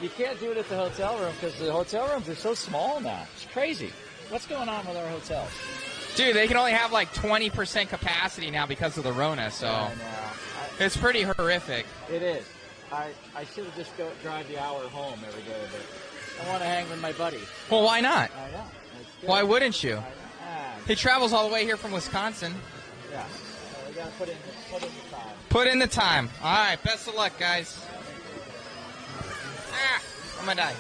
you can't do it at the hotel room because the hotel rooms are so small now. It's crazy. What's going on with our hotels? Dude, they can only have like 20% capacity now because of the Rona, so I know. it's pretty horrific. It is. I should have just drive the hour home every day, but I want to hang with my buddies. Well, why not? I know. It's good. Why wouldn't you? Ah, He travels all the way here from Wisconsin. yeah. So we got to put in the time. Put in the time. All right, best of luck, guys. I'm gonna die.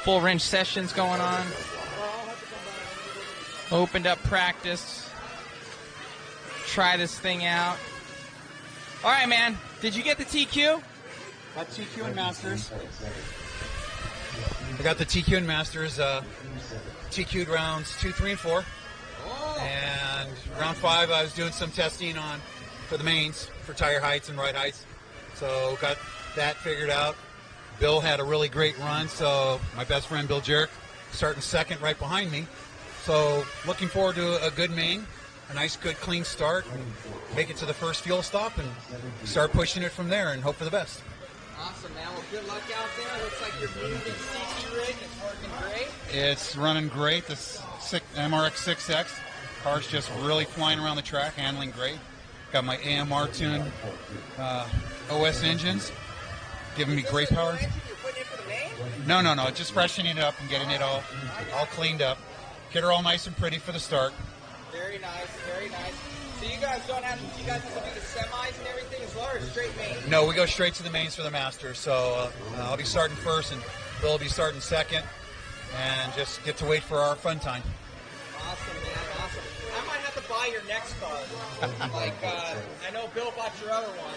Full wrench sessions going on. Opened up practice. Try this thing out. All right, man. Did you get the TQ? Got TQ and Masters. I got the TQ and Masters. TQ'd rounds 2, 3, and 4. And round 5, I was doing some testing for the mains for tire heights and ride heights. So got that figured out. Bill had a really great run, so my best friend Bill Jerk starting second right behind me. So looking forward to a good main, a nice, good, clean start, and make it to the first fuel stop and start pushing it from there and hope for the best. Awesome, man. Well, good luck out there. Looks like you're moving CC rig. It's working great. It's running great. This MRX 6X car's just really flying around the track, handling great. Got my AMR tuned OS engines, giving me great power. No, just freshening it up and getting it all cleaned up. Get her all nice and pretty for the start. Very nice, very nice. So you guys have to do the semis and everything as well, or straight main? No, we go straight to the mains for the Masters. So I'll be starting first, and Bill will be starting second, and just get to wait for our fun time. Awesome, man, awesome. I might have to buy your next car. I know Bill bought your other one.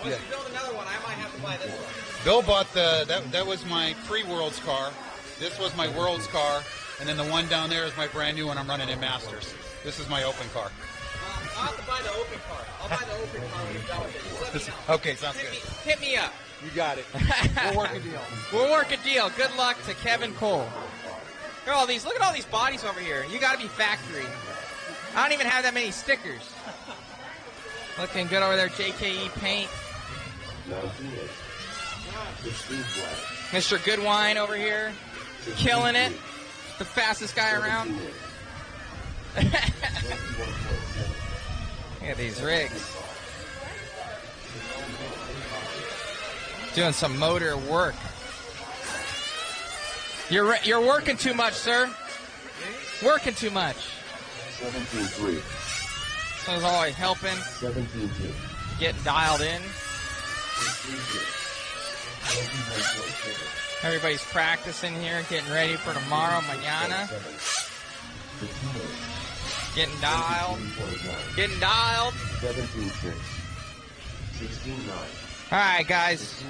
Once you build another one, I might have to buy this one. Bill bought that was my pre-Worlds car. This was my Worlds car, and then the one down there is my brand new one I'm running in Masters. This is my open car. I'll have to buy the open car. I'll buy the open car when you're done with it. Just let me know. Okay, sounds good. Hit me up. You got it. We'll work a deal. We'll work a deal. Good luck to Kevin Cole. Look at all these bodies over here. You got to be factory. I don't even have that many stickers. Looking good over there, JKE Paint. Mr. Goodwine over here, killing it. The fastest guy around. Look at these rigs. Doing some motor work. You're working too much, sir. Working too much. 17-3. So it's always helping. 17 Getting dialed in. Everybody's practicing here, getting ready for tomorrow, mañana. Getting dialed. Getting dialed. 17-6. 16-9. All right, guys.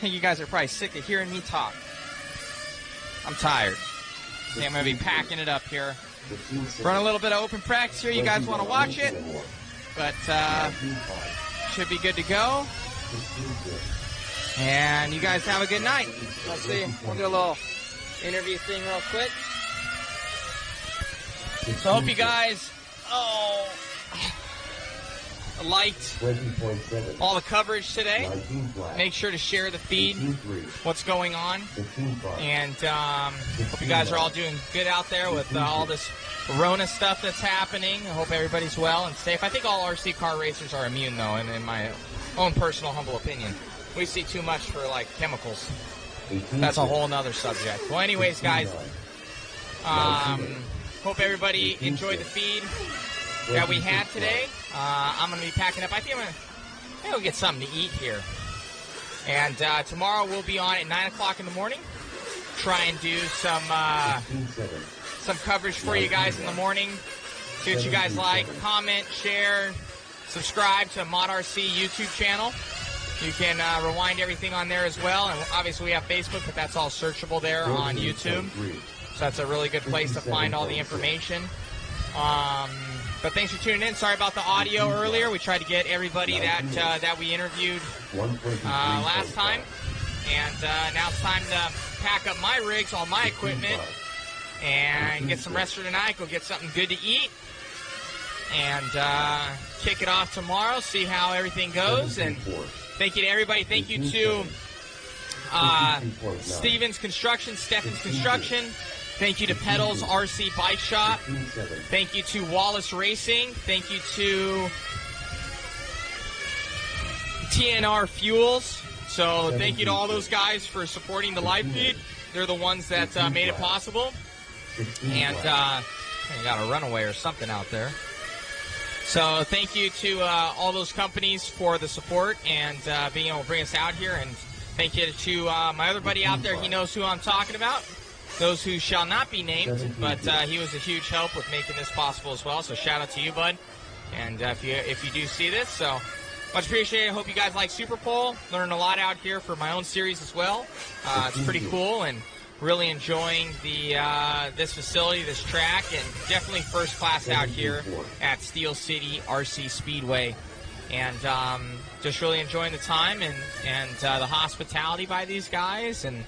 You guys are probably sick of hearing me talk. I'm tired. Okay, I'm going to be packing it up here. Run a little bit of open practice here. You guys want to watch it? But should be good to go. And you guys have a good night. Let's see. We'll do a little interview thing real quick. So I hope you guys liked all the coverage today. Make sure to share the feed, what's going on. And hope you guys are all doing good out there with all this Rona stuff that's happening. I hope everybody's well and safe. I think all RC car racers are immune, though, in my own personal humble opinion. We see too much for, like, chemicals. That's a whole nother subject. Well, anyways, guys, hope everybody enjoyed the feed that we had today. I'm going to be packing up. I think we'll get something to eat here. And tomorrow we'll be on at 9 o'clock in the morning. Try and do some coverage for you guys in the morning. See what you guys like. Comment, share, subscribe to Mod RC YouTube channel. You can rewind everything on there as well. And obviously we have Facebook, but that's all searchable there on YouTube. So that's a really good place to find all the information. But thanks for tuning in. Sorry about the audio earlier. We tried to get everybody that we interviewed last time. And now it's time to pack up my rigs, all my equipment, and get some rest for tonight. Go get something good to eat. And kick it off tomorrow, see how everything goes. And thank you to everybody. Thank you to Stephens Construction. Thank you to Pedals RC Bike Shop. Thank you to Wallace Racing. Thank you to TNR Fuels. So thank you to all those guys for supporting the live feed. They're the ones that made it possible. And you got a runaway or something out there. So thank you to all those companies for the support and being able to bring us out here. And thank you to my other buddy out there. He knows who I'm talking about. Those who shall not be named, but he was a huge help with making this possible as well. So shout out to you, bud. And if you do see this, so much appreciated. I hope you guys like Super Pole. Learned a lot out here for my own series as well. It's pretty cool and really enjoying the this facility, this track, and definitely first class out here at Steel City RC Speedway. And just really enjoying the time and the hospitality by these guys. And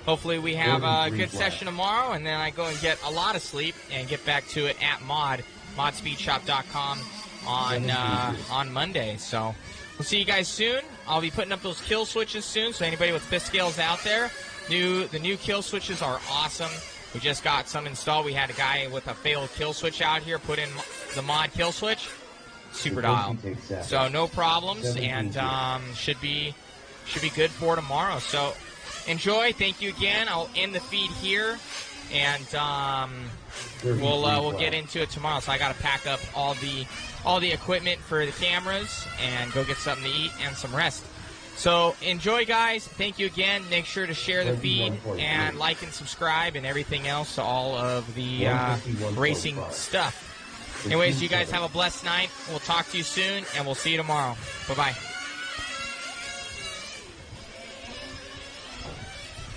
hopefully we have a good session tomorrow, and then I go and get a lot of sleep and get back to it at modspeedshop.com on Monday. So we'll see you guys soon. I'll be putting up those kill switches soon, so anybody with fifth scales out there, the new kill switches are awesome. We just got some installed. We had a guy with a failed kill switch out here put in the mod kill switch. Super dialed. So no problems, and should be good for tomorrow. So enjoy. Thank you again. I'll end the feed here, and we'll get into it tomorrow. So I got to pack up all the equipment for the cameras and go get something to eat and some rest. So enjoy, guys. Thank you again. Make sure to share the feed and like and subscribe and everything else, all of the racing stuff. Anyways, you guys have a blessed night. We'll talk to you soon, and we'll see you tomorrow. Bye-bye.